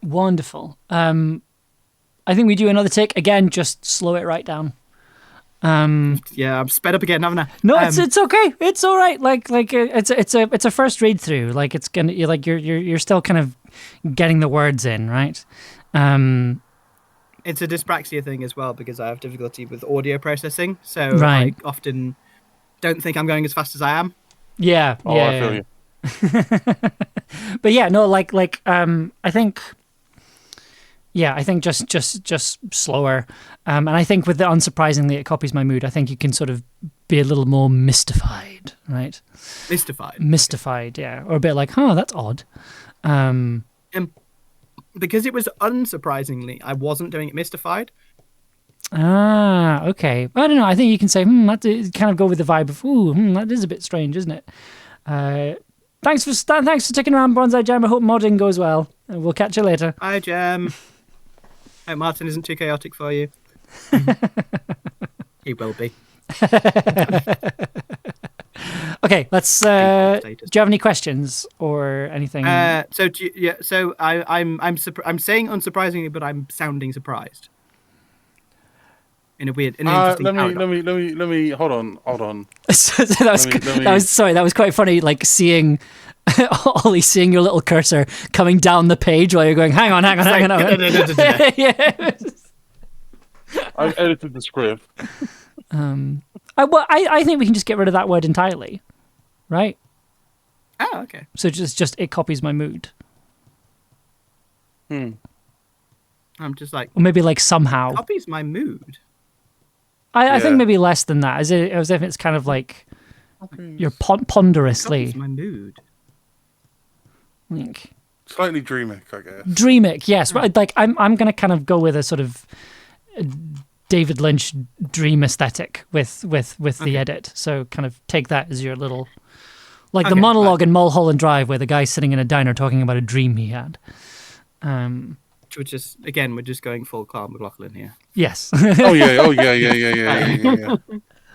A: Wonderful. I think we do another take again. Just slow it right down.
C: Yeah, I'm sped up again, haven't I?
A: No, it's okay. It's all right. It's a first read through. Like it's gonna you're still kind of getting the words in, right?
C: It's a dyspraxia thing as well because I have difficulty with audio processing, so
A: right.
C: I often don't think I'm going as fast as I am.
A: Yeah.
B: Oh,
A: yeah,
B: I feel you.
A: But yeah, no, I think. Yeah, I think just slower, and I think with the unsurprisingly it copies my mood. I think you can sort of be a little more mystified, right? Mystified, yeah, or a bit like, that's odd.
C: Because it was unsurprisingly, I wasn't doing it mystified.
A: Ah, okay. I don't know. I think you can say, that kind of go with the vibe of, that is a bit strange, isn't it? Thanks for sticking around, Bonsai Jam. I hope modding goes well. We'll catch you later.
C: Hi, Jam. Hope Martin isn't too chaotic for you. He will be.
A: Okay, let's. Do you have any questions or anything?
C: I'm saying unsurprisingly, but I'm sounding surprised. In a weird, in an interesting
B: let me hold on.
A: That was quite funny. Like seeing Ollie, seeing your little cursor coming down the page while you're going, hang on. Yeah.
B: I've edited the script.
A: I think we can just get rid of that word entirely, right?
C: Oh, okay.
A: So just it copies my mood.
C: I'm just like,
A: or maybe like somehow
C: copies my mood.
A: I think maybe less than that, as if it's kind of like you're ponderously.
C: Copies my mood.
A: Like,
B: slightly dreamic, I guess.
A: Dreamic, yes. Right. Like I'm going to kind of go with a sort of David Lynch dream aesthetic with the edit. So kind of take that as your little, like the monologue in Mulholland Drive where the guy's sitting in a diner talking about a dream he had.
C: We're just going full Carl McLaughlin here.
A: Yes.
B: Oh yeah.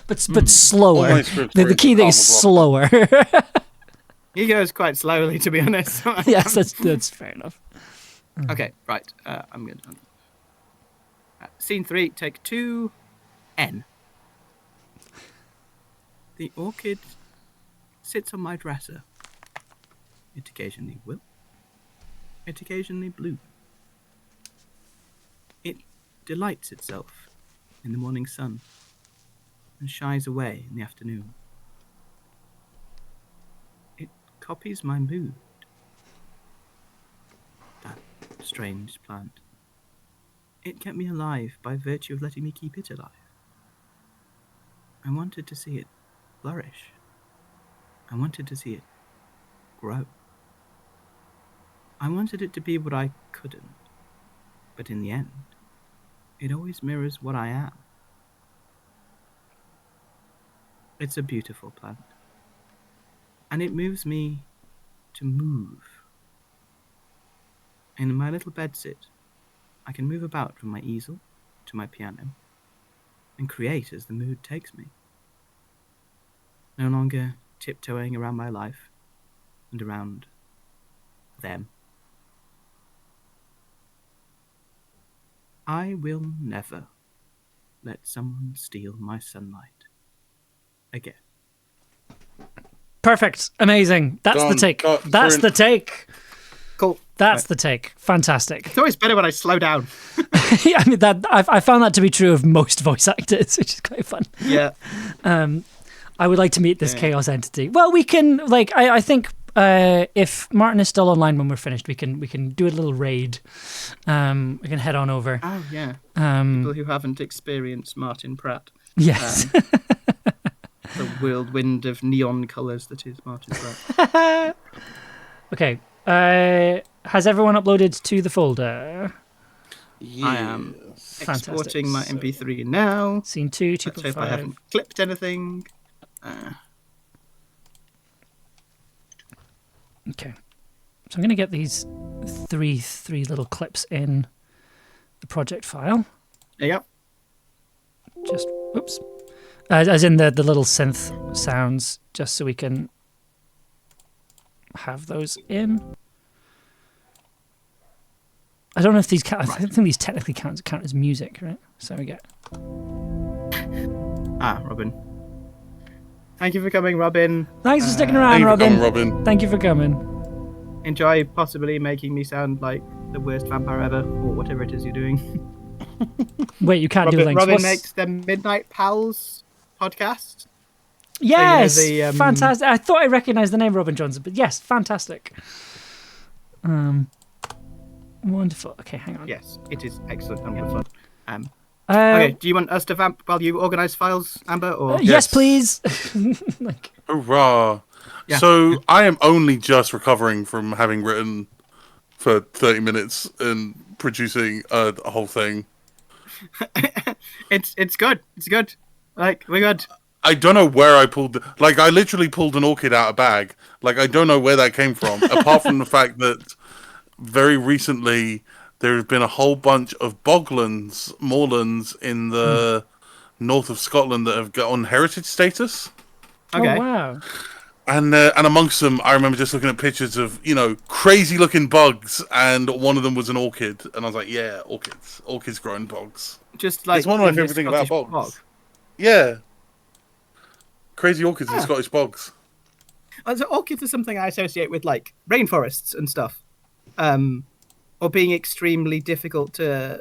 A: But slower. The key thing is slower.
C: He goes quite slowly, to be honest.
A: Yes, that's fair enough.
C: Okay, right. I'm good. Scene 3, take 2, N. The orchid sits on my dresser. It occasionally will. It occasionally blooms. It delights itself in the morning sun and shies away in the afternoon. It copies my mood. That strange plant. It kept me alive by virtue of letting me keep it alive. I wanted to see it flourish. I wanted to see it grow. I wanted it to be what I couldn't. But in the end, it always mirrors what I am. It's a beautiful plant. And it moves me to move. In my little bedsit, I can move about from my easel to my piano and create as the mood takes me. No longer tiptoeing around my life and around them. I will never let someone steal my sunlight again.
A: Perfect. Amazing. That's the
B: Done.
A: take.
B: Got
A: That's
B: print.
A: the take.
C: Cool.
A: That's the take. Fantastic.
C: It's always better when I slow down.
A: Yeah, I mean that I found that to be true of most voice actors, which is quite fun.
C: Yeah.
A: I would like to meet this chaos entity. Well, we can like I think if Martin is still online when we're finished, we can do a little raid. We can head on over.
C: Oh yeah. People who haven't experienced Martin Pratt.
A: Yes.
C: The whirlwind of neon colours that is Martin Pratt.
A: Okay. Has everyone uploaded to the folder?
B: Yes.
C: I am
A: Fantastic.
C: exporting my MP3 now.
A: Scene 2,
C: Let's hope I haven't clipped anything.
A: Okay. So I'm going to get these three little clips in the project file.
C: Yep.
A: Just, oops. As in the little synth sounds, just so we can have those in. I don't know if these count. I think these technically count as music, right? So we get.
C: Robin. Thank you for coming, Robin.
A: Thanks for sticking around,
B: Thank you for
A: Robin.
B: coming, Robin.
A: Thank you for coming.
C: Enjoy possibly making me sound like the worst vampire ever, or whatever it is you're doing.
A: Wait, you can't do links.
C: Robin makes the Midnight Pals podcast.
A: Yes,
C: So, you know,
A: fantastic. I thought I recognised the name Robin Johnson, but yes, fantastic. Wonderful. Okay, hang on.
C: Yes, it is excellent and good fun. Okay, do you want us to vamp while you organise files, Amber? Or
A: yes, please.
B: Hurrah!
C: Yeah.
B: So I am only just recovering from having written for 30 minutes and producing a whole thing.
C: It's good. It's good. Like, we're good.
B: I don't know where I pulled... I literally pulled an orchid out of a bag. I don't know where that came from, apart from the fact that very recently there have been a whole bunch of boglands, moorlands in the north of Scotland that have got on heritage status.
C: Okay.
A: Oh, wow.
B: And amongst them, I remember just looking at pictures of, crazy-looking bugs, and one of them was an orchid. And I was like, yeah, orchids. Orchids growing bugs.
C: Just like
B: it's one of my
C: in the
B: favourite things about
C: Scottish
B: bogs.
C: bog.
B: Yeah. Crazy orchids in Scottish bogs.
C: So orchids are something I associate with, like, rainforests and stuff. Or being extremely difficult to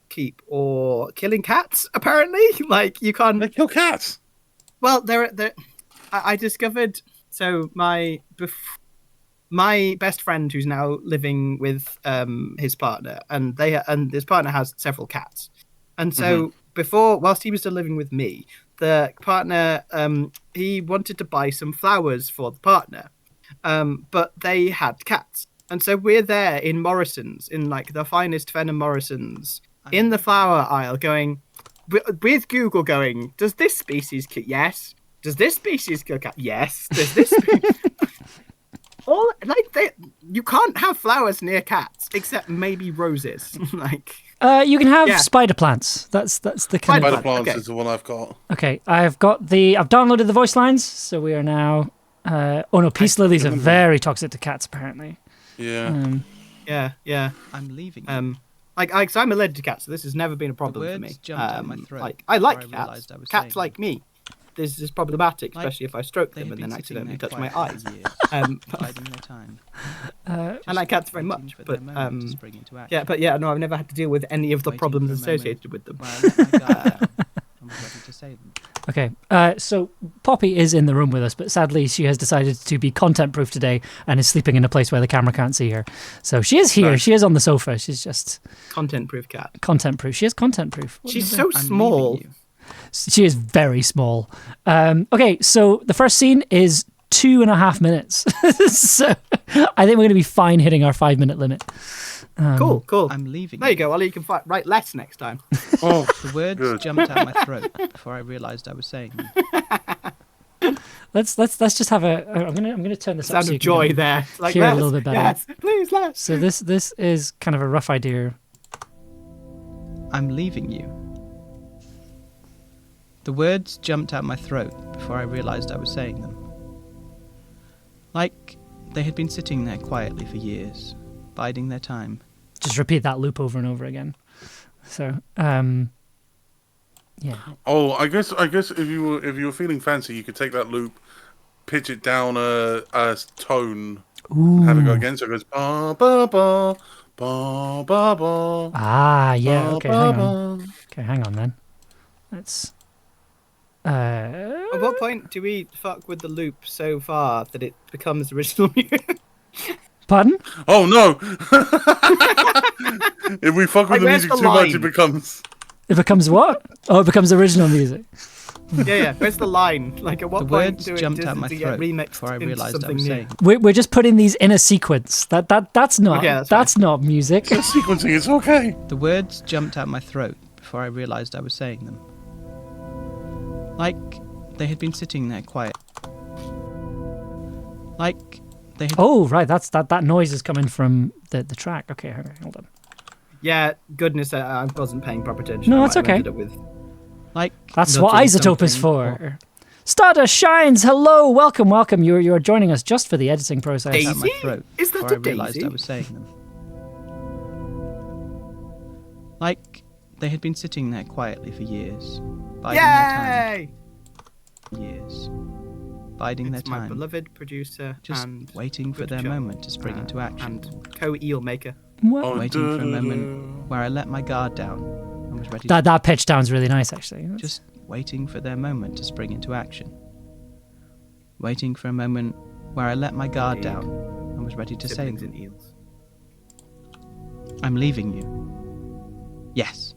C: keep, or killing cats, apparently. Like, you can't...
B: They kill cats!
C: Well, I discovered... So my best friend, who's now living with his partner, and his partner has several cats, and so whilst he was still living with me, the partner he wanted to buy some flowers for the partner, but they had cats, and so we're there in Morrison's, in like the finest Fenham Morrison's, in the flower aisle, going with Google, going, does this species yes? Does this species kill cat? Yes. Does this you can't have flowers near cats except maybe roses.
A: You can have spider plants. That's the kind
B: Spider
A: of
B: plants
C: okay.
B: is the one I've got.
A: Okay, I've downloaded the voice lines, so we are now peace lilies are very toxic to cats apparently.
B: Yeah.
C: Yeah.
D: I'm leaving.
C: So I'm allergic to cats, so this has never been a problem for me.
D: Jumped out my throat
C: I like
D: before I
C: cats.
D: realised I was
C: Cats
D: saying
C: like me. This is problematic,
D: Like,
C: especially if I stroke
D: they
C: them
D: had
C: and then
D: been sitting
C: accidentally
D: there
C: touch my
D: quietly
C: eyes.
D: for years, biding their time.
C: I like cats very
D: waiting
C: much,
D: for
C: but
D: their moment to spring into action.
C: no, I've never had to deal with any of the
D: Waiting
C: problems
D: for a moment
C: associated with them.
D: While I let my guard down and was ready to say them.
A: Okay, so Poppy is in the room with us, but sadly she has decided to be content-proof today and is sleeping in a place where the camera can't see her. So she is here.
B: Nice.
A: She is on the sofa. She's just
C: Content-proof cat.
A: content-proof. She is content-proof. What
C: She's
A: do you
C: so
D: I'm
C: small.
D: leaving you.
A: She is very small. Okay, so the first scene is 2.5 minutes. So I think we're going to be fine hitting our 5-minute limit.
C: Cool.
D: I'm leaving.
C: There you go, Ollie. You can write less next time.
B: Oh,
D: The words
B: Good.
D: jumped out my throat before I realised I was saying them.
A: Let's just have a. I'm gonna turn this up
C: Sound
A: so you
C: of
A: can
C: joy there. Like,
A: hear it a
C: less,
A: little bit better.
C: Yes, please, less.
A: So this is kind of a rough idea.
D: I'm leaving you. The words jumped out my throat before I realised I was saying them. Like they had been sitting there quietly for years, biding their time.
A: Just repeat that loop over and over again. So yeah.
B: Oh, I guess if you were feeling fancy, you could take that loop pitch it down a tone.
A: Ooh.
B: Have it go again, so it goes ba ba ba ba ba ba.
A: Ah, yeah. Okay,
B: ba,
A: hang
B: ba.
A: on. Okay, hang on then. Let's.
C: At what point do we fuck with the loop so far that it becomes original music?
A: Pardon?
B: Oh no! If we fuck with
C: Like,
B: the
C: where's
B: music
C: the
B: too much, it
C: line?
B: becomes.
A: It becomes what? Oh, it becomes original music.
C: Yeah. Where's the line? Like, at what
D: The
C: point
D: words
C: do it
D: jumped
C: does
D: out
C: it
D: my
C: get
D: throat
C: remixed
D: before I
C: into
D: realised I
C: something
D: was
C: new?
D: saying.
A: We're just putting these in a sequence. That's not.
C: Okay, that's
A: that's not music.
B: Sequencing is okay.
D: The words jumped out my throat before I realised I was saying them. Like they had been sitting there quiet. Like they had...
A: Oh, right. That noise is coming from the track. Okay, hold on.
C: Yeah, goodness, I wasn't paying proper attention.
A: No,
C: I
A: that's
C: might have
A: okay.
C: ended up with
D: Like
A: That's
C: Not
A: what
C: doing
A: Isotope is
C: something.
A: for. Stardust Shines. Hello, welcome. You're joining us just for the editing process.
C: Daisy?
D: out my throat
C: Is that
D: before
C: a
D: I realised
C: daisy?
D: I was saying them. Like they had been sitting there quietly for years, biding their
C: Yay!
D: time. Years, biding
C: It's
D: their
C: my
D: time,
C: beloved producer
D: just
C: and
D: waiting for
C: good
D: their
C: job.
D: moment to spring into action.
C: and co-eel maker.
A: What?
B: Oh,
D: Waiting for a
B: da-da-da.
D: moment where I let my guard down and was ready.
A: That pitch down's really nice, actually.
D: Just waiting for their moment to spring into action. Waiting for a moment where I let my guard
C: Indeed.
D: down and was ready to say
C: Siblings
D: them.
C: and eels.
D: I'm leaving you. Yes.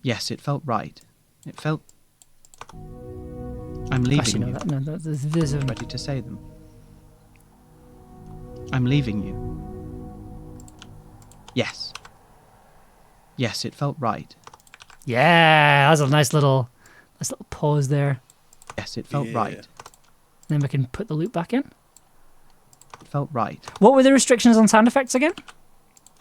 D: Yes, it felt right. It felt... I'm leaving
A: Actually, no,
D: you.
A: there's a...
D: Ready to say them. I'm leaving you. Yes. Yes, it felt right.
A: Yeah, that's a nice little pause there.
D: Yes, it felt
B: Yeah.
D: right.
A: Then we can put the loop back in.
D: It felt right.
A: What were the restrictions on sound effects again?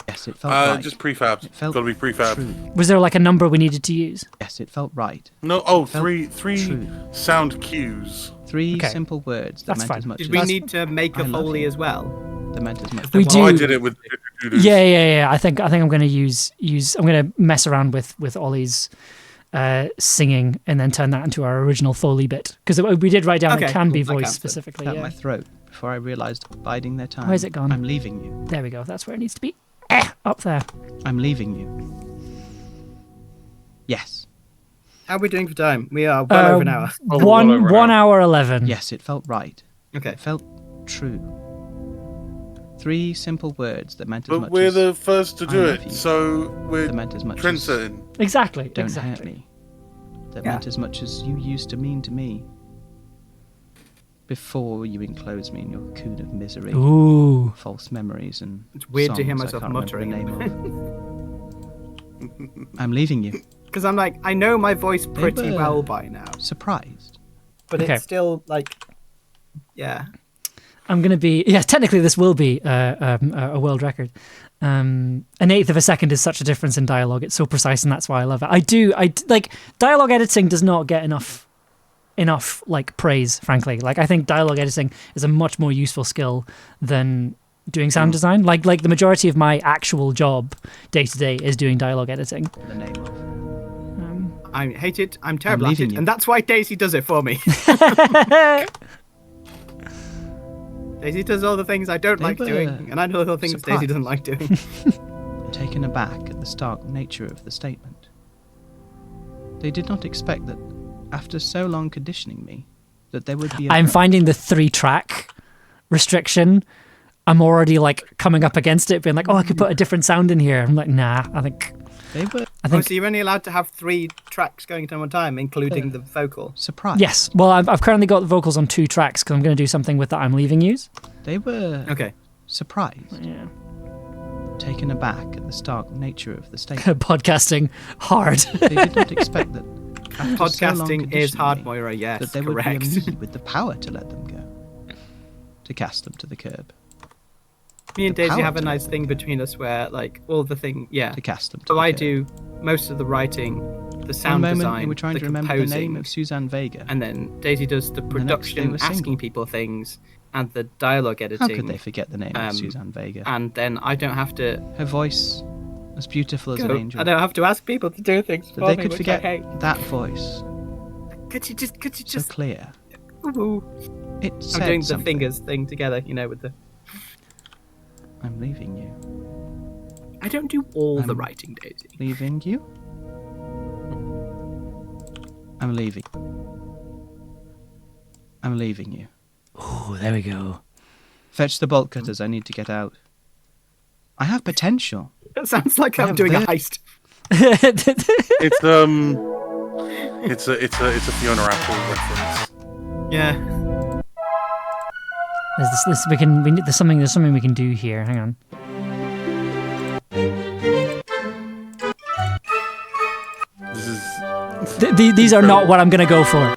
D: Yes, it felt right.
B: Just prefabs.
D: It felt
B: Gotta be prefab.
D: true.
A: Was there like a number we needed to use?
D: Yes, it felt right.
B: No,
D: Felt
B: three
D: true.
B: sound cues.
D: 3
A: Okay.
D: simple words that
A: That's
D: meant
A: fine.
D: as much
C: Did
D: as
C: we
A: That's-
C: need to make
D: I
C: a
D: love
C: Foley
D: you.
C: as well?
D: that meant as much.
A: We
C: Oh,
A: do.
B: I did it with doo-doo-doo-doos.
A: Yeah. I think I'm going to use. I'm going to mess around with Ollie's singing and then turn that into our original Foley bit because we did write down
C: Okay,
A: it can be
C: cool. That
A: voiced
C: counts then.
A: specifically.
D: Out
A: Yeah.
D: my throat before I realised biding their time.
A: Where's it gone?
D: I'm leaving you.
A: There we go. That's where it needs to be. Up there.
D: I'm leaving you. Yes.
C: How are we doing for time? We are well over an hour.
B: Oh, well over an
A: 1
B: hour.
A: hour 11.
D: Yes, it felt right.
C: Okay.
D: It felt true. 3 simple words that meant as
B: But
D: much
B: we're
D: as
B: the first to
D: I
B: do
D: love
B: it,
D: you.
B: so we're
D: that meant as much as
B: trendsetting.
A: Exactly.
D: don't
A: exactly.
D: hurt me. That
C: Yeah.
D: meant as much as you used to mean to me. Before you enclosed me in your cocoon of misery,
A: Ooh.
D: false memories, and
C: It's weird to hear
D: songs I
C: myself
D: can't remember the
C: muttering.
D: name of. I'm leaving you.
C: Because I'm like, I know my voice pretty
D: were-
C: well by now,
D: Surprised.
C: but
A: Okay.
C: it's still like, yeah.
A: I'm going to be... Yeah, technically this will be a world record. An eighth of a second is such a difference in dialogue. It's so precise and that's why I love it. I like, dialogue editing does not get enough like praise, frankly. Like, I think dialogue editing is a much more useful skill than doing sound design. Like the majority of my actual job day to day is doing dialogue editing.
D: The name of.
C: I hate it. I'm terrible at
D: leaving
C: it,
D: you.
C: and that's why Daisy does it for me. Daisy does all the things I don't
D: They
C: like
D: were
C: doing, and I know all the things Daisy
D: surprised.
C: doesn't like doing.
D: Taken aback at the stark nature of the statement. They did not expect that, after so long conditioning me, that there would be.
A: I'm finding the 3-track restriction. I'm already like coming up against it, being like, oh, I could put a different sound in here. I'm like, nah, I think
D: They were
C: Oh, so you're only allowed to have 3 tracks going at one time, including the vocal.
D: surprised.
A: yes. Well, I've currently got the vocals on 2 tracks because I'm going to do something with that I'm leaving yous.
D: They were
C: Okay.
D: surprised,
A: Yeah.
D: taken aback at the stark nature of the statement.
A: Podcasting hard.
D: They did not expect that. After so long
C: Podcasting is
D: conditioning
C: hard,
D: me,
C: Moira, yes,
D: that there
C: correct.
D: would be a me with the power to let them go, to cast them to the curb,
C: Me and
D: the
C: Daisy
D: power
C: have a
D: to
C: nice
D: let
C: thing between us where, like, all the thing, yeah.
D: to cast them to
C: So
D: the
C: I
D: curb.
C: do most of the writing, the
D: One
C: sound
D: moment
C: design,
D: we were trying
C: the
D: to remember the
C: composing,
D: name of Suzanne Vega.
C: and then Daisy does the
D: the next they
C: production,
D: were
C: asking
D: single.
C: people things, and the dialogue
D: How
C: editing.
D: could they forget the name of Suzanne Vega?
C: And then I don't have to
D: Her voice, as beautiful as an angel.
C: I don't have to ask people to do things
D: that
C: for
D: they
C: me,
D: could
C: which
D: forget
C: I hate.
D: that voice,
C: Could you
D: so
C: just
D: clear,
C: ooh,
D: It
C: I'm
D: said
C: doing the
D: something.
C: fingers thing together, with the.
D: I'm leaving you.
C: I don't do all the
D: I'm
C: writing, Daisy.
D: Leaving you. I'm leaving. I'm leaving you.
A: Oh, there we go.
D: Fetch the bolt cutters. I need to get out. I have potential.
C: It sounds like I'm
D: have
C: doing a
D: the-
C: heist.
B: It's a Fiona Apple reference.
C: Yeah.
A: There's something we can do here. Hang on.
B: This is
A: These are not what I'm going to go for.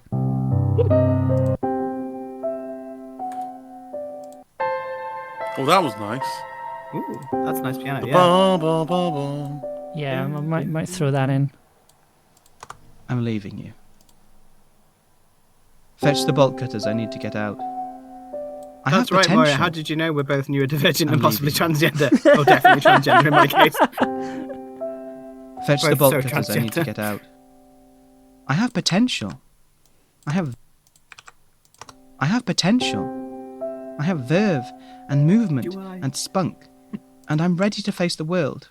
B: oh, that was nice.
C: Ooh, that's a nice piano. Yeah.
B: Bum, bum, bum, bum.
A: Yeah, I might throw that in.
D: I'm leaving you. Fetch the bolt cutters. I need to get out. I
C: That's
D: have
C: right,
D: potential.
C: Moira. How did you know we're both neurodivergent
D: I'm
C: and possibly
D: leaving.
C: transgender? Or definitely transgender in my case.
D: Fetch the
C: both
D: bolt
C: so
D: cutters. I need to
C: transgender.
D: get out. I have potential. I have potential. I have verve and movement
C: Do I?
D: and spunk, and I'm ready to face the world.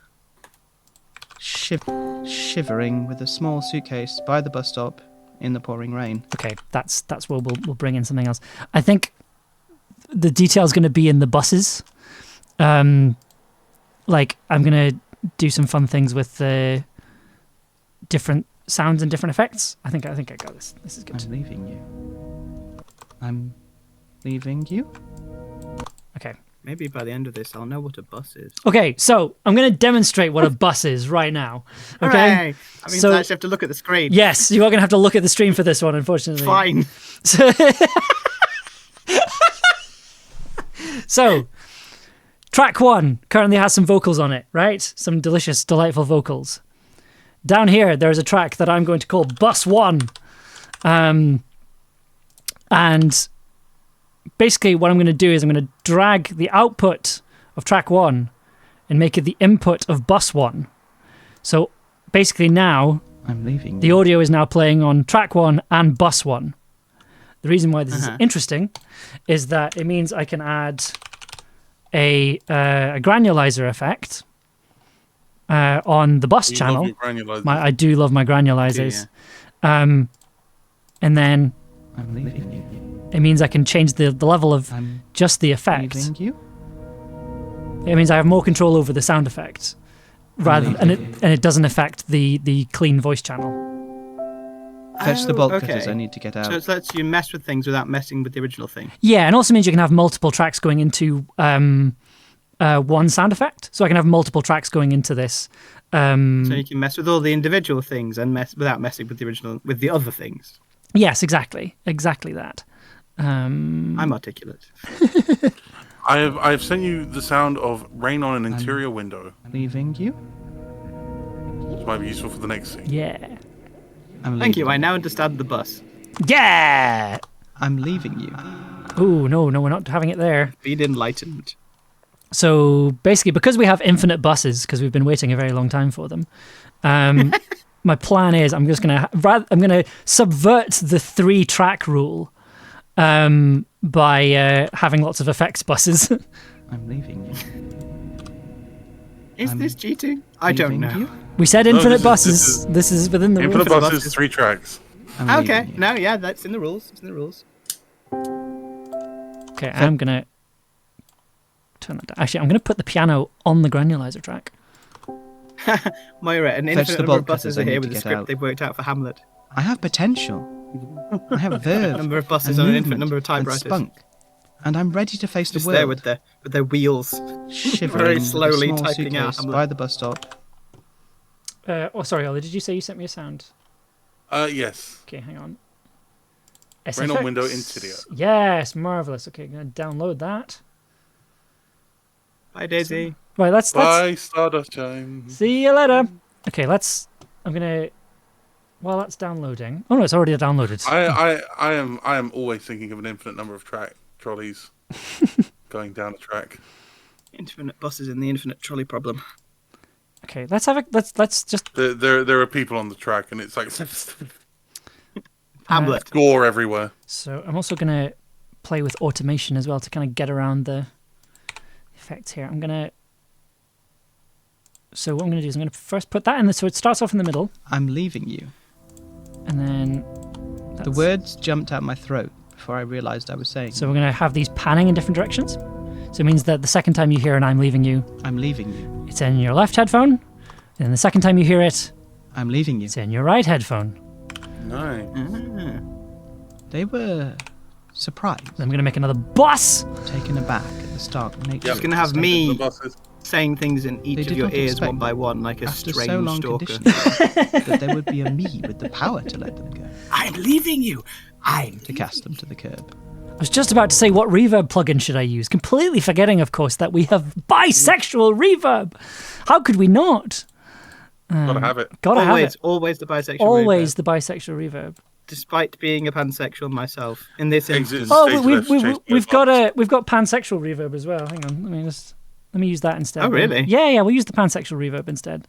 D: Shivering with a small suitcase by the bus stop in the pouring rain.
A: Okay, that's where we'll bring in something else. I think the detail's going to be in the buses. Like I'm going to do some fun things with the different sounds and different effects. I think I got this. This is good.
D: I'm leaving you. I'm leaving you.
A: Okay.
C: Maybe by the end of this, I'll know what a bus is.
A: Okay, so I'm going to demonstrate what a bus is right now. Okay.
C: Hooray! I mean,
A: So-
C: I actually have to look at the screen.
A: Yes, you are going to have to look at the stream for this one, unfortunately.
C: Fine.
A: So, track 1 currently has some vocals on it, right? Some delicious, delightful vocals. Down here, there's a track that I'm going to call Bus 1. And basically what I'm going to do is I'm going to drag the output of track 1 and make it the input of Bus 1. So basically now,
D: I'm leaving
A: the
D: you.
A: audio is now playing on track 1 and Bus 1. The reason why this is interesting is that it means I can add a granulizer effect on the bus
B: You
A: channel.
B: love your granulizers.
A: I do love my granulizers. And then
D: I'm leaving you.
A: it means I can change the level of
D: I'm
A: just the effect.
D: leaving you.
A: It means I have more control over the sound effect, and it doesn't affect the clean voice channel.
D: Fetch the bolt
C: okay.
D: cutters. I need to get out.
C: So it lets you mess with things without messing with the original thing.
A: Yeah, and also means you can have multiple tracks going into one sound effect. So I can have multiple tracks going into this.
C: So you can mess with all the individual things and without messing with the other things.
A: Yes, exactly that.
C: I'm articulate.
B: I've sent you the sound of rain on an interior window,
D: Leaving you.
B: which might be useful for the next scene.
A: Yeah.
D: I'm
C: Thank you.
D: leaving
C: I now understand the bus.
A: Yeah.
D: I'm leaving you.
A: Oh no, we're not having it there.
C: Being enlightened.
A: So basically, because we have infinite buses, because we've been waiting a very long time for them, my plan is I'm gonna subvert the 3-track rule by having lots of effects buses.
D: I'm leaving you.
C: Is
D: I'm
C: this cheating? I don't
D: Leaving
C: know.
D: you.
A: We said
B: No,
A: infinite
B: this
A: buses.
B: is-
A: This is within the rules.
B: Infinite
C: Infinite
B: buses,
C: buses.
B: 3 tracks.
D: I'm
C: Okay.
D: leaving you.
C: No, yeah, that's in the rules. It's in the rules.
A: Okay, I'm gonna turn that down. Actually, I'm gonna put the piano on the granulizer track.
C: Moira, an
D: Fetch
C: infinite
D: the
C: number
D: bolt
C: of buses
D: cutters, I
C: are here
D: need
C: with
D: to
C: the
D: get
C: script
D: out.
C: they've worked out for Hamlet.
D: I have potential. I have
C: A
D: verve.
C: number of buses
D: and
C: on an infinite
D: movement
C: number of
D: and
C: typewriters.
D: spunk, and I'm ready to face
C: Just
D: the
C: there
D: world.
C: with their wheels.
D: Shivering
C: very
D: with a
C: slowly
D: small
C: typing out
D: suitcase
C: Hamlet.
D: by the bus stop.
A: Sorry, Ollie, did you say you sent me a sound?
B: Yes.
A: Okay, hang on.
B: Rain on
A: SFX.
B: window interior.
A: Yes, marvelous. Okay, gonna download that.
C: Bye, Daisy.
A: Right, let's
B: Bye, Stardust Time.
A: see you later. Okay, I'm gonna. While that's downloading. Oh no, it's already downloaded.
B: I am always thinking of an infinite number of trolleys going down a track.
C: Infinite buses in the infinite trolley problem.
A: Okay, let's just.
B: There are people on the track, and it's like
C: Hamlet.
B: gore everywhere.
A: So I'm also gonna play with automation as well to kind of get around the effects here. So what I'm going to do is I'm going to first put that in so it starts off in the middle.
D: I'm leaving you.
A: And then...
D: The words jumped out my throat before I realised I was saying
A: So we're going to have these panning in different directions. So it means that the second time you hear an I'm leaving you,
D: I'm leaving you.
A: it's in your left headphone. And the second time you hear it,
D: I'm leaving you.
A: it's in your right headphone.
B: Nice.
D: They were surprised,
A: I'm going to make another bus.
D: taken aback at the stark nature.
C: It's
D: of
C: going to
D: the
C: have
D: statement.
C: me
B: The buses.
C: saying things in
D: They
C: each of
D: did
C: your
D: not
C: ears
D: expect
C: one by one, like a
D: after
C: strange
D: so long
C: stalker.
D: conditioning that there would be a me with the power to let them go,
C: I'm leaving you. I'm
D: to cast them to the curb.
A: I was just about to say, what reverb plugin should I use? Completely forgetting, of course, that we have bisexual reverb. How could we not?
B: Gotta have it.
A: Gotta have it.
C: Always the bisexual.
A: Always
C: reverb,
A: the bisexual reverb.
C: despite being a pansexual myself. In this
B: Exit.
C: instance,
A: Oh,
B: Stage
A: we've
B: left,
A: we've
B: chase
A: got pansexual reverb as well. Hang on, let me use that instead.
C: Oh, really?
A: Yeah, we'll use the pansexual reverb instead.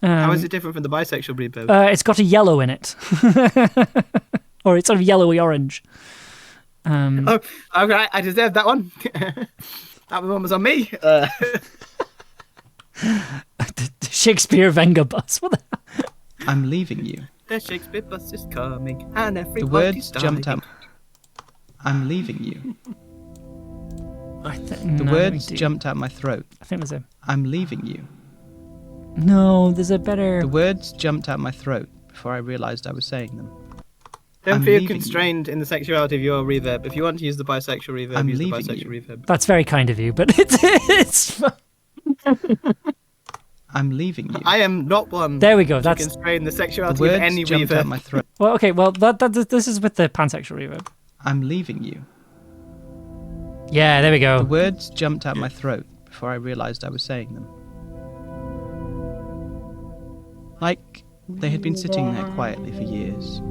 C: how is it different from the bisexual reverb?
A: It's got a yellow in it, or it's sort of yellowy orange.
C: Oh, okay, I deserve that one. That one was on me.
A: Shakespeare Venga bus. What the?
D: I'm leaving you.
C: The Shakespeare bus is coming, and
D: The
C: everybody's
D: words jumped
C: dying.
D: out. I'm leaving you.
A: The
D: The words jumped out my throat.
A: I think there's a.
D: I'm leaving you.
A: No, there's a better.
D: The words jumped out my throat before I realised I was saying them.
C: Don't
D: I'm
C: feel
D: leaving
C: constrained in the sexuality of your reverb. If you want to use the bisexual reverb,
D: I'm
C: use the
D: leaving
C: bisexual
D: you.
C: reverb.
A: That's very kind of you, but it's fine.
D: I'm leaving you.
C: I am not one
A: There we go.
C: to
A: That's
C: constrain the
D: The
C: sexuality of
D: words
C: any
D: jumped out my
C: reverb.
D: throat.
A: well. Okay. Well, this is with the pansexual reverb.
D: I'm leaving you.
A: Yeah, there we
D: The
A: go.
D: words jumped out my throat before I realised I was saying them. Like they had been sitting there quietly for years,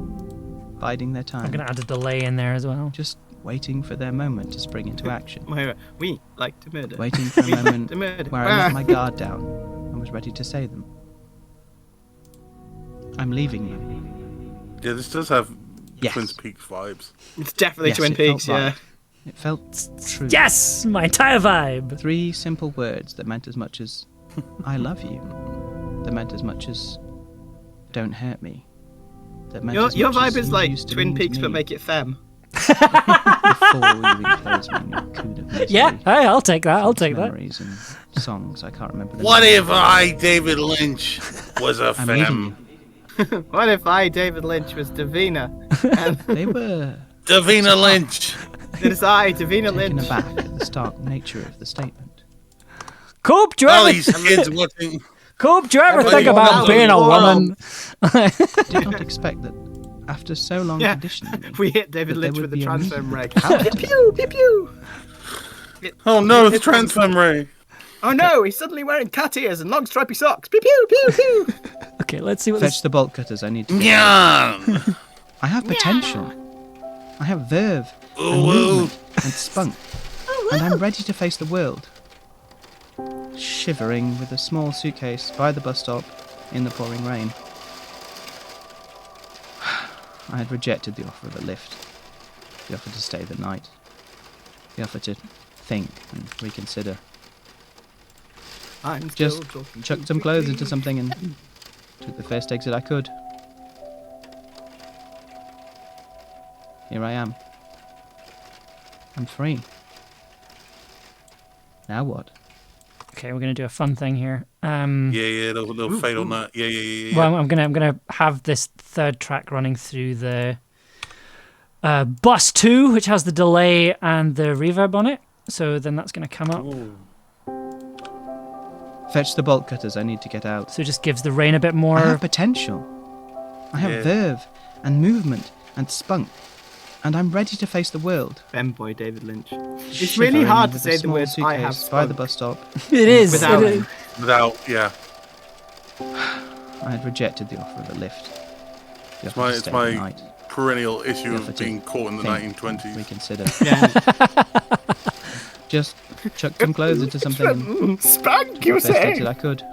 D: biding their time,
A: I'm gonna add a delay in there as well.
D: just waiting for their moment to spring into action,
C: Where we like to murder.
D: waiting for a moment
C: To murder.
D: where I let my guard down and was ready to say them. I'm leaving you.
B: Yeah, this does have
D: Yes.
B: Twin Peaks vibes.
C: It's definitely
D: Yes,
C: Twin
D: it felt
C: Peaks, yeah.
D: right. It felt true.
A: Yes, my entire vibe.
D: 3 simple words that meant as much as I love you. That meant as much as don't hurt me. That meant as
C: Your
D: much as
C: vibe is
D: you
C: like
D: used to
C: Twin
D: mean to
C: Peaks, but
D: me
C: make it femme.
D: before we enclosed me in your coon of misery.
A: Yeah, hey, I'll take that. I'll take that.
D: Memories and songs I can't remember. The
B: What
D: name
B: if I, David Lynch, was a
D: I'm leaving
B: femme?
C: What if I, David Lynch, was Davina? And
D: They were
B: Davina Lynch.
C: it is I, Davina
D: taken
C: Lynch.
D: aback at the stark nature of the statement.
A: Coop, do you
B: All
A: ever,
B: these kids watching.
A: Coop, do you ever
C: Everybody
A: think about
C: go
A: being a
C: down.
A: woman?
D: I did not expect that after so long
C: Yeah,
D: conditioning me,
C: we hit David
D: that there
C: Lynch
D: would
C: with the
D: be a
C: transfer
D: me
C: reg.
D: with power
C: Pew
D: to
C: pew pew pew.
B: Oh no, it's Transform Ray.
C: Oh no, he's suddenly wearing cat ears and long stripy socks. Pew pew pew pew.
A: Okay, let's see what
D: fetch
A: this.
D: the bolt cutters. I need to.
B: Yeah.
D: I have potential. I have verve and
B: Ooh, ooh.
D: movement and spunk, and I'm ready to face the world. Shivering with a small suitcase by the bus stop in the pouring rain. I had rejected the offer of a lift, the offer to stay the night, the offer to think and reconsider.
C: I'm still
D: Just
C: talking
D: chucked
C: to
D: some
C: you.
D: clothes into something and took the first exit I could. Here I am. I'm free. Now what?
A: Okay, we're gonna do a fun thing here.
B: Yeah, they'll fade on that. Yeah.
A: Well, I'm gonna have this third track running through the bus 2, which has the delay and the reverb on it. So then that's gonna come up.
B: Ooh.
D: Fetch the bolt cutters. I need to get out.
A: So it just gives the rain a bit more.
D: I have potential. I have
B: Yeah.
D: verve and movement and spunk, and I'm ready to face the world.
C: Femboy David Lynch. It's
D: Shivering
C: really hard to
D: with
C: say
D: a
C: the
D: small
C: words I have
D: suitcase by the
C: spunk.
D: bus stop.
A: It is.
C: Without
A: it is.
B: Without, yeah.
D: I had rejected the offer of a lift. The
B: It's
D: offer to stay the
B: my
D: night.
B: perennial issue
D: The offer
B: of
D: to
B: being caught in the
D: think,
B: 1920s.
D: Reconsider.
C: Yeah.
D: Just chucked some clothes into something and
C: Spunk, you
D: best exit
C: say?
D: I could.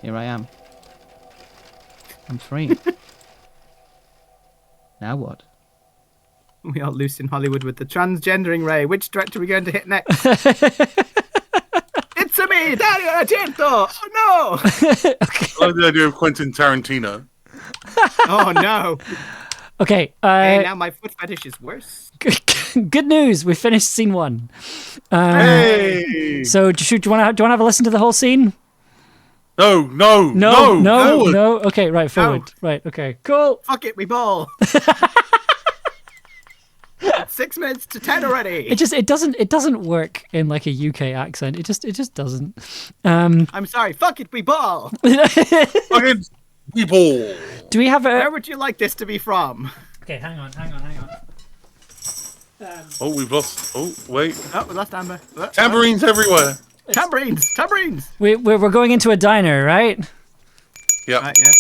D: Here I am. I'm free. Now what?
C: We are loose in Hollywood with the transgendering ray. Which director are we going to hit next? It's me, Dario Argento! Oh no!
B: I like the idea of Quentin Tarantino.
C: Oh no!
A: Okay.
C: Hey, now my foot fetish is worse.
A: Good news. We finished scene 1.
B: Hey!
A: So, do you want to have a listen to the whole scene?
B: No.
A: Okay, right, forward. Right, okay, cool.
C: Fuck it, we ball. It's 6 minutes to 10 already.
A: It doesn't work in like a UK accent. It just doesn't.
C: I'm sorry. Fuck it, we ball.
B: Fucking people.
A: Do we have
C: Where
A: a?
C: would you like this to be from?
A: Okay, hang on.
B: Oh, we've lost. Oh, wait.
C: Oh, we lost Amber.
B: Tambourines everywhere.
C: Tambourines.
A: We're going into a diner, right?
B: Yeah.
C: Right, yeah.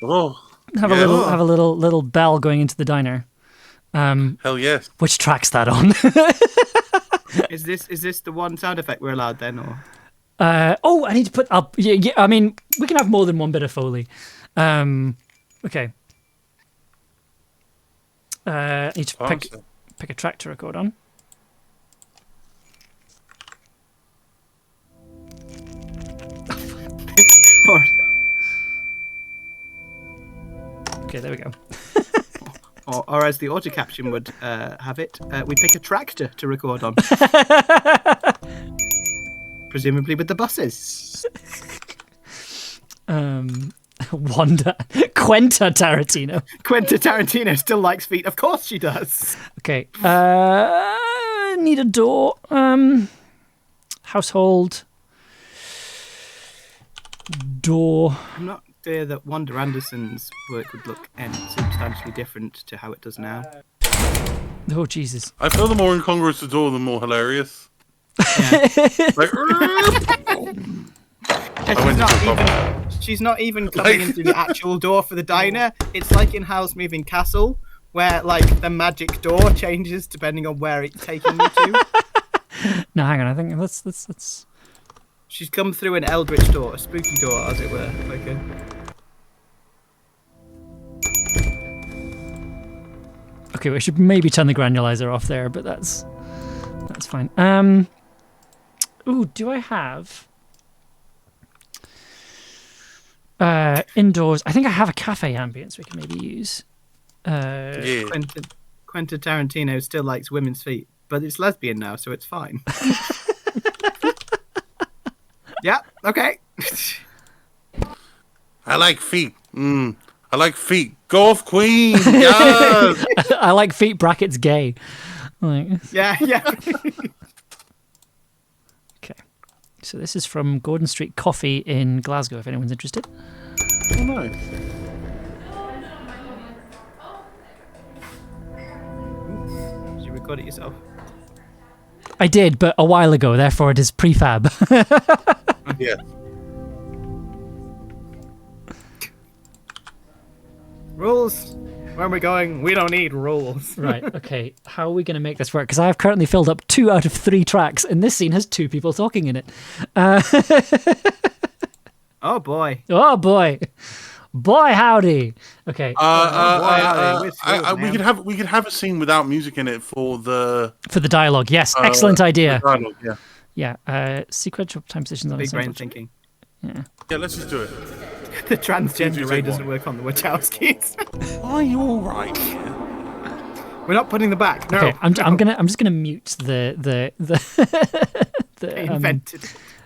B: Oh.
A: Have
B: Yeah.
A: a little bell going into the diner.
B: Hell yes.
A: Which track's that on?
C: Is this the one sound effect we're allowed then, or?
A: I need to put up. Yeah, I mean, we can have more than one bit of Foley. Okay. I need to pick a track to record on. Okay, there we go.
C: Or as the auto caption would have it, we pick a tractor to record on. Presumably with the buses.
A: Quenta Tarantino.
C: Quentin Tarantino still likes feet. Of course she does.
A: Okay. Need a door. Household. Door.
C: I'm not clear that Wanda Anderson's work would look substantially different to how it does now.
A: Oh, Jesus.
B: I feel the more incongruous the door, the more hilarious.
C: Yeah.
B: Like,
C: She's not even coming into the actual door for the diner. It's like in Howl's Moving Castle, where like the magic door changes depending on where it's taking you to.
A: No, hang on. I think let's.
C: She's come through an eldritch door, a spooky door, as it were. Okay.
A: Okay, we should maybe turn the granulizer off there, but that's fine. Ooh, do I have indoors? I think I have a cafe ambience we can maybe use.
B: yeah.
C: Quentin Tarantino still likes women's feet, but it's lesbian now, so it's fine. Yeah, okay.
B: I like feet. I like feet. Golf queen. Yes.
A: I like feet brackets gay. Like,
C: Yeah.
A: okay. So this is from Gordon Street Coffee in Glasgow, if anyone's interested.
B: Oh, nice.
C: Did you record it yourself?
A: I did, but a while ago, therefore it is prefab.
B: Yeah.
C: Rules. Where are we going? We don't need rules.
A: Right, okay. How are we going to make this work? Because I have currently filled up 2 out of 3 tracks, and this scene has 2 people talking in it.
C: Oh boy.
A: Oh, boy. Boy, howdy. Okay.
B: We could have a scene without music in it for the
A: dialogue, yes. Excellent idea.
B: dialogue, yeah.
A: Yeah, sequential time positions on
C: Big
A: a sample
C: brain
A: track.
C: thinking.
B: Yeah, let's just do it.
C: The transgender ray
B: take
C: doesn't
B: one.
C: work on the Wachowskis.
B: Are you all right?
C: We're not putting them back. No.
A: Okay, I'm just gonna mute the
C: They invented.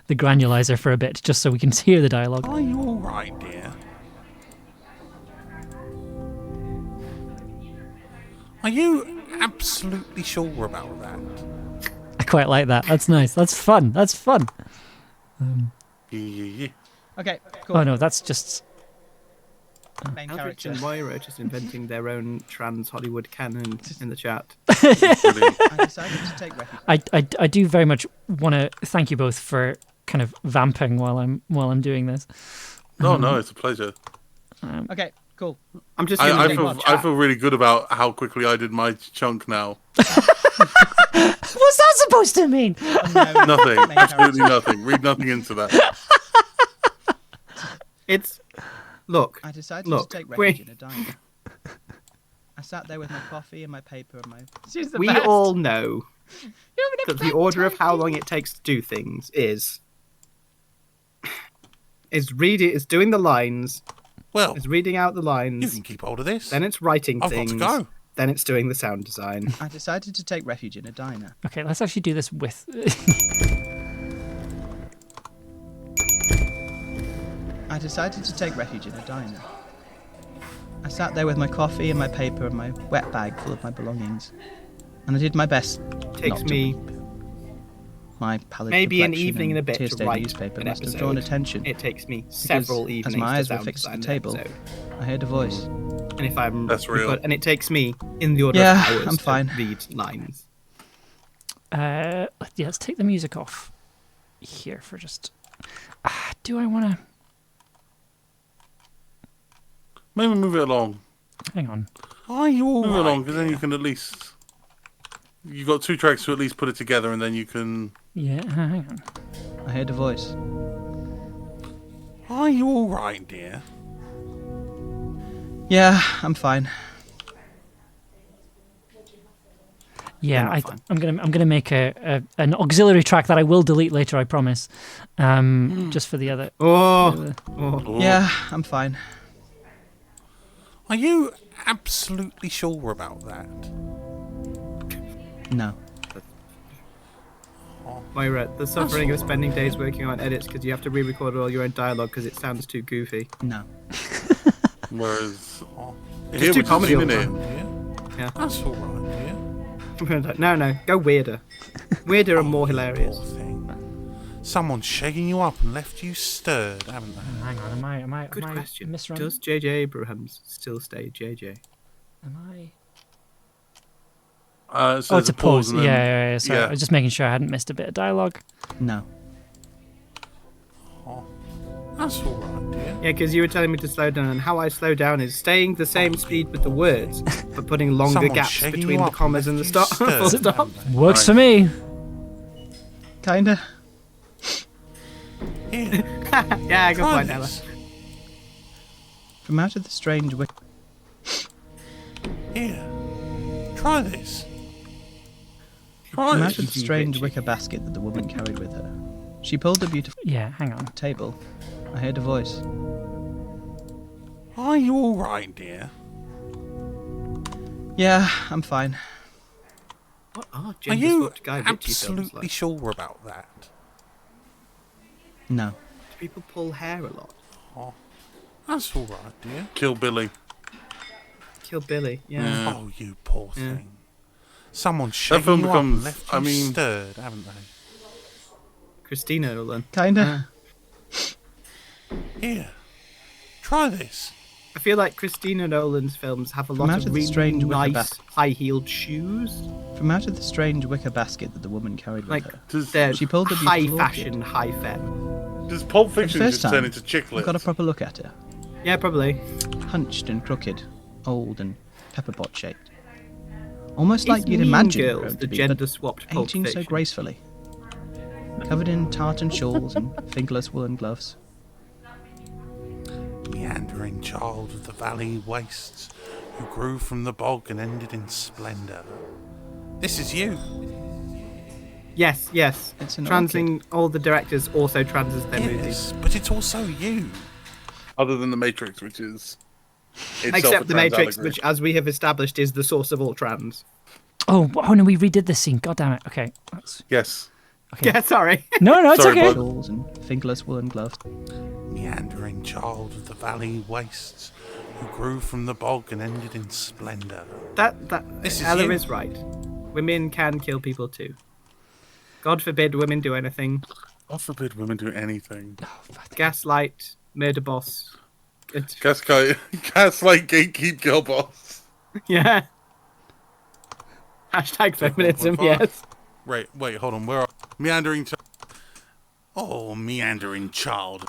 A: the granulizer for a bit, just so we can hear the dialogue.
B: Are you all right, dear? Are you absolutely sure about that?
A: I quite like that. That's nice. That's fun.
B: Yeah.
D: Okay, cool.
A: Oh no, that's just.
D: Main
C: Eldritch
D: character.
C: and Moira just inventing their own trans Hollywood canon in the chat.
B: Brilliant.
D: I decided to take refuge.
A: I do very much want to thank you both for kind of vamping while I'm doing this.
B: No, it's a pleasure.
D: Okay, cool.
C: I'm just
B: I
C: using
B: feel
C: the
B: I
C: chat.
B: feel really good about how quickly I did my chunk now.
A: What's that supposed to mean?
D: Unknown
B: Nothing.
D: main
B: Absolutely
D: character.
B: nothing. Read nothing into that.
C: It's look.
D: I decided
C: Look,
D: to take
C: we-
D: refuge in a diner. I sat there with my coffee and my paper and my...
A: She's the
C: We
A: best.
C: all know that the order of how long it takes to do things is doing the lines,
E: Well,
C: is reading out the
E: you
C: lines,
E: can keep hold of this.
C: then it's writing
E: I've got
C: things,
E: to go.
C: then it's doing the sound design.
D: I decided to take refuge in a diner.
A: Okay, let's actually do this with.
D: I decided to take refuge in a diner. I sat there with my coffee and my paper and my wet bag full of my belongings. And I did my best.
C: Takes
D: not to
C: me
D: weep. My pallid
C: maybe an
D: complexion
C: evening and a bit to
D: tear-stained
C: write
D: newspaper
C: an
D: must have
C: episode.
D: drawn attention.
C: It takes me several
D: Because
C: evenings
D: as my eyes
C: to
D: were
C: sound
D: fixed at
C: design
D: the table,
C: an episode.
D: I heard a voice.
C: And if I'm
B: That's real.
C: and it takes me in the order
D: Yeah,
C: of hours
D: I'm fine.
C: to read lines.
A: Yeah, let's take the music off here for just. Do I want to?
B: Maybe move it along.
A: Hang on.
E: Are you all
B: Move it
E: right?
B: along, because then you can at least. You've got 2 tracks to at least put it together, and then you can.
A: Yeah, hang on.
D: I heard a voice.
E: Are you all right, dear?
D: Yeah, I'm fine.
A: Yeah,
C: not fine.
A: I'm gonna make an auxiliary track that I will delete later. I promise. Just for the other.
C: Oh,
B: Oh.
D: Yeah, I'm fine.
E: Are you absolutely sure about that?
D: No.
C: Moira, the suffering of spending days working on edits because you have to re-record all your own dialogue because it sounds too goofy.
D: No.
B: Whereas.
C: Just
B: Here
C: too
B: we're just
C: comedy all
B: in
C: the
B: it.
C: time.
E: Yeah.
C: Yeah.
E: That's all right, dear.
C: No, go weirder. Weirder and more
E: You
C: hilarious.
E: poor thing. Someone's shaking you up and left you stirred, haven't they?
A: Hang on. Am
C: Good
A: I
C: question.
A: misremembering?
C: Does J.J. Abrams still stay J.J.?
A: Am I?
B: So
A: Oh, it's
B: there's
A: a pause.
B: and then-
A: Yeah. Sorry,
B: yeah.
A: I was just making sure I hadn't missed a bit of dialogue.
D: No.
E: That's all right, dear.
C: Yeah, because you were telling me to slow down, and how I slow down is staying the same speed with the words, but putting longer
E: Someone's
C: gaps
E: shaking
C: between
E: you
C: the
E: up
C: commas and the
E: left
C: stop.
E: you
C: Full
E: stirred,
C: stop.
E: haven't they?
A: Works for me.
D: Kinda.
E: Here,
C: Yeah, good
E: try
C: point, Ella.
E: this.
D: From out of the strange wick.
E: Here, try this.
D: From
E: Try
D: out
E: this.
D: of the strange wicker basket that the woman carried with her, she pulled the beautiful
A: Yeah, hang on.
D: table. I heard a voice.
E: Are you all right, dear?
D: Yeah, I'm fine.
C: What are
E: Are
C: gender
E: you
C: swapped Guy Ritchie films
E: absolutely
C: like?
E: sure about that?
D: No.
C: Do people pull hair a lot?
E: That's all right, dear.
B: Kill Billy.
C: Kill Billy, yeah.
B: Yeah.
E: Oh, you poor
C: Yeah.
E: thing. Someone's
B: That film
E: shaking you up and
B: becomes-
E: left
B: I
E: you
B: mean-
E: stirred, haven't they?
C: Christina Nolan.
D: Kinda.
E: Here, try this.
C: I feel like Christina Nolan's films have a
D: From
C: lot
D: out
C: of
D: of the
C: really
D: strange wicker
C: nice
D: basket.
C: high-heeled shoes.
D: From out of the strange wicker basket that the woman carried with
C: Like,
D: her.
B: Does,
C: they're
D: She pulled the beautiful
C: high-fashion, high-femme.
B: does Pulp
D: For the
B: Fiction
D: first
B: just
D: time,
B: turn into chick
D: I
B: lit?
D: got a proper look at her.
C: Yeah, probably.
D: Hunched and crooked, old and pepperpot shaped. Almost like
C: Is
D: you'd
C: Mean
D: imagine
C: Girls
D: her
C: the
D: to be,
C: gender-swapped
D: but
C: Pulp
D: aging so
C: Fiction?
D: gracefully. Covered in tartan shawls and fingerless woolen gloves.
E: Meandering child of the valley wastes, who grew from the bog and ended in splendour. This is you.
C: Yes.
D: It's an
C: Transing all the directors also transes their movies.
E: Yes, but it's also you.
B: Other than The Matrix, which is. itself a
C: Except the
B: trans
C: Matrix,
B: allegory.
C: which, as we have established, is the source of all trans.
A: Oh no, we redid this scene. God damn it. Okay.
B: Yes.
A: Okay.
C: Yeah, sorry.
A: No, it's
B: Sorry,
A: okay.
B: bud.
D: Shawls and fingerless woolen gloves.
E: Meandering child of the valley wastes, who grew from the bog and ended in splendour.
C: This
E: is
C: Ella
E: you.
C: is right. Women can kill people too. God forbid women do anything.
B: God forbid women do anything.
C: Gaslight, murder boss.
B: Gaslight, gatekeep, girl boss.
C: Yeah. Hashtag feminism,
B: 1.5.
C: yes.
E: Wait, hold on. Where are meandering child? Oh, meandering child.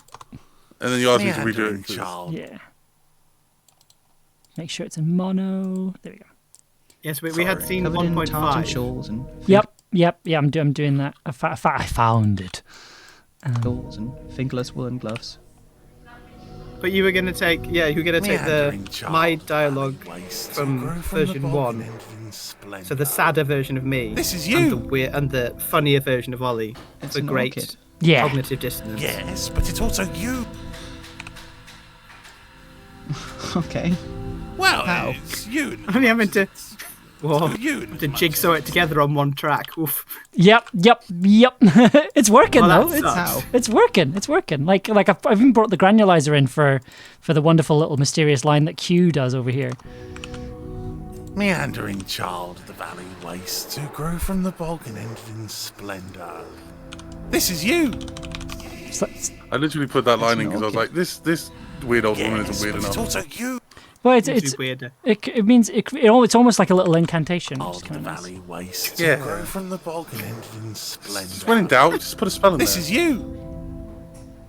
B: And then you ask me to redo
E: Meandering
B: it. 'cause-
E: child.
A: Yeah. Make sure it's in mono. There we go.
C: Yes, we had
E: Sorry.
C: seen
D: Covered in tartan
C: 1.5.
D: shawls and
A: Yep. Yeah, I'm doing that. I found it.
D: shawls and fingerless woolen gloves.
C: But you were going to take, you were going to take
E: Meandering child
C: my
E: of the
C: dialogue
E: valley wastes
C: from
E: who grew from
C: version
E: the bog
C: 1.
E: and ended in splendor.
C: So the sadder version of me.
E: This is
C: And
E: you.
C: and the funnier version of Ollie.
D: It's
C: for
D: an
C: great
D: orchid.
A: Yeah.
C: cognitive dissonance.
E: Yes, but it's also you.
D: Okay.
E: Well,
D: How?
E: it's you.
C: I'm only having to,
E: You.
C: to jigsaw it together on one track. Oof.
A: Yep. It's working
C: Well,
A: though.
C: that
A: It's,
C: sucks.
A: it's working. It's working. Like I've even brought the granulizer in for the wonderful little mysterious line that Q does over here.
E: Meandering child of the valley wastes who grew from the bog and ended in splendor. This is you.
A: So it's-
B: I literally put that line in because I was
D: orchid.
B: like, this weird old woman
E: Yes,
B: isn't weird
E: but it's
B: enough.
E: also you.
A: well,
C: It's
A: it's
C: weirder.
A: it means it's almost like a little incantation.
E: Child
A: Which is
E: of the
A: kind of nice.
E: valley wastes
B: Yeah.
E: who grew from the bog and ended in splendor.
B: When in doubt, just put a spell in
E: This
B: there.
E: is you.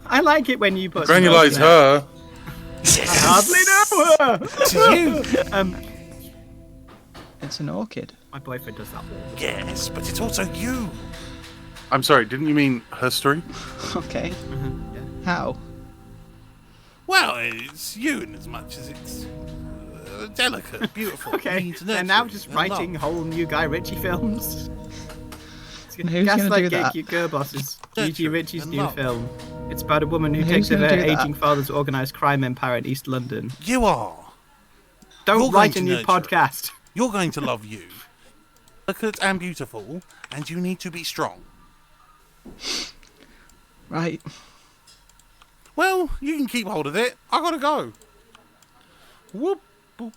C: I like it when you put
B: Granulise her.
C: Hardly know her.
E: This is you.
D: It's an orchid.
C: My boyfriend does that all.
E: Yes, but it's also you.
B: I'm sorry, didn't you mean her story?
D: Okay. How?
E: Well, it's you in as much as it's delicate, beautiful.
C: Okay,
E: needs
C: and now
E: nurturing
C: just
E: and
C: writing
E: love.
C: whole new Guy Ritchie films.
D: Who's gonna
C: Gaslight
D: do
C: Gay
D: that?
C: Cute Girl Bosses. G.G.
E: Nurturing
C: Ritchie's
E: and
C: new
E: love.
C: film. It's about a woman who
D: Who's
C: takes over her
D: gonna do that?
C: aging father's organised crime empire in East London.
E: You are.
C: Don't
E: You're
C: write a
E: going
C: new
E: to nurture it.
C: podcast.
E: You're going to love you. Delicate and beautiful, and you need to be strong.
D: Right.
E: Well, you can keep hold of it. I gotta go. Whoop, boop,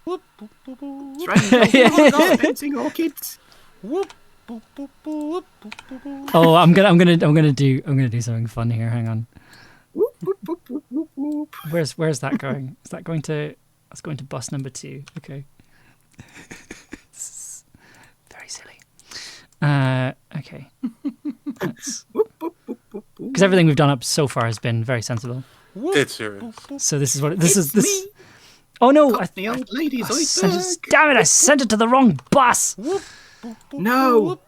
E: whoop, boop, boop, boop,
C: It's right. Painting orchids.
E: whoop, boop, boop, boop, boop, boop, boop.
A: Oh, I'm gonna do something fun here. Hang on.
C: Whoop, whoop, whoop, whoop, whoop, whoop.
A: Where's that going? Is that going to? That's going to bus number 2. Okay. This is very silly. Okay. Because everything we've done up so far has been very sensible.
B: It's serious.
A: So this is what this is.
C: It's
A: This.
C: me,
A: Oh no!
C: the old lady's
A: sent it,
C: iceberg.
A: damn it! I sent it to the wrong bus.
C: No,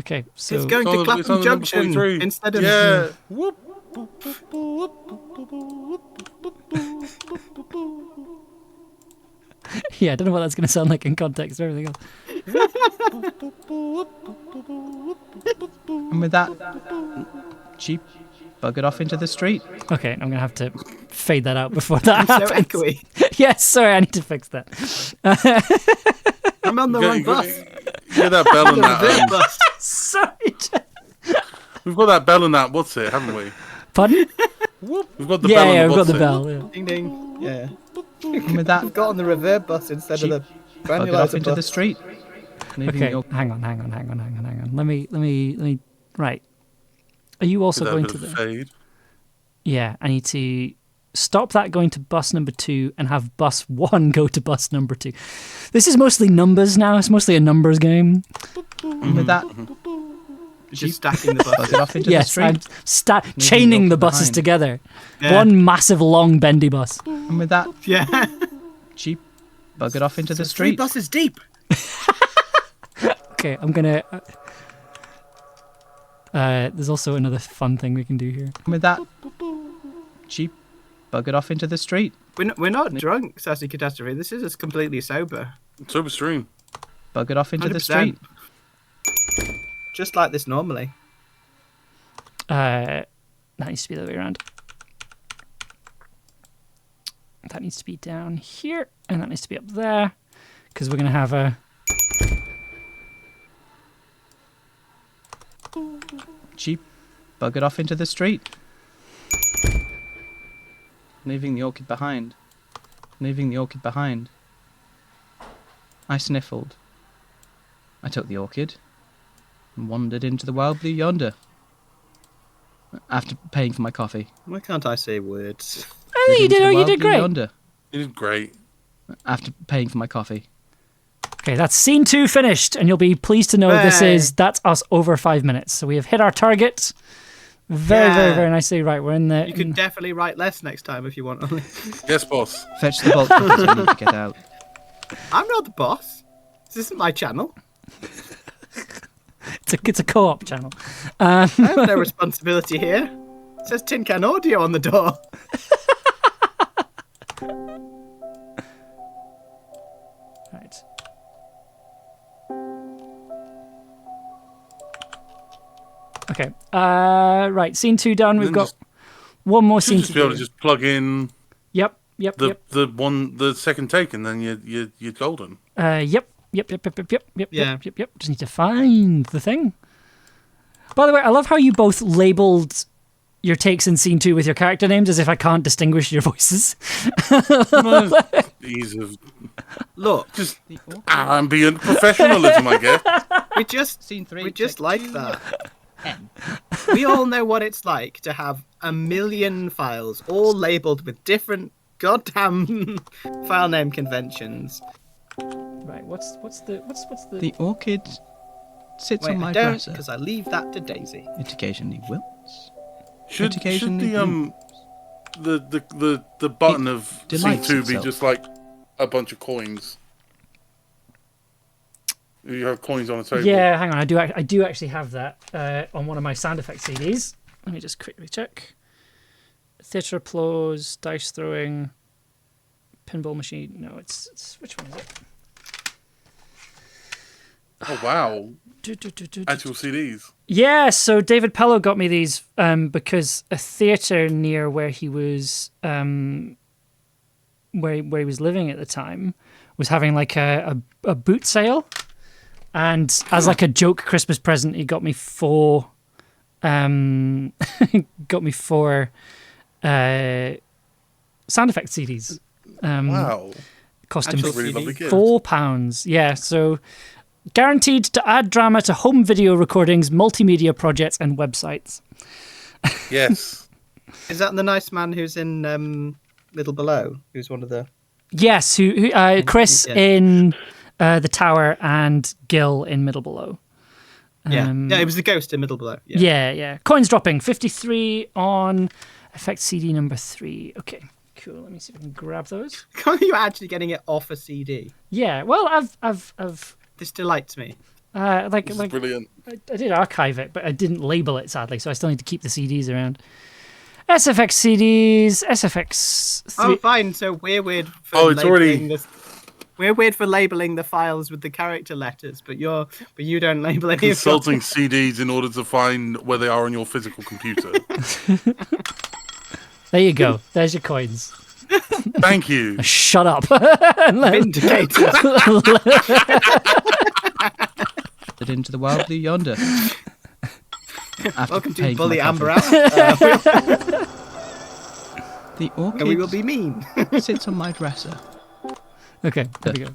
A: Okay, so
C: it's going
B: It's
C: to
B: on
C: Clapham
B: number
C: Junction
B: 43.
C: instead of.
B: Yeah.
E: Whoop, boop, boop, boop, boop, boop, boop, boop, boop, boop, boop.
A: yeah, I don't know what that's going to sound like in context of everything else.
D: And with that, Jeep buggered off into the street.
A: Okay, I'm going to have to fade that out before that
C: So
A: happens.
C: echoey.
A: Yes, sorry, I need to fix that.
C: I'm on the wrong bus.
B: Get that bell and
C: Reverse
B: that.
C: bus.
A: Sorry.
B: We've got that bell and that. What's it? Haven't we?
A: Pardon?
B: We've got the
A: Yeah,
B: bell
A: yeah,
B: and
A: we've got
B: what's
A: the
B: it?
A: bell. Yeah.
C: Ding ding. Yeah.
D: And with that,
C: I've got on the reverb bus instead
D: Jeep
C: of the
D: buggered off
C: granulator
D: into the
C: bus.
D: street. Leaving
A: Okay,
D: your
A: hang on. Let me. Right. Are you also
B: With that
A: going
B: bit
A: to
B: of
A: the?
B: fade.
A: Yeah, I need to stop that going to bus number 2 and have bus 1 go to bus number 2. This is mostly numbers now. It's mostly a numbers game.
D: and with that,
C: Just stacking the buses.
D: buggered off into the
A: Yes,
D: street.
A: I'm chaining
D: your
A: the
D: kid
A: buses
D: behind.
A: together.
C: Yeah.
A: One massive, long, bendy bus.
D: And with that,
C: Yeah.
D: Jeep buggered off into the
C: 3
D: street.
C: buses deep.
A: Okay, I'm gonna. There's also another fun thing we can do here.
D: And with that, Jeep buggered off into the street.
C: We're not drunk, Sassy Catastrophe. This is just completely sober.
B: Sober stream.
D: Buggered off into the
C: 100%.
D: street.
C: Just like this normally.
A: That needs to be the other way around. That needs to be down here, and that needs to be up there, because we're gonna have a.
D: Jeep buggered off into the street. Leaving the orchid behind. Leaving the orchid behind. I sniffled. I took the orchid and wandered into the wild blue yonder. After paying for my coffee.
C: Why can't I say words?
A: I think you
D: Into
A: did.
D: the
A: Oh, you
D: wild
A: did
D: blue
A: great.
D: Yonder.
B: You did great.
D: After paying for my coffee.
A: Okay, that's scene 2 finished, and you'll be pleased to know
C: Hey.
A: that's us over 5 minutes. So we have hit our target. Very, very,
C: Yeah.
A: very nicely. Right, we're in the.
C: You could definitely write less next time if you want.
B: Yes, boss.
D: Fetch the bolt cutters, I need to get out.
C: I'm not the boss. This isn't my channel.
A: it's a co-op channel.
C: I have no responsibility here. It says Tin Can Audio on the door.
A: Right. Okay. Right. Scene 2 done. We've
B: Then
A: got
B: just-
A: one more
B: Should
A: scene
B: just
A: to
B: be able
A: do.
B: to just plug in
A: Yep.
B: the second take, and then you're golden.
A: Yep.
C: Yeah.
A: Yep. Just need to find the thing. By the way, I love how you both labeled your takes in scene 2 with your character names as if I can't distinguish your voices.
B: Ease of
C: Look,
B: just ambient professionalism, I guess.
C: we just
D: Scene 3.
C: we just
D: take
C: like
D: 2.
C: that.
D: N.
C: We all know what it's like to have a million files all labeled with different goddamn file name conventions.
A: Right. What's the
D: The orchid sits
C: Wait,
D: on my
C: I don't,
D: dresser.
C: because I leave that to Daisy.
D: It occasionally wilts.
B: Should
D: occasionally
B: the button of scene
D: delights
B: 2 be
D: itself.
B: just like a bunch of coins? You have coins on a table.
A: Yeah, hang on. I do actually have that on one of my sound effects CDs. Let me just quickly check. Theatre applause, dice throwing, pinball machine. No, it's which one is it?
B: Oh wow!
A: Do.
B: Actual CDs.
A: Yeah, so David Pello got me these because a theatre near where he was where he was living at the time was having like a boot sale, and as like a joke Christmas present, he got me four sound effect CDs.
B: Wow!
A: Cost him
C: Actual
B: Really lovely
C: CDs.
B: gift.
A: £4. Yeah, so guaranteed to add drama to home video recordings, multimedia projects, and websites.
B: Yes.
C: Is that the nice man who's in Little Below? Who's one of the...
A: Yes, who Chris
C: Yeah.
A: in The Tower and Gil in Middle Below.
C: Yeah, it was the ghost in Middle Below. Yeah.
A: Yeah. Coins dropping. 53 on effect CD number 3. Okay, cool. Let me see if I can grab those.
C: Are you actually getting it off a CD?
A: Yeah, well, I've
C: This delights me.
A: like
B: This is brilliant.
A: I did archive it, but I didn't label it, sadly, so I still need to keep the CDs around. SFX CDs, SFX 3.
C: Oh, fine. So we're weird for
B: Oh, it's already-
C: labeling we're weird for labeling the files with the character letters, but you don't label any of yours.
B: Consulting CDs in order to find where they are on your physical computer.
A: There you go. There's your coins.
B: Thank you.
A: Shut up.
C: Vindicated.
D: It into the wild blue yonder. After
C: Welcome to
D: paying for
C: Bully
D: my
C: Amber
D: coffee.
C: Hour.
D: The orchid
C: And we will be mean.
D: sits on my dresser.
A: Okay, there we go.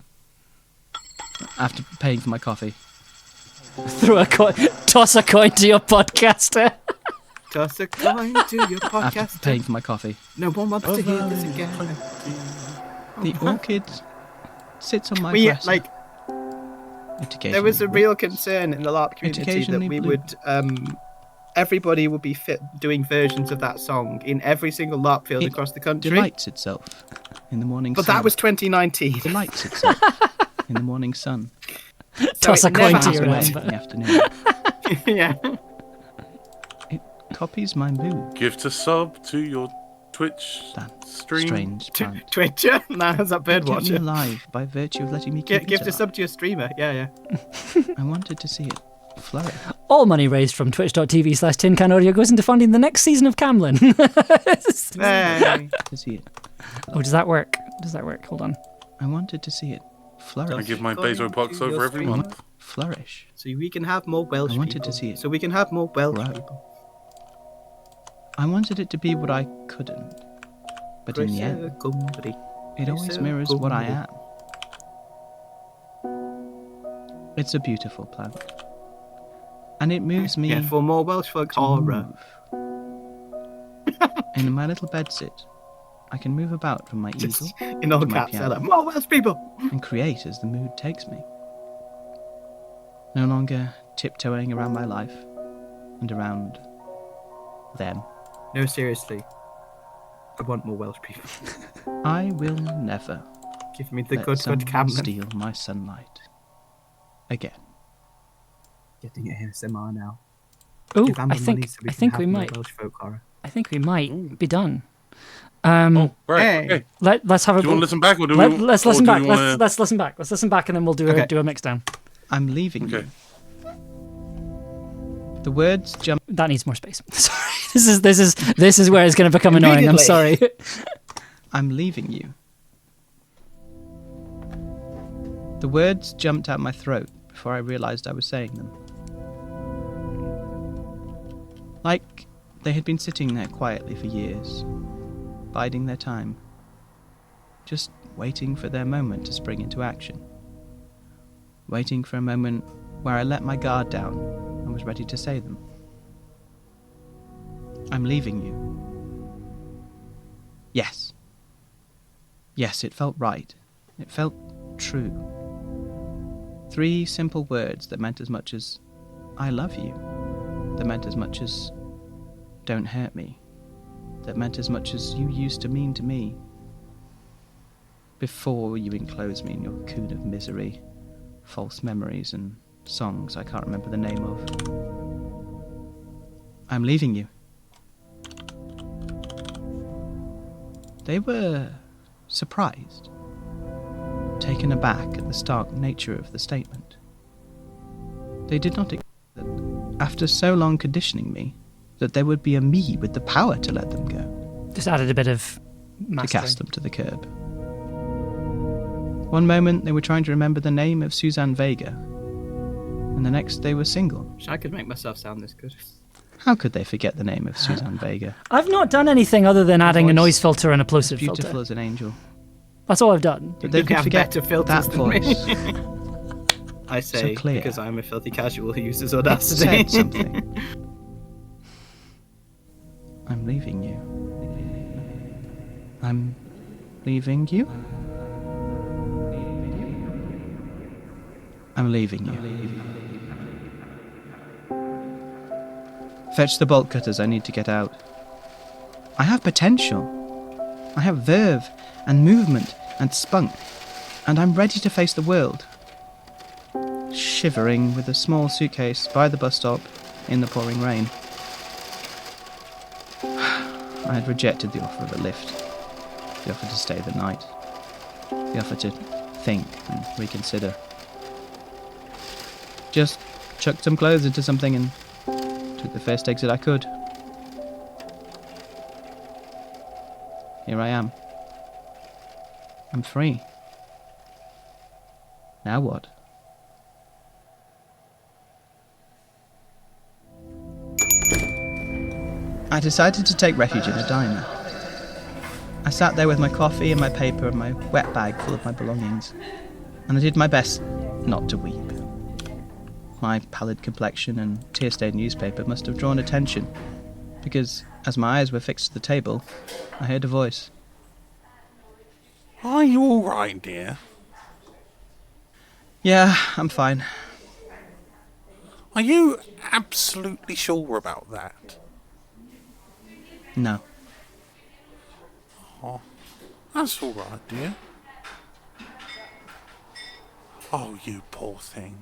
D: After paying for my coffee.
A: Throw a coin, toss a coin to your podcaster.
C: Toss a coin to your
D: After
C: podcast.
D: paying for my coffee.
C: No one wants to hear this again.
D: The orchid sits on my
C: We
D: dresser.
C: like.
D: It
C: There was a
D: occasionally
C: real concern in the LARP community that
D: occasionally
C: we
D: blew.
C: would, everybody would be doing versions of that song in every single LARP field
D: It
C: across the country.
D: delights itself in the morning
C: But
D: sun.
C: that was 2019.
D: Delights itself in the morning sun.
A: Toss
C: So
A: a
C: it
A: coin
C: never
A: to your
D: Away
C: happened.
D: in the afternoon.
C: Yeah.
D: It copies my mood.
B: Gift a sub to your Twitch
D: That
B: stream.
D: strange plant.
C: Twitcher? Nah, that's that bird
D: Kept me
C: watcher.
D: alive by virtue of letting me keep
C: Give
D: it
C: the
D: alive.
C: sub to your streamer. Yeah.
D: I wanted to see it flourish.
A: All money raised from twitch.tv/Tin Can Audio goes into funding the next season of Camlin.
C: Hey.
D: To see it.
A: Oh, does that work? Hold on.
D: I wanted to see it
B: I
D: flourish.
B: give my
C: According
B: Bezo box
C: to your
B: over every
C: streamer.
B: month.
D: Flourish.
C: So we can have more Welsh
D: I wanted
C: people.
D: to see it
C: So we can have more Welsh
D: grow.
C: people.
D: I wanted it to be what I couldn't. But in the end, it always mirrors what I am. It's a beautiful plant. And it moves me
C: Yeah, for more Welsh folk,
D: to
C: aura.
D: move. And in my little bedsit, I can move about from my easel
C: Just in all
D: to my
C: caps,
D: piano.
C: more Welsh people.
D: and create as the mood takes me. No longer tiptoeing around my life and around them.
C: No, seriously. I want more Welsh people.
D: I will never
C: Give me the
D: let
C: good
D: someone
C: Camlin.
D: steal my sunlight again.
C: Getting it ASMR now.
A: Oh,
C: Give Amber
A: I
C: money
A: think
C: so we
A: I
C: can
A: think
C: have
A: we
C: more
A: might
C: Welsh folk horror.
A: I think we might be done.
B: Oh, right.
C: Hey.
B: Okay.
A: Let's have a.
B: Do you want to listen back, or do
A: Let's listen back.
B: do you wanna-
A: Let's listen back. Let's listen back, and then we'll do
C: Okay.
A: a mix down.
D: I'm leaving
B: Okay.
D: you. The words jump.
A: That needs more space. Sorry. This is where it's going to become annoying. I'm sorry.
D: I'm leaving you. The words jumped out my throat before I realized I was saying them. Like they had been sitting there quietly for years, biding their time, just waiting for their moment to spring into action. Waiting for a moment where I let my guard down and was ready to say them. I'm leaving you. Yes. Yes, it felt right. It felt true. 3 simple words that meant as much as I love you. That meant as much as don't hurt me. That meant as much as you used to mean to me. Before you enclosed me in your cocoon of misery, false memories and songs I can't remember the name of. I'm leaving you. They were surprised, taken aback at the stark nature of the statement. They did not expect that, after so long conditioning me, that there would be a me with the power to let them go,
A: Just added a bit of
D: to
A: mastering.
D: cast them to the curb. One moment they were trying to remember the name of Suzanne Vega, and the next they were single.
C: Wish I could make myself sound this good.
D: How could they forget the name of Suzanne Vega?
A: I've not done anything other than adding a
D: voice
A: noise filter and a plosive
D: Beautiful
A: filter.
D: as an angel.
A: That's all I've done.
D: But they
C: You
D: could
C: have
D: forget
C: better filters
D: that
C: than me.
D: voice.
C: I say,
D: clear.
C: because I'm a filthy casual who uses
D: It
C: Audacity.
D: said something. I'm leaving you. I'm leaving you. I'm leaving you. Fetch the bolt cutters, I need to get out. I have potential. I have verve and movement and spunk, and I'm ready to face the world. Shivering with a small suitcase by the bus stop in the pouring rain. I had rejected the offer of a lift, the offer to stay the night, the offer to think and reconsider. Just chucked some clothes into something and took the first exit I could. Here I am. I'm free. Now what? I decided to take refuge in a diner. I sat there with my coffee and my paper and my wet bag full of my belongings, and I did my best not to weep. My pallid complexion and tear-stained newspaper must have drawn attention, because as my eyes were fixed to the table, I heard a voice.
E: Are you all right, dear?
D: Yeah, I'm fine.
E: Are you absolutely sure about that?
D: No.
E: That's all right, dear. Oh, you poor thing.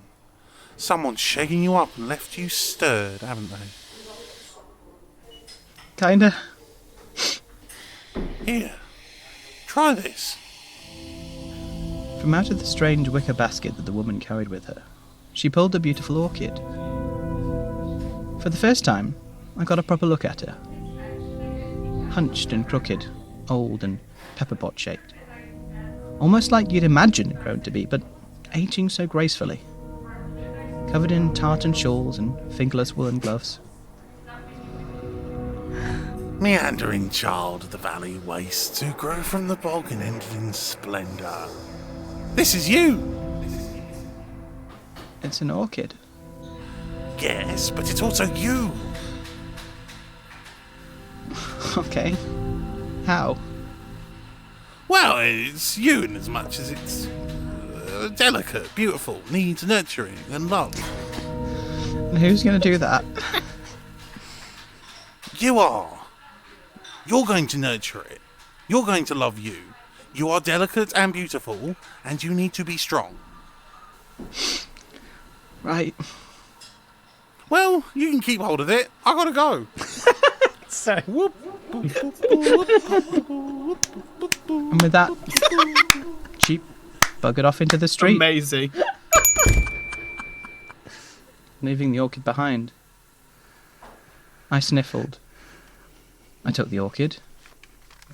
E: Someone's shaking you up and left you stirred, haven't they?
D: Kinda.
E: Here, try this.
D: From out of the strange wicker basket that the woman carried with her, she pulled a beautiful orchid. For the first time, I got a proper look at her. Hunched and crooked, old and pepperpot shaped. Almost like you'd imagine it grown to be, but aging so gracefully. Covered in tartan shawls and fingerless woolen gloves.
E: Meandering child of the valley wastes who grew from the bog and ended in splendour. This is you!
D: It's an orchid.
E: Yes, but it's also you!
D: Okay. How?
E: Well, it's you in as much as it's delicate, beautiful, needs nurturing and love.
D: And who's going to do that?
E: You are. You're going to nurture it. You're going to love you. You are delicate and beautiful, and you need to be strong.
D: Right.
E: Well, you can keep hold of it. I gotta go.
A: Sorry.
D: And with that, she buggered off into the street,
C: Amazing.
D: leaving the orchid behind. I sniffled. I took the orchid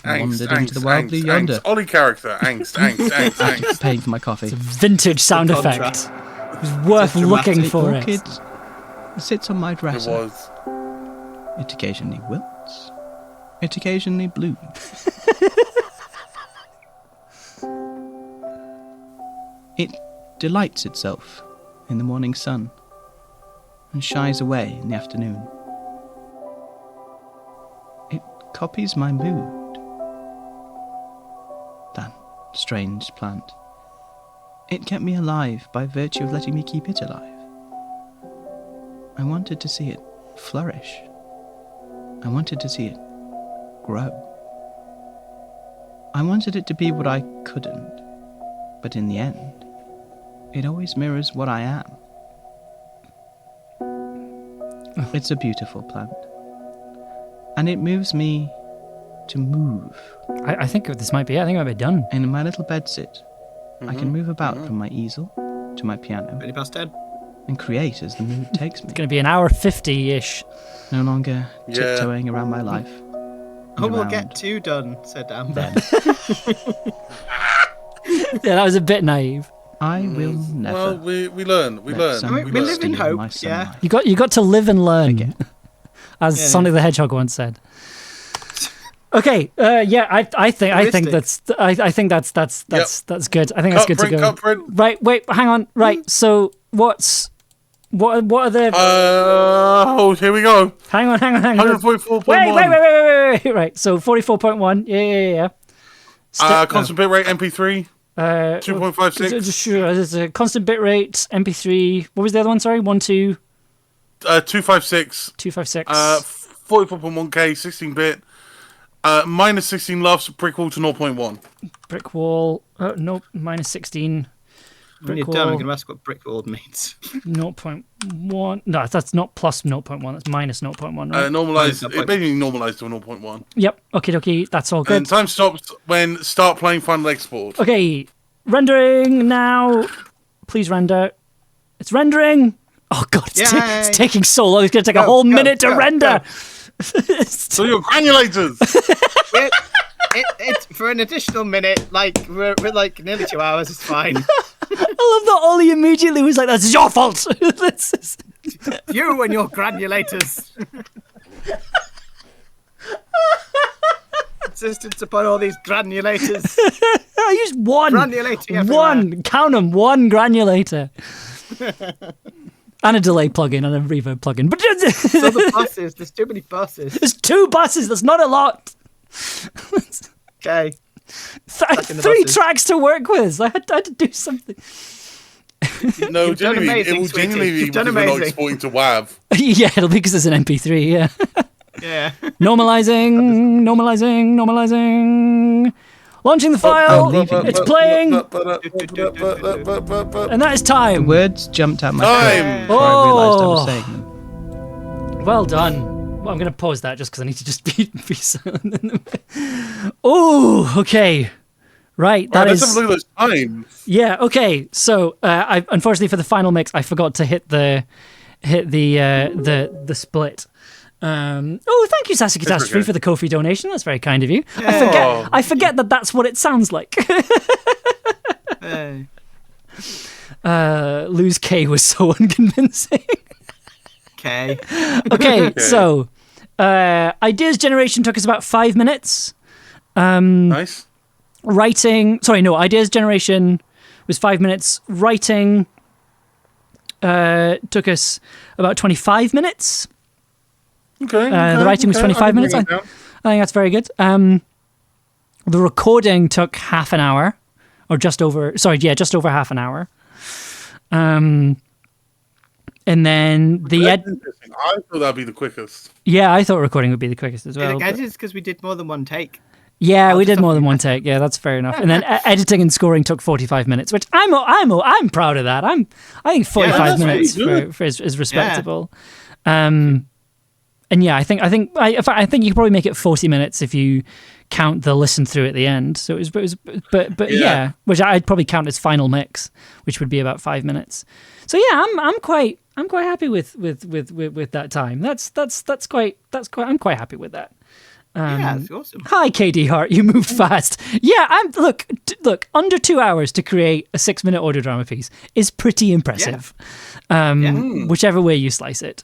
D: and wandered into the wild blue yonder,
B: Ollie character. Angst.
D: paying for my coffee.
A: Vintage sound effect. It was worth
C: It's a
A: looking
C: dramatic
A: for
D: Orchid
A: it.
D: sits on my
B: It
D: dresser.
B: was.
D: It occasionally wilts. It occasionally blooms. It delights itself in the morning sun and shies away in the afternoon. It copies my mood. That strange plant. It kept me alive by virtue of letting me keep it alive. I wanted to see it flourish. I wanted to see it grow. I wanted it to be what I couldn't, but in the end, it always mirrors what I am. It's a beautiful plant, and it moves me to move.
A: I think this might be it. I think it might be done.
D: And in my little bedsit, I can move about from my easel to my piano
C: 20 past 10.
D: and create as the mood takes me.
A: It's going to be an hour 50-ish.
D: No longer
B: Yeah.
D: tiptoeing around my life.
C: Oh, we'll
D: around
C: get 2 done, said Amber.
A: Yeah, that was a bit naive.
D: I will never.
B: Well, we learn. We
D: let
B: learn.
D: sun
C: We live in
D: steal
C: hope,
D: my
C: yeah.
D: sunlight.
A: You got to live and learn,
D: Again.
A: as
C: Yeah.
A: Sonic the Hedgehog once said. Okay, yeah, I think that's good. I think that's good to go.
B: Cut print.
A: Right, wait, hang on. Right, so what are the?
B: Here we go.
A: Hang on.
B: 144.1.
A: Wait. Right, so 44.1. Yeah.
B: Constant bitrate MP3. 2.56.
A: Sure, there's a constant bitrate MP3. What was the other one? Sorry,
B: 256.
A: 256.
B: 44.1K, 16-bit. Minus 16 LUFS, brick wall to 0.1.
A: Brick wall. Nope, minus 16.
C: When you're
A: Brick
C: done, I'm
A: wall.
C: going to ask what brick wall means.
A: 0.1. No, that's not plus 0.1. That's minus 0.1, right?
B: Normalized.
C: Minus
B: It basically normalized to a 0.1.
A: Yep. Okie dokie. That's all good.
B: And time stops when start playing final export.
A: Okay. Rendering now. Please render. It's rendering. Oh, God. It's
C: Yay.
A: taking so long. It's going to take a
C: Go,
A: whole
C: go,
A: minute to
C: go,
A: render.
B: So your granulators.
C: It's for an additional minute, like we're like nearly 2 hours. It's fine.
A: I love that Ollie immediately was like, "That's your fault."
C: You and your granulators. Insistence upon all these granulators.
A: I used one.
C: Granulating everywhere.
A: One. Count them. One granulator. And a delay plugin and a reverb plugin. But
C: So the buses. There's too many buses.
A: there's 2 buses. That's not a lot.
C: Okay. in the
A: 3
C: buses.
A: tracks to work with. I had to do something.
B: No,
C: You've done
B: genuinely,
C: amazing,
B: it will
C: sweetie.
B: genuinely be
C: You've done
B: because we're not
C: amazing.
B: exporting to WAV.
A: Yeah, it'll be because it's an MP3. Yeah.
C: Yeah.
A: Normalizing. Launching the file. It's playing. And that is time.
D: Words jumped out my
B: Time.
D: throat before I realised I was
A: Oh.
D: saying them.
A: Well done. Well, I'm going to pause that just because I need to just be silent. Oh, okay. Right, that
B: Let's
A: is.
B: have a look at those times.
A: Yeah. Okay. So, I unfortunately for the final mix, I forgot to hit the split. Thank you, Sassy Catastrophe,
B: okay.
A: for the Ko-fi donation. That's very kind of you.
B: Oh.
A: I forget that that's what it sounds like.
C: Hey.
A: Lose K was so unconvincing.
C: Okay.
A: Okay, so ideas generation took us about 5 minutes.
B: Nice.
A: Ideas generation was 5 minutes. Writing took us about 25 minutes.
B: Okay.
A: The writing was 25 minutes. I think that's very good. The recording took half an hour, or just over half an hour. And then
B: That's interesting. I thought that'd be the quickest.
A: yeah, I thought recording would be the quickest as well.
C: I guess
A: but-
C: it's because we did more than one take.
A: Yeah, we
C: just
A: did
C: have
A: more
C: to
A: than
C: be
A: one take. Yeah, that's fair enough. And then editing and scoring took 45 minutes, which I'm proud of that. I think 45
C: that's
A: minutes
B: really good.
A: is respectable. yeah, I think you could probably make it 40 minutes if you count the listen through at the end. So but yeah, which I'd probably count as final mix, which would be about 5 minutes. So yeah, I'm quite happy with that time. I'm quite happy with that.
C: Yeah, it's awesome.
A: Hi, KD Hart. You moved fast. Yeah, look. Under 2 hours to create a 6-minute audio drama piece is pretty impressive. Whichever way you slice it.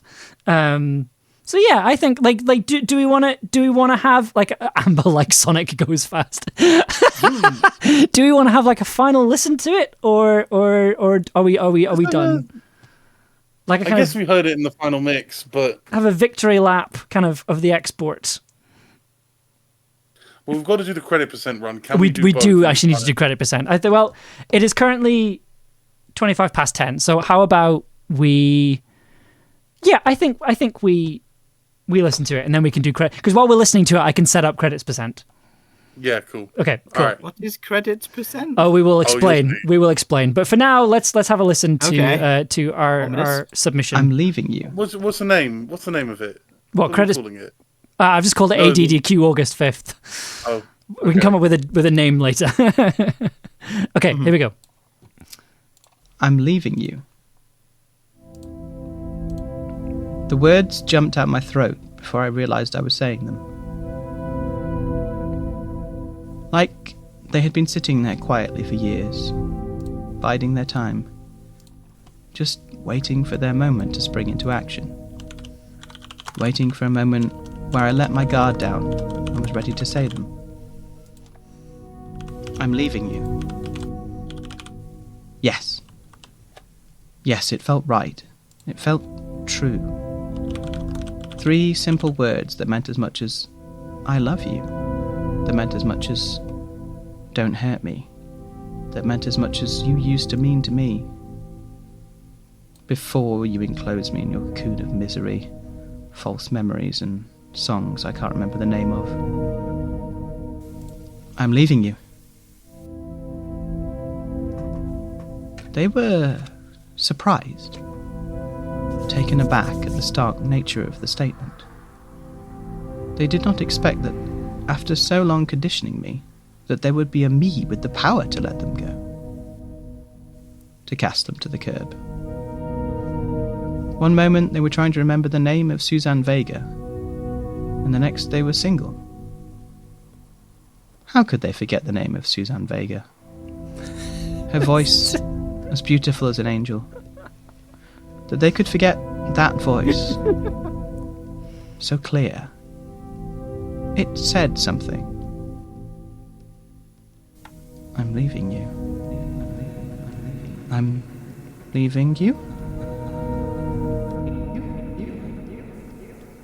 A: So yeah, I think do we want to have like Amber like Sonic goes fast? Do we want to have like a final listen to it, or are we done? Like
B: I guess we heard it in the final mix, but
A: have a victory lap kind of the export.
B: Well, we've got to do the credit percent run. Can
A: we
B: we
A: do actually need to do credit percent. Well, it is currently 25 past 10. So how about we? Yeah, I think we listen to it and then we can do credit, because while we're listening to it, I can set up credits percent.
B: Yeah, cool.
A: Okay, cool.
B: All right.
C: What is credits percent?
A: Oh, we will explain.
B: you'll see.
A: We will explain. But for now, let's have a listen to
C: Okay.
A: our submission.
D: I'm leaving you.
B: What's the name? What's the name of it?
A: What
B: are we
A: credits?
B: calling it?
A: I've just called it
B: No,
A: ADDQ August 5th.
B: Oh,
A: We can come up with a name later. Okay, here we go.
D: I'm leaving you. The words jumped out my throat before I realised I was saying them. Like they had been sitting there quietly for years, biding their time, just waiting for their moment to spring into action. Waiting for a moment where I let my guard down and was ready to say them. I'm leaving you. Yes. Yes, it felt right. It felt true. 3 simple words that meant as much as I love you. That meant as much as don't hurt me. That meant as much as you used to mean to me. Before you enclosed me in your cocoon of misery, false memories and songs I can't remember the name of. I'm leaving you. They were surprised, taken aback at the stark nature of the statement. They did not expect that, after so long conditioning me, that there would be a me with the power to let them go, to cast them to the curb. One moment they were trying to remember the name of Suzanne Vega, and the next they were single. How could they forget the name of Suzanne Vega? Her voice, as beautiful as an angel. That they could forget that voice. So clear. It said something. I'm leaving you. I'm leaving you?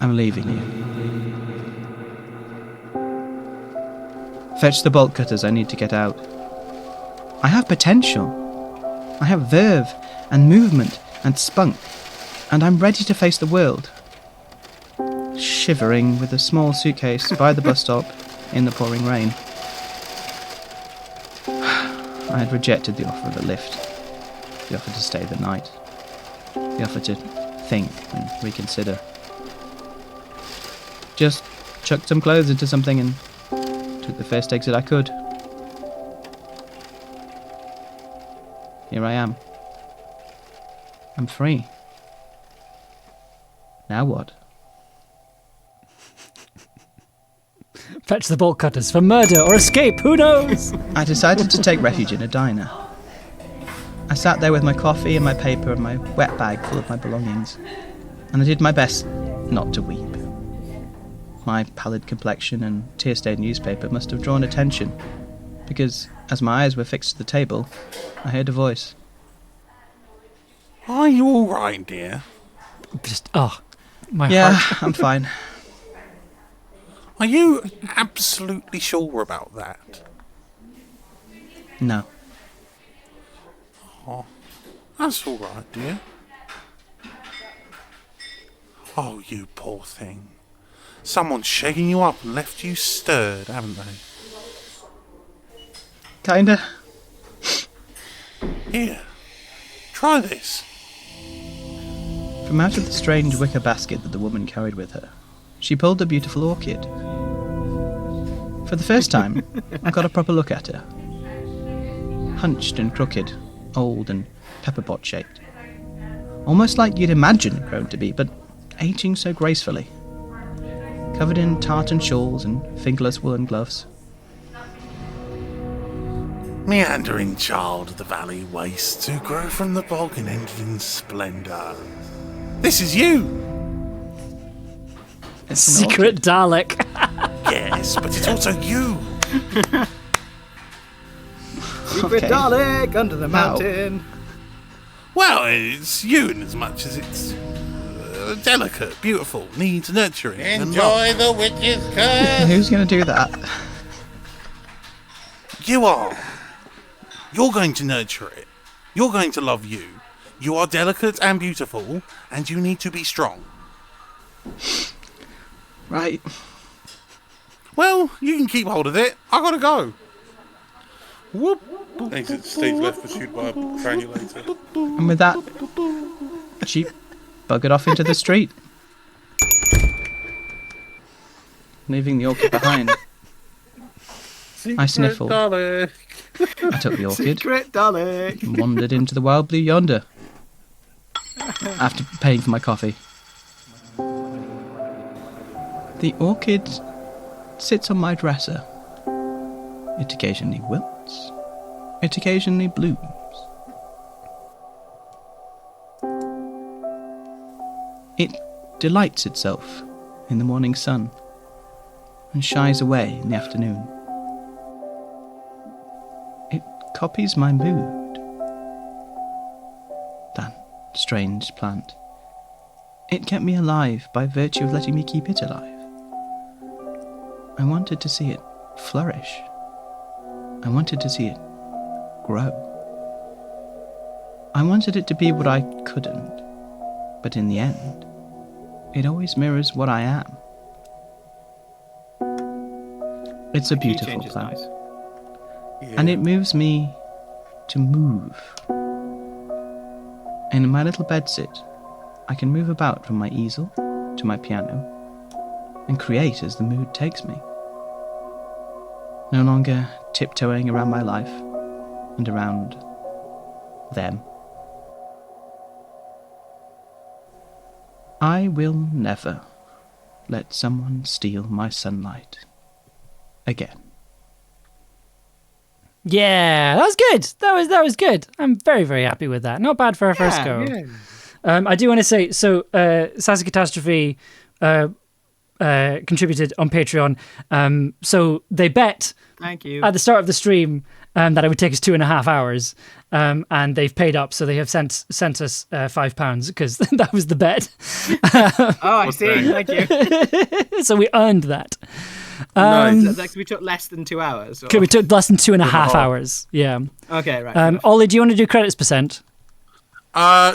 D: I'm leaving you. Fetch the bolt cutters, I need to get out. I have potential. I have verve and movement and spunk, and I'm ready to face the world. Shivering with a small suitcase by the bus stop in the pouring rain. I had rejected the offer of a lift, the offer to stay the night, the offer to think and reconsider. Just chucked some clothes into something and took the first exit I could. Here I am. I'm free. Now what?
A: Fetch the bolt cutters for murder or escape, who knows?
D: I decided to take refuge in a diner. I sat there with my coffee and my paper and my wet bag full of my belongings, and I did my best not to weep. My pallid complexion and tear-stained newspaper must have drawn attention, because as my eyes were fixed to the table, I heard a voice.
E: Are you all right, dear?
A: Just, my
D: Yeah,
A: heart.
D: I'm fine.
E: Are you absolutely sure about that?
D: No.
E: Oh, that's all right, dear. Oh, you poor thing. Someone's shaking you up and left you stirred, haven't they?
D: Kinda.
E: Here, try this.
D: From out of the strange wicker basket that the woman carried with her, She pulled a beautiful orchid. For the first time, I got a proper look at her. Hunched and crooked, old and pepperpot shaped. Almost like you'd imagine grown to be, but aging so gracefully. Covered in tartan shawls and fingerless woolen gloves.
E: Meandering child of the valley wastes who grow from the bog and ended in splendour. This is you!
D: It's an
A: Secret
D: orchid.
A: Dalek.
E: Yes, but it's also you!
C: Secret
D: Okay.
C: Dalek under the mountain.
E: Well, it's you in as much as it's delicate, beautiful, needs nurturing. and love.
B: Enjoy the witch's curse.
D: Who's going to do that?
E: You are. You're going to nurture it. You're going to love you. You are delicate and beautiful, and you need to be strong.
D: Right.
E: Well, you can keep hold of it. I gotta go.
B: Whoop. Exit stage left, pursued by a granulator.
D: And with that, she buggered off into the street, leaving the orchid behind. I sniffled.
B: Dalek.
D: I took the orchid
C: Secret Dalek.
D: and wandered into the wild blue yonder, after paying for my coffee. The orchid sits on my dresser. It occasionally wilts. It occasionally blooms. It delights itself in the morning sun and shies away in the afternoon. It copies my mood. That strange plant. It kept me alive by virtue of letting me keep it alive. I wanted to see it flourish. I wanted to see it grow. I wanted it to be what I couldn't, but in the end, it always mirrors what I am. It's a
C: Key
D: beautiful
C: change is
D: plant,
C: nice.
D: and it moves me to move. And in my little bedsit, I can move about from my easel to my piano and create as the mood takes me. No longer tiptoeing around my life and around them. I will never let someone steal my sunlight again.
A: Yeah, that was good. That was good. I'm very, very happy with that. Not bad for our first go. I do want to say, so Sassy Catastrophe contributed on Patreon. So they bet
C: Thank you.
A: at the start of the stream that it would take us 2.5 hours, and they've paid up. So they have sent us £5 because that was the bet.
C: Oh, I see. Thank you.
A: So we earned that.
B: Nice.
C: Like, we took less than 2 hours. Or...
A: Okay, we took less than 2.5
B: 2.5.
A: hours. Yeah.
C: Okay, right.
A: Ollie, do you want to do credits percent?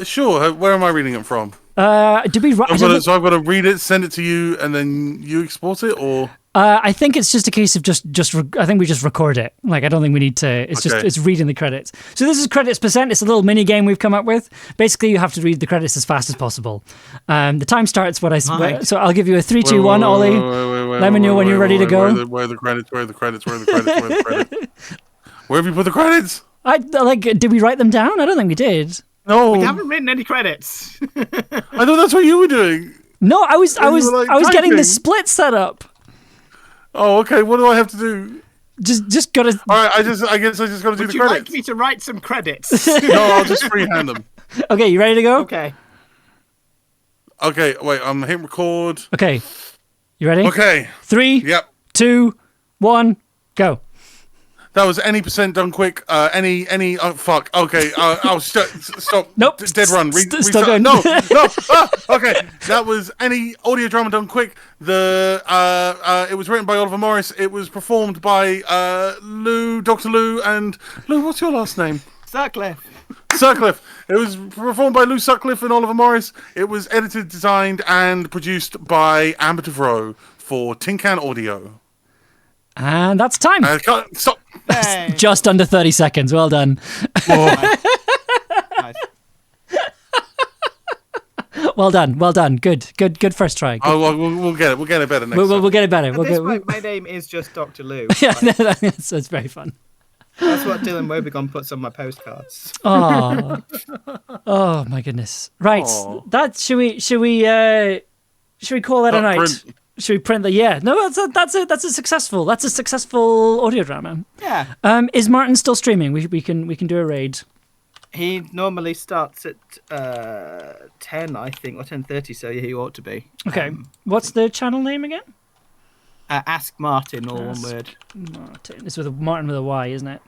B: Sure. Where am I reading it from?
A: Did we?
B: I've got to read it, send it to you, and then you export it, or
A: I think it's just a case of I think we just record it. Like, I don't think we need to. It's
B: Okay.
A: it's reading the credits. So this is credits percent. It's a little mini game we've come up with. Basically, you have to read the credits as fast as possible. The time starts when
C: Right.
A: so I'll give you a 3, 2, 1. Ollie, let me know when you're ready to go.
B: Where are the credits? Where are the credits? Where are the credits? Where are the credits? Where have you put the credits?
A: Did we write them down? I don't think we did.
B: No,
C: We haven't written any credits.
B: I thought that's what you were doing.
A: No, I was
B: you were, like,
A: getting the
B: typing.
A: split set up.
B: Oh, okay. What do I have to do?
A: Just gotta.
B: All right. I guess I just got to do
C: Would
B: the
C: you
B: credits.
C: like me to write some credits?
B: No, I'll just freehand them.
A: Okay, you ready to go?
C: Okay.
B: Okay. Wait. I'm hitting record.
A: Okay, you ready?
B: Okay.
A: 3,
B: Yep.
A: 2, 1, go.
B: That was any percent done quick. Any. Oh, fuck. Okay. Stop.
A: Nope.
B: Dead run.
A: Still
B: Restart.
A: going.
B: No. Okay. That was any audio drama done quick. It was written by Oliver Morris. It was performed by Dr. Lou, and Lou. What's your last name?
C: Sutcliffe.
B: Sutcliffe. It was performed by Lou Sutcliffe and Oliver Morris. It was edited, designed, and produced by Amber Devroe for Tin Can Audio.
A: And that's time.
B: Stop.
C: Hey.
A: Just under 30 seconds. Well done.
C: Nice.
A: Well done. Good first try.
B: Oh, well, we'll get it. We'll get it better next time.
A: We'll get it better.
C: At this point, my name is just Dr. Lou.
A: Yeah, it's very fun.
C: That's what Dylan Wobegon puts on my postcards.
A: Oh my goodness. Right.
B: Aw.
A: That should we call that a night?
B: Print.
A: Should we print the? Yeah. No, that's a successful audio drama.
C: Yeah.
A: Is Martin still streaming? We can do a raid.
C: He normally starts at 10, I think, or 10:30. So he ought to be.
A: Okay. What's the channel name again?
C: Ask Martin, all
A: Ask-
C: one word.
A: Martin. It's with Martin with a Y, isn't it?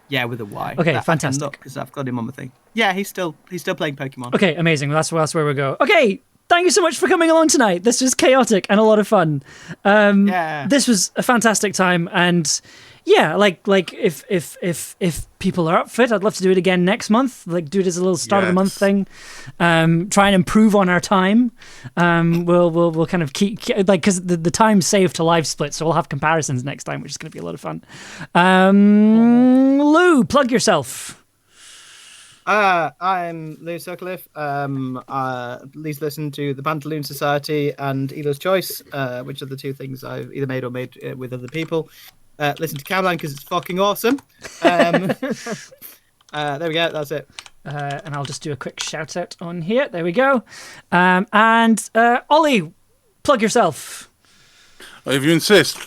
C: Yeah, with a Y.
A: Okay, fantastic.
C: Because I've got him on my thing. Yeah, he's still playing Pokemon.
A: Okay, amazing. Well, that's where we go. Okay, thank you so much for coming along tonight. This was chaotic and a lot of fun.
C: Yeah.
A: This was a fantastic time, and yeah, like if people are up for it, I'd love to do it again next month. Like do it as a little start of the month
B: Yes.
A: thing. Try and improve on our time. We'll kind of keep like because the time's saved to live split, so we'll have comparisons next time, which is going to be a lot of fun. Lou, plug yourself.
C: I'm Lou Sutcliffe. Please listen to the Pantaloon Society and Elo's Choice, which are the two things I've either made or made with other people. Listen to Camline because it's fucking awesome. There we go. That's it.
A: And I'll just do a quick shout out on here. There we go. And Ollie, plug yourself.
B: If you insist.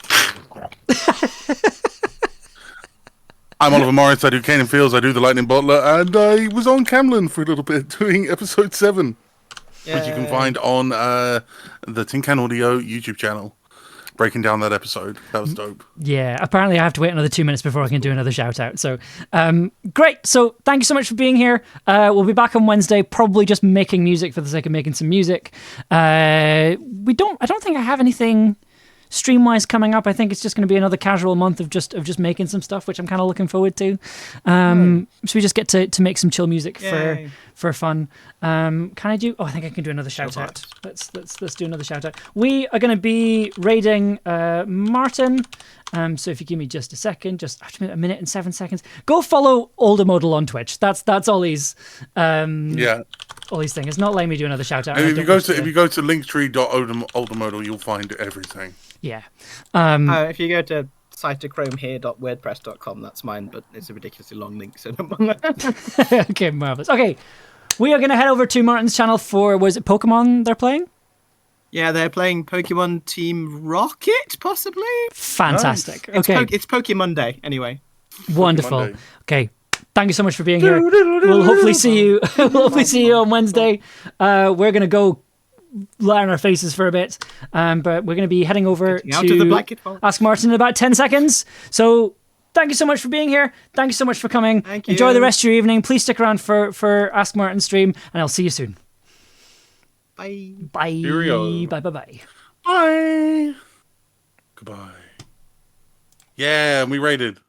B: I'm Oliver Morris. I do Cane and Fields. I do the Lightning Bottler, and I was on Camlin for a little bit doing episode 7, which you can find on the Tin Can Audio YouTube channel. Breaking down that episode. That was dope.
A: Yeah, apparently I have to wait another 2 minutes before I can do another shout out. So great. So thank you so much for being here. We'll be back on Wednesday, probably just making music for the sake of making some music. I don't think I have anything stream-wise coming up. I think it's just going to be another casual month of just making some stuff, which I'm kind of looking forward to. So we just get to make some chill music
C: Yay.
A: for fun. Can I do? Oh, I think I can do another shout out. Let's do another shout out. We are going to be raiding Martin. So if you give me just a second, just a minute and 7 seconds, go follow Older Modal on Twitch. That's Ollie's.
B: Yeah.
A: Ollie's thing. It's not letting me do another shout out.
B: And if you go to linktree.oldermodal, you'll find everything.
A: Yeah.
C: If you go to cytochromehere.wordpress.com, that's mine, but it's a ridiculously long link. So
A: Okay, marvelous. Okay, we are going to head over to Martin's channel for, was it Pokemon they're playing?
C: yeah, they're playing Pokemon Team Rocket, possibly.
A: Fantastic.
C: It's
A: Okay,
C: it's Pokemon Day, anyway.
A: wonderful.
B: Monday.
A: Okay, thank you so much for being here. We'll hopefully see you. We'll hopefully see you on Wednesday. We're going to go lie on our faces for a bit, but we're going to be heading over
C: Getting out of the
A: to
C: blanket hole.
A: Ask Martin in about 10 seconds. So thank you so much for being here. Thank you so much for coming.
C: Thank you.
A: Enjoy the rest of your evening. Please stick around for Ask Martin stream, and I'll see you soon.
C: Bye.
A: Bye.
B: Cheerio.
A: Bye. Bye.
B: Bye. Goodbye. Yeah, and we raided.